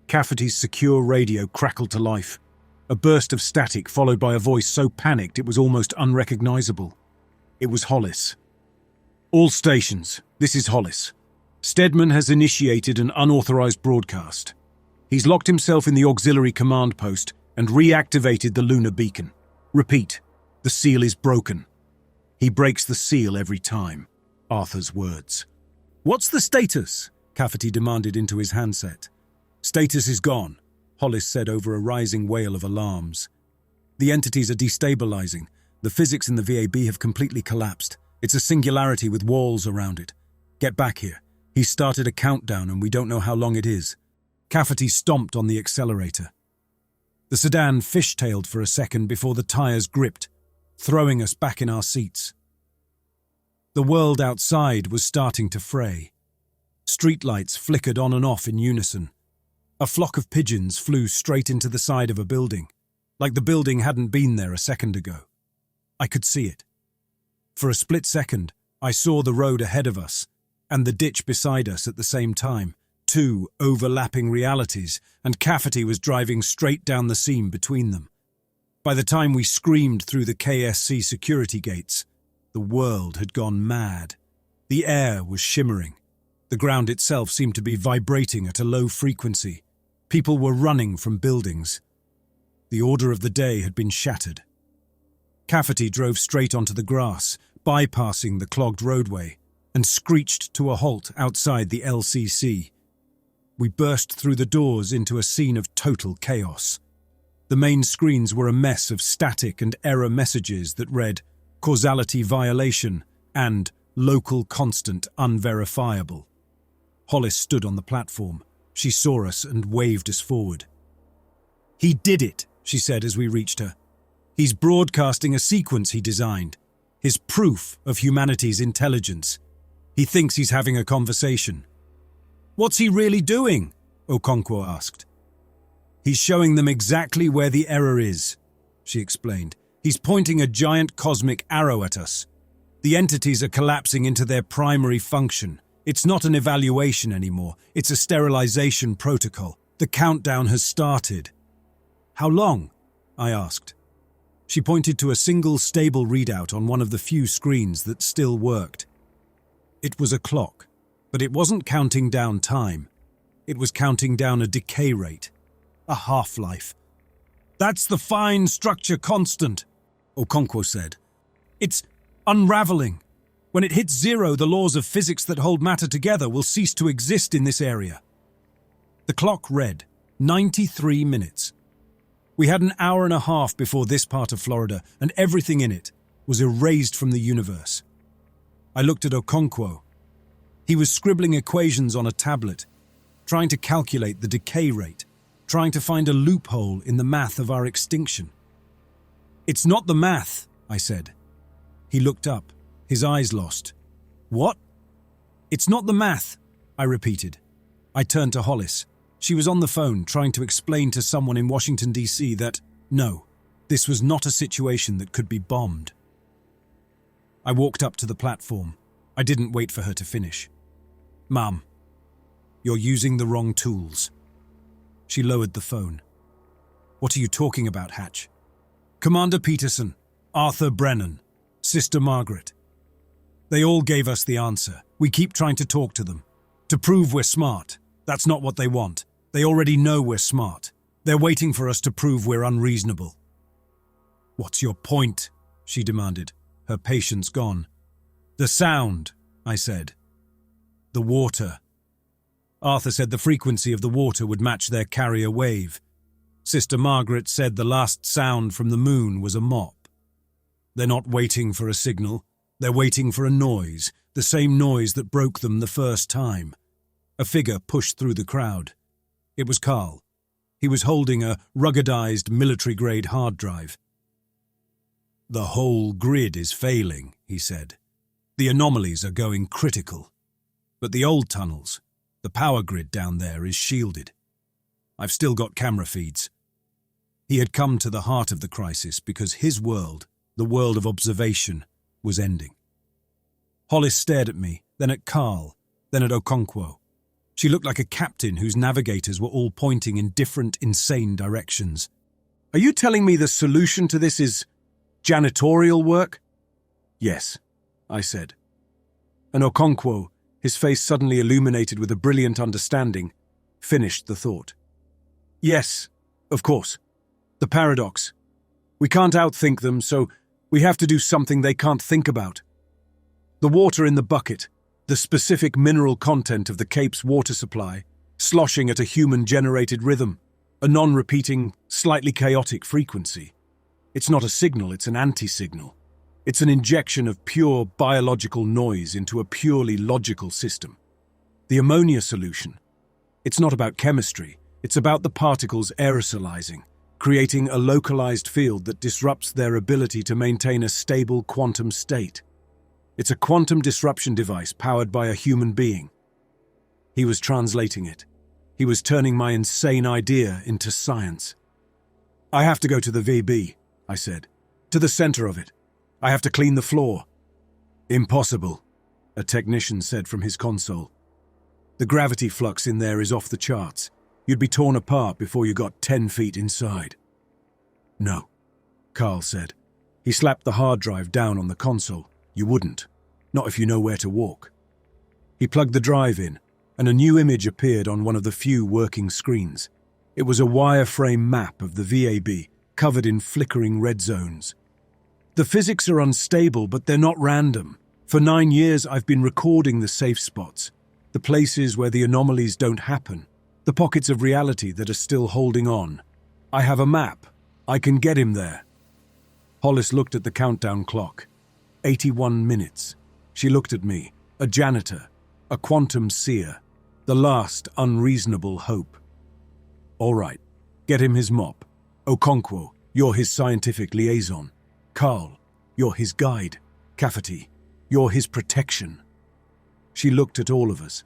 Speaker 1: Cafferty's secure radio crackled to life. A burst of static followed by a voice so panicked it was almost unrecognizable. It was Hollis. "All stations, this is Hollis. Stedman has initiated an unauthorized broadcast. He's locked himself in the auxiliary command post and reactivated the lunar beacon. Repeat, the seal is broken. He breaks the seal every time." Arthur's words. "What's the status?" Cafferty demanded into his handset. "Status is gone," Hollis said over a rising wail of alarms. "The entities are destabilizing. The physics in the VAB have completely collapsed. It's a singularity with walls around it. Get back here. He's started a countdown and we don't know how long it is." Cafferty stomped on the accelerator. The sedan fishtailed for a second before the tires gripped, throwing us back in our seats. The world outside was starting to fray. Streetlights flickered on and off in unison. A flock of pigeons flew straight into the side of a building, like the building hadn't been there a second ago. I could see it. For a split second, I saw the road ahead of us and the ditch beside us at the same time. Two overlapping realities, and Cafferty was driving straight down the seam between them. By the time we screamed through the KSC security gates, the world had gone mad. The air was shimmering. The ground itself seemed to be vibrating at a low frequency. People were running from buildings. The order of the day had been shattered. Cafferty drove straight onto the grass, bypassing the clogged roadway, and screeched to a halt outside the LCC. We burst through the doors into a scene of total chaos. The main screens were a mess of static and error messages that read "causality violation" and "local constant unverifiable." Hollis stood on the platform. She saw us and waved us forward. "He did it," she said as we reached her. "He's broadcasting a sequence he designed. His proof of humanity's intelligence. He thinks he's having a conversation." "What's he really doing?" Okonkwo asked. "He's showing them exactly where the error is," she explained. "He's pointing a giant cosmic arrow at us. The entities are collapsing into their primary function. It's not an evaluation anymore. It's a sterilization protocol. The countdown has started." "How long?" I asked. She pointed to a single stable readout on one of the few screens that still worked. It was a clock, but it wasn't counting down time. It was counting down a decay rate, a half-life. "That's the fine structure constant," Okonkwo said. "It's unraveling. When it hits zero, the laws of physics that hold matter together will cease to exist in this area." The clock read 93 minutes. We had an hour and a half before this part of Florida, and everything in it was erased from the universe. I looked at Okonkwo. He was scribbling equations on a tablet, trying to calculate the decay rate, trying to find a loophole in the math of our extinction. "It's not the math," I said. He looked up, his eyes lost. "What?" "It's not the math," I repeated. I turned to Hollis. She was on the phone trying to explain to someone in Washington, D.C. that, no, this was not a situation that could be bombed. I walked up to the platform. I didn't wait for her to finish. "Mum, you're using the wrong tools." She lowered the phone. "What are you talking about, Hatch?" "Commander Peterson, Arthur Brennan, Sister Margaret. They all gave us the answer. We keep trying to talk to them. To prove we're smart. That's not what they want. They already know we're smart. They're waiting for us to prove we're unreasonable." "What's your point?" she demanded, her patience gone. "The sound," I said. "The water." Arthur said the frequency of the water would match their carrier wave. Sister Margaret said the last sound from the moon was a mop. They're not waiting for a signal. They're waiting for a noise, the same noise that broke them the first time. A figure pushed through the crowd. It was Carl. He was holding a ruggedized military-grade hard drive. "The whole grid is failing," he said. "The anomalies are going critical. But the old tunnels, the power grid down there is shielded. I've still got camera feeds." He had come to the heart of the crisis because his world, the world of observation, was ending. Hollis stared at me, then at Carl, then at Okonkwo. She looked like a captain whose navigators were all pointing in different, insane directions. "Are you telling me the solution to this is janitorial work?" "Yes," I said. And Okonkwo, his face suddenly illuminated with a brilliant understanding, finished the thought. "Yes, of course. The paradox. We can't outthink them, so we have to do something they can't think about. The water in the bucket, the specific mineral content of the Cape's water supply, sloshing at a human-generated rhythm, a non-repeating, slightly chaotic frequency. It's not a signal, it's an anti-signal. It's an injection of pure biological noise into a purely logical system. The ammonia solution. It's not about chemistry, it's about the particles aerosolizing, creating a localized field that disrupts their ability to maintain a stable quantum state. It's a quantum disruption device powered by a human being." He was translating it. He was turning my insane idea into science. "I have to go to the VB, I said. "To the center of it. I have to clean the floor." "Impossible," a technician said from his console. "The gravity flux in there is off the charts. You'd be torn apart before you got 10 feet inside." "No," Carl said. He slapped the hard drive down on the console. You wouldn't. Not if you know where to walk. He plugged the drive in, and a new image appeared on one of the few working screens. It was a wireframe map of the VAB, covered in flickering red zones. The physics are unstable, but they're not random. For 9 years, I've been recording the safe spots, the places where the anomalies don't happen, the pockets of reality that are still holding on. I have a map. I can get him there. Hollis looked at the countdown clock. 81 minutes. She looked at me, a janitor, a quantum seer, the last unreasonable hope. All right, get him his mop. Okonkwo, you're his scientific liaison. Carl, you're his guide. Cafferty, you're his protection. She looked at all of us.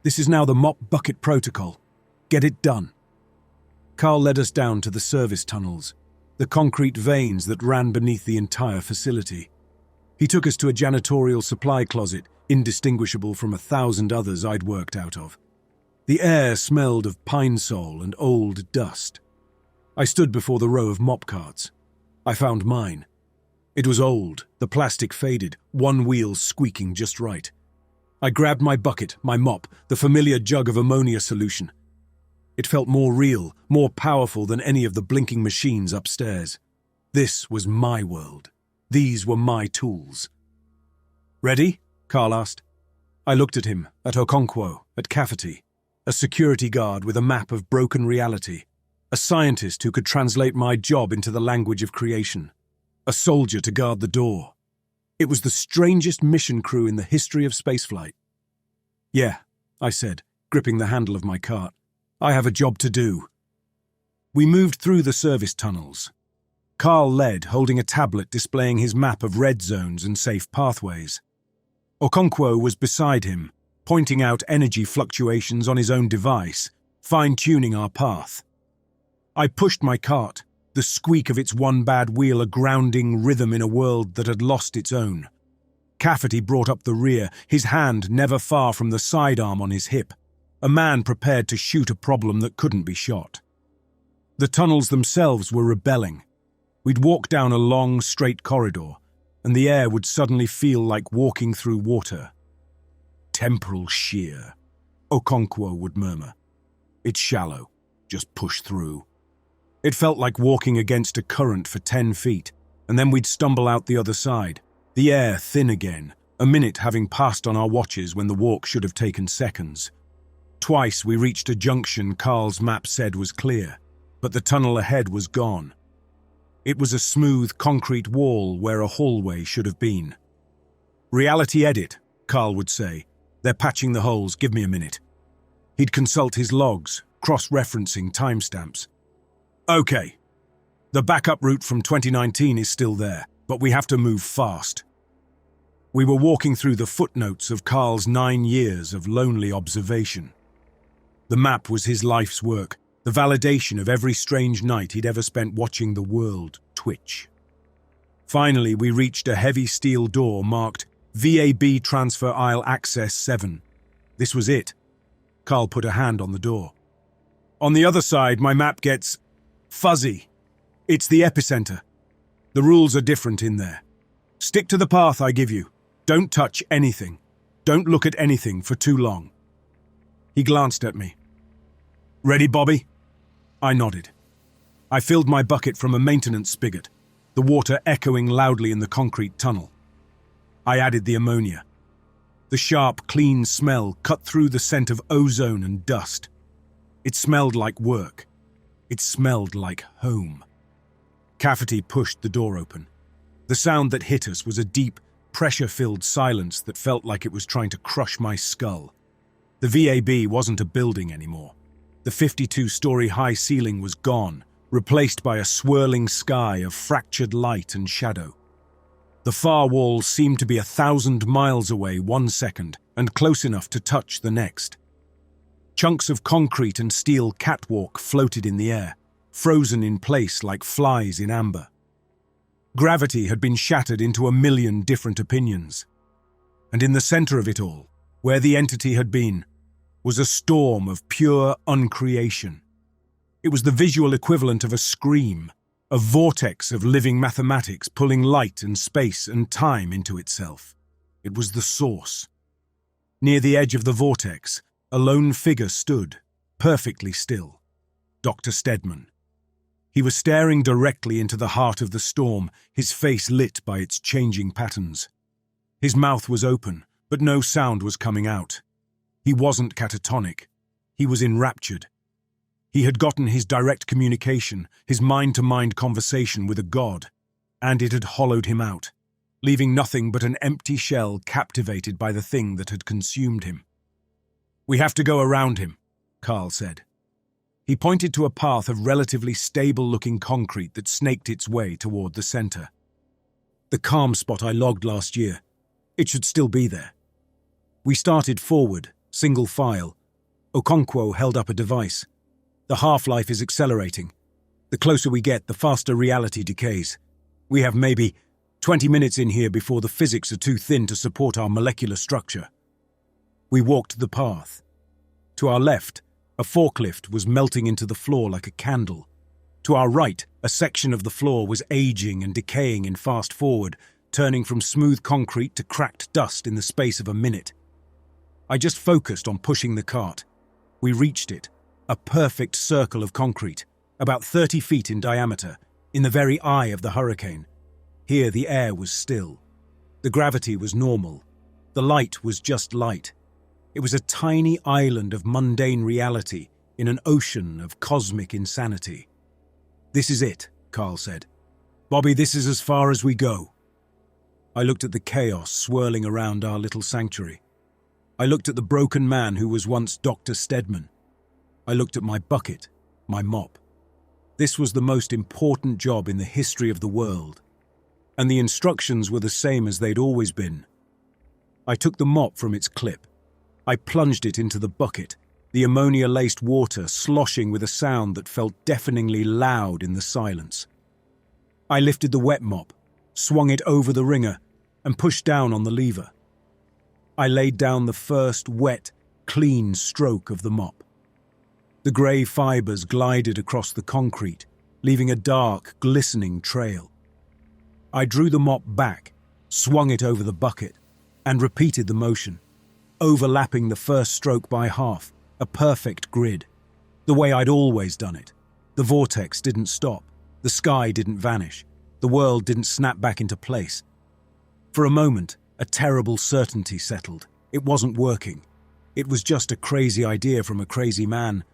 Speaker 1: This is now the mop bucket protocol. Get it done. Carl led us down to the service tunnels, the concrete veins that ran beneath the entire facility. He took us to a janitorial supply closet, indistinguishable from 1,000 others I'd worked out of. The air smelled of pine sol and old dust. I stood before the row of mop carts. I found mine. It was old, the plastic faded, one wheel squeaking just right. I grabbed my bucket, my mop, the familiar jug of ammonia solution. It felt more real, more powerful than any of the blinking machines upstairs. This was my world. These were my tools. Ready? Carl asked. I looked at him, at Okonkwo, at Cafferty, a security guard with a map of broken reality, a scientist who could translate my job into the language of creation, a soldier to guard the door. It was the strangest mission crew in the history of spaceflight. Yeah, I said, gripping the handle of my cart. I have a job to do. We moved through the service tunnels. Carl led, holding a tablet displaying his map of red zones and safe pathways. Okonkwo was beside him, pointing out energy fluctuations on his own device, fine-tuning our path. I pushed my cart, the squeak of its one bad wheel a grounding rhythm in a world that had lost its own. Cafferty brought up the rear, his hand never far from the sidearm on his hip, a man prepared to shoot a problem that couldn't be shot. The tunnels themselves were rebelling. We'd walk down a long, straight corridor, and the air would suddenly feel like walking through water. Temporal shear, Okonkwo would murmur. It's shallow, just push through. It felt like walking against a current for 10 feet, and then we'd stumble out the other side, the air thin again, a minute having passed on our watches when the walk should have taken seconds. Twice we reached a junction Carl's map said was clear, but the tunnel ahead was gone. It was a smooth concrete wall where a hallway should have been. Reality edit, Carl would say. They're patching the holes, give me a minute. He'd consult his logs, cross-referencing timestamps. Okay. The backup route from 2019 is still there, but we have to move fast. We were walking through the footnotes of Carl's 9 years of lonely observation. The map was his life's work, the validation of every strange night he'd ever spent watching the world twitch. Finally, we reached a heavy steel door marked VAB Transfer Aisle Access 7. This was it. Carl put a hand on the door. On the other side, my map gets fuzzy. It's the epicenter. The rules are different in there. Stick to the path I give you. Don't touch anything. Don't look at anything for too long. He glanced at me. Ready, Bobby? I nodded. I filled my bucket from a maintenance spigot, the water echoing loudly in the concrete tunnel. I added the ammonia. The sharp, clean smell cut through the scent of ozone and dust. It smelled like work. It smelled like home. Cafferty pushed the door open. The sound that hit us was a deep, pressure-filled silence that felt like it was trying to crush my skull. The VAB wasn't a building anymore. The 52-story high ceiling was gone, replaced by a swirling sky of fractured light and shadow. The far wall seemed to be 1,000 miles away 1 second and close enough to touch the next. Chunks of concrete and steel catwalk floated in the air, frozen in place like flies in amber. Gravity had been shattered into 1,000,000 different opinions. And in the center of it all, where the entity had been, was a storm of pure uncreation. It was the visual equivalent of a scream, A vortex of living mathematics pulling light and space and time into itself. It was the source. Near the edge of the vortex, a lone figure stood, perfectly still. Dr. Stedman. He was staring directly into the heart of the storm, his face lit by its changing patterns. His mouth was open, but no sound was coming out. He wasn't catatonic. He was enraptured. He had gotten his direct communication, his mind-to-mind conversation with a god, and it had hollowed him out, leaving nothing but an empty shell captivated by the thing that had consumed him. "We have to go around him," Carl said. He pointed to a path of relatively stable-looking concrete that snaked its way toward the center. The calm spot I logged last year. It should still be there. We started forward, single file. Okonkwo held up a device. The half-life is accelerating. The closer we get, the faster reality decays. We have maybe 20 minutes in here before the physics are too thin to support our molecular structure. We walked the path. To our left, a forklift was melting into the floor like a candle. To our right, a section of the floor was aging and decaying in fast forward, turning from smooth concrete to cracked dust in the space of a minute. I just focused on pushing the cart. We reached it, a perfect circle of concrete, about 30 feet in diameter, in the very eye of the hurricane. Here the air was still. The gravity was normal. The light was just light. It was a tiny island of mundane reality in an ocean of cosmic insanity. "This is it," Carl said. "Bobby, this is as far as we go." I looked at the chaos swirling around our little sanctuary. I looked at the broken man who was once Dr. Stedman. I looked at my bucket, my mop. This was the most important job in the history of the world, and the instructions were the same as they'd always been. I took the mop from its clip. I plunged it into the bucket, the ammonia-laced water sloshing with a sound that felt deafeningly loud in the silence. I lifted the wet mop, swung it over the wringer, and pushed down on the lever. I laid down the first wet, clean stroke of the mop. The grey fibres glided across the concrete, leaving a dark, glistening trail. I drew the mop back, swung it over the bucket, and repeated the motion, overlapping the first stroke by half, a perfect grid, the way I'd always done it. The vortex didn't stop, the sky didn't vanish, the world didn't snap back into place. For a moment, a terrible certainty settled. It wasn't working. It was just a crazy idea from a crazy man,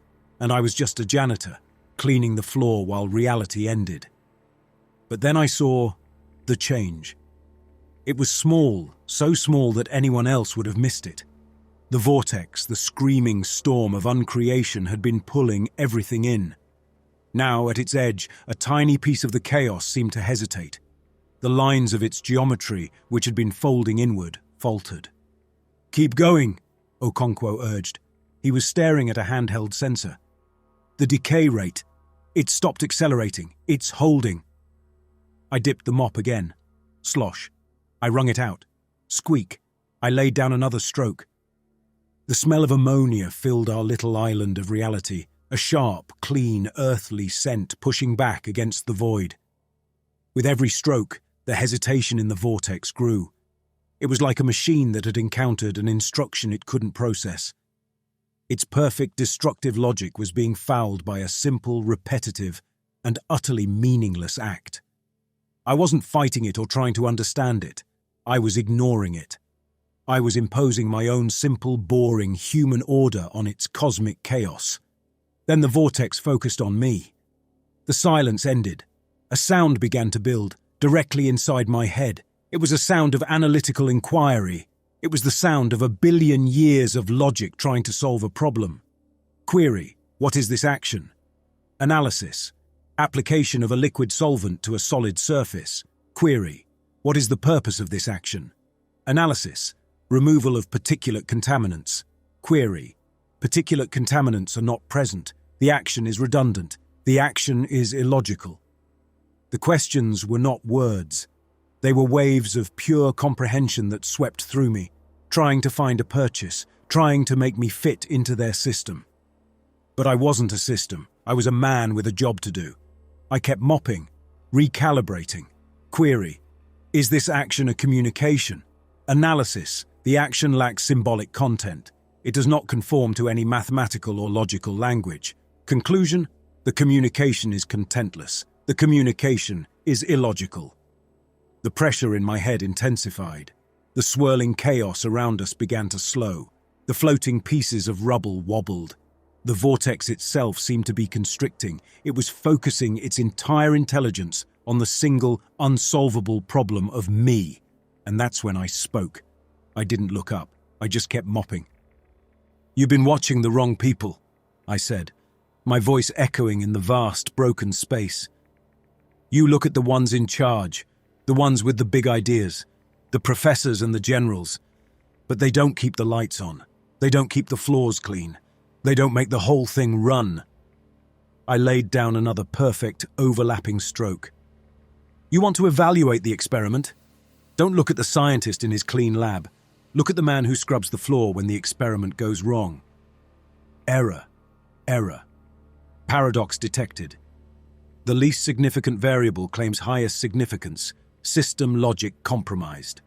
Speaker 1: and I was just a janitor, cleaning the floor while reality ended. But then I saw the change. It was small, so small that anyone else would have missed it. The vortex, the screaming storm of uncreation, had been pulling everything in. Now, at its edge, a tiny piece of the chaos seemed to hesitate. The lines of its geometry, which had been folding inward, faltered. "Keep going," Okonkwo urged. He was staring at a handheld sensor. "The decay rate. It stopped accelerating. It's holding." I dipped the mop again. Slosh. I wrung it out. Squeak. I laid down another stroke. The smell of ammonia filled our little island of reality, a sharp, clean, earthly scent pushing back against the void. With every stroke, the hesitation in the vortex grew. It was like a machine that had encountered an instruction it couldn't process. Its perfect destructive logic was being fouled by a simple, repetitive, and utterly meaningless act. I wasn't fighting it or trying to understand it. I was ignoring it. I was imposing my own simple, boring human order on its cosmic chaos. Then the vortex focused on me. The silence ended. A sound began to build, directly inside my head. It was a sound of analytical inquiry. It was the sound of 1 billion years of logic trying to solve a problem. Query: what is this action? Analysis: application of a liquid solvent to a solid surface. Query: what is the purpose of this action? Analysis: removal of particulate contaminants. Query: particulate contaminants are not present. The action is redundant. The action is illogical. The questions were not words. They were waves of pure comprehension that swept through me, trying to find a purchase, trying to make me fit into their system. But I wasn't a system. I was a man with a job to do. I kept mopping, Recalibrating. Query. Is this action a communication? Analysis. The action lacks symbolic content. It does not conform to any mathematical or logical language. Conclusion. The communication is contentless. The communication is illogical. The pressure in my head intensified. The swirling chaos around us began to slow. The floating pieces of rubble wobbled. The vortex itself seemed to be constricting. It was focusing its entire intelligence on the single, unsolvable problem of me. And that's when I spoke. I didn't look up. I just kept mopping. "You've been watching the wrong people," I said, my voice echoing in the vast, broken space. "You look at the ones in charge, the ones with the big ideas, the professors and the generals, but they don't keep the lights on. They don't keep the floors clean. They don't make the whole thing run." I laid down another perfect, overlapping stroke. "You want to evaluate the experiment? Don't look at the scientist in his clean lab. Look at the man who scrubs the floor when the experiment goes wrong." Error. Error. Paradox detected. The least significant variable claims highest significance. System logic compromised.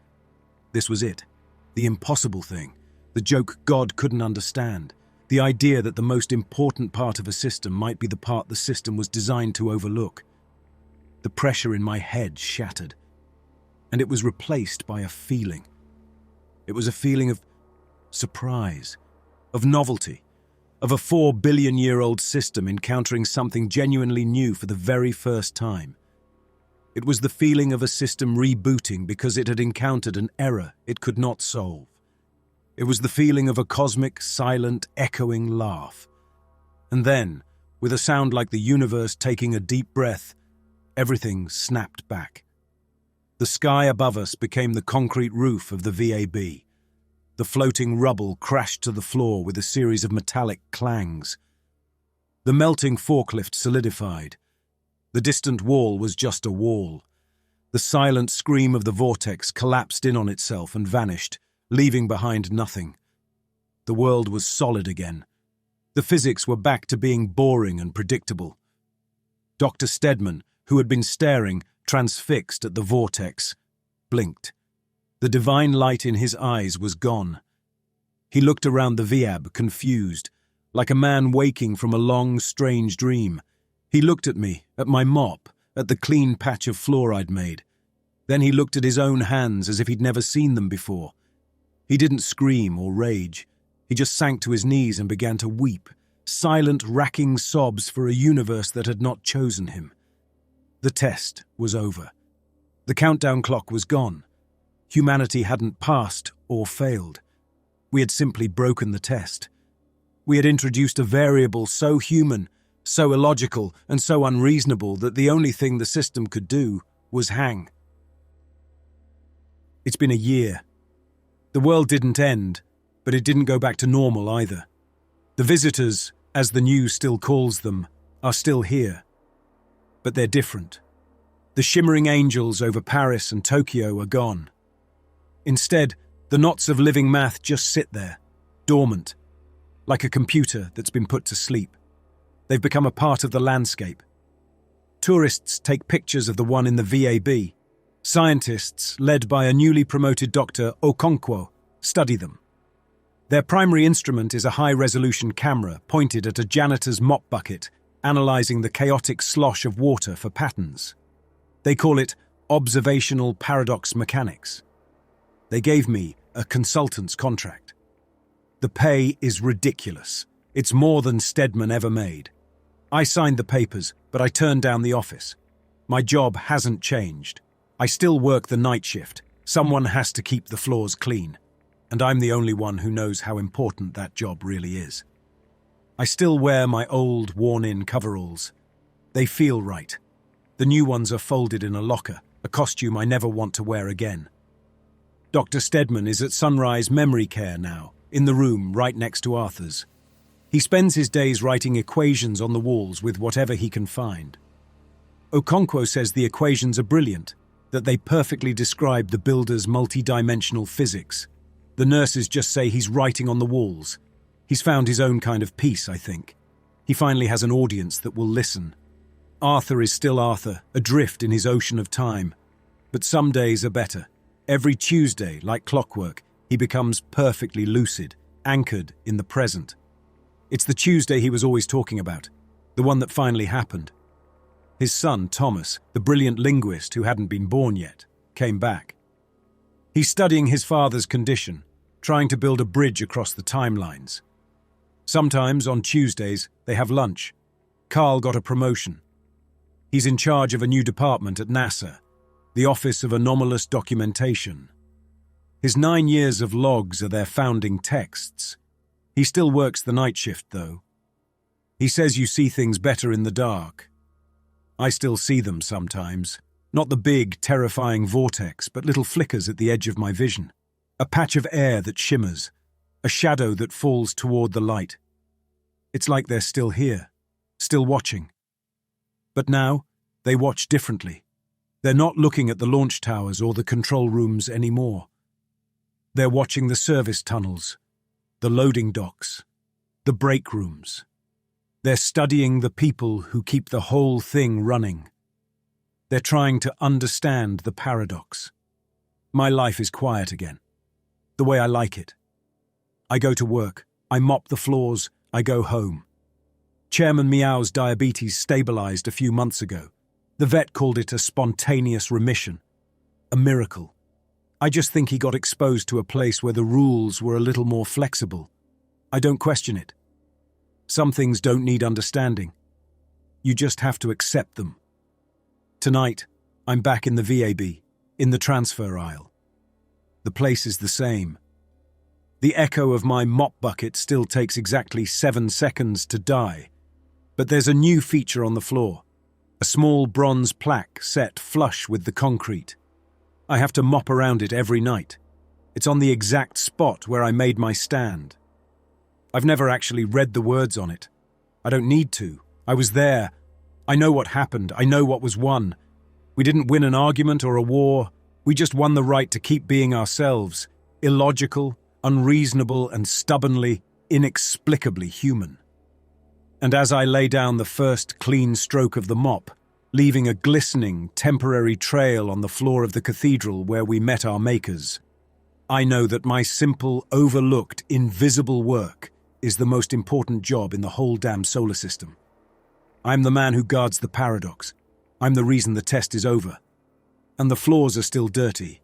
Speaker 1: This was it. The impossible thing. The joke God couldn't understand. The idea that the most important part of a system might be the part the system was designed to overlook. The pressure in my head shattered, and it was replaced by a feeling. It was a feeling of surprise, of novelty, of a 4 billion-year-old system encountering something genuinely new for the very first time. It was the feeling of a system rebooting because it had encountered an error it could not solve. It was the feeling of a cosmic, silent, echoing laugh. And then, with a sound like the universe taking a deep breath, everything snapped back. The sky above us became the concrete roof of the VAB. The floating rubble crashed to the floor with a series of metallic clangs. The melting forklift solidified. The distant wall was just a wall. The silent scream of the vortex collapsed in on itself and vanished, leaving behind nothing. The world was solid again. The physics were back to being boring and predictable. Dr. Stedman, who had been staring, transfixed at the vortex, blinked. The divine light in his eyes was gone. He looked around the VAB, confused, like a man waking from a long, strange dream. He looked at me, at my mop, at the clean patch of floor I'd made. Then he looked at his own hands as if he'd never seen them before. He didn't scream or rage. He just sank to his knees and began to weep, silent, racking sobs for a universe that had not chosen him. The test was over. The countdown clock was gone. Humanity hadn't passed or failed. We had simply broken the test. We had introduced a variable so human, so illogical, and so unreasonable that the only thing the system could do was hang. It's been a year. The world didn't end, but it didn't go back to normal either. The visitors, as the news still calls them, are still here. But they're different. The shimmering angels over Paris and Tokyo are gone. Instead, the knots of living math just sit there, dormant, like a computer that's been put to sleep. They've become a part of the landscape. Tourists take pictures of the one in the VAB. Scientists, led by a newly promoted Dr. Okonkwo, study them. Their primary instrument is a high-resolution camera pointed at a janitor's mop bucket, analysing the chaotic slosh of water for patterns. They call it observational paradox mechanics. They gave me a consultant's contract. The pay is ridiculous. It's more than Stedman ever made. I signed the papers, but I turned down the office. My job hasn't changed. I still work the night shift. Someone has to keep the floors clean. And I'm the only one who knows how important that job really is. I still wear my old, worn-in coveralls. They feel right. The new ones are folded in a locker, a costume I never want to wear again. Dr. Stedman is at Sunrise Memory Care now, in the room right next to Arthur's. He spends his days writing equations on the walls with whatever he can find. Okonkwo says the equations are brilliant, that they perfectly describe the builder's multi-dimensional physics. The nurses just say he's writing on the walls. He's found his own kind of peace, I think. He finally has an audience that will listen. Arthur is still Arthur, adrift in his ocean of time. But some days are better. Every Tuesday, like clockwork, he becomes perfectly lucid, anchored in the present. It's the Tuesday he was always talking about, the one that finally happened. His son, Thomas, the brilliant linguist who hadn't been born yet, came back. He's studying his father's condition, trying to build a bridge across the timelines. Sometimes, on Tuesdays, they have lunch. Carl got a promotion. He's in charge of a new department at NASA, the Office of Anomalous Documentation. His 9 years of logs are their founding texts. He still works the night shift, though. He says you see things better in the dark. I still see them sometimes. Not the big, terrifying vortex, but little flickers at the edge of my vision. A patch of air that shimmers. A shadow that falls toward the light. It's like they're still here, still watching. But now, they watch differently. They're not looking at the launch towers or the control rooms anymore. They're watching the service tunnels, the loading docks, the break rooms. They're studying the people who keep the whole thing running. They're trying to understand the paradox. My life is quiet again, the way I like it. I go to work, I mop the floors, I go home. Chairman Meow's diabetes stabilized a few months ago. The vet called it a spontaneous remission, a miracle. I just think he got exposed to a place where the rules were a little more flexible. I don't question it. Some things don't need understanding. You just have to accept them. Tonight, I'm back in the VAB, in the transfer aisle. The place is the same. The echo of my mop bucket still takes exactly 7 seconds to die, but there's a new feature on the floor. A small bronze plaque set flush with the concrete. I have to mop around it every night. It's on the exact spot where I made my stand. I've never actually read the words on it. I don't need to. I was there. I know what happened. I know what was won. We didn't win an argument or a war. We just won the right to keep being ourselves, illogical, unreasonable, and stubbornly, inexplicably human. And as I lay down the first clean stroke of the mop, leaving a glistening, temporary trail on the floor of the cathedral where we met our makers, I know that my simple, overlooked, invisible work is the most important job in the whole damn solar system. I'm the man who guards the paradox. I'm the reason the test is over. And the floors are still dirty.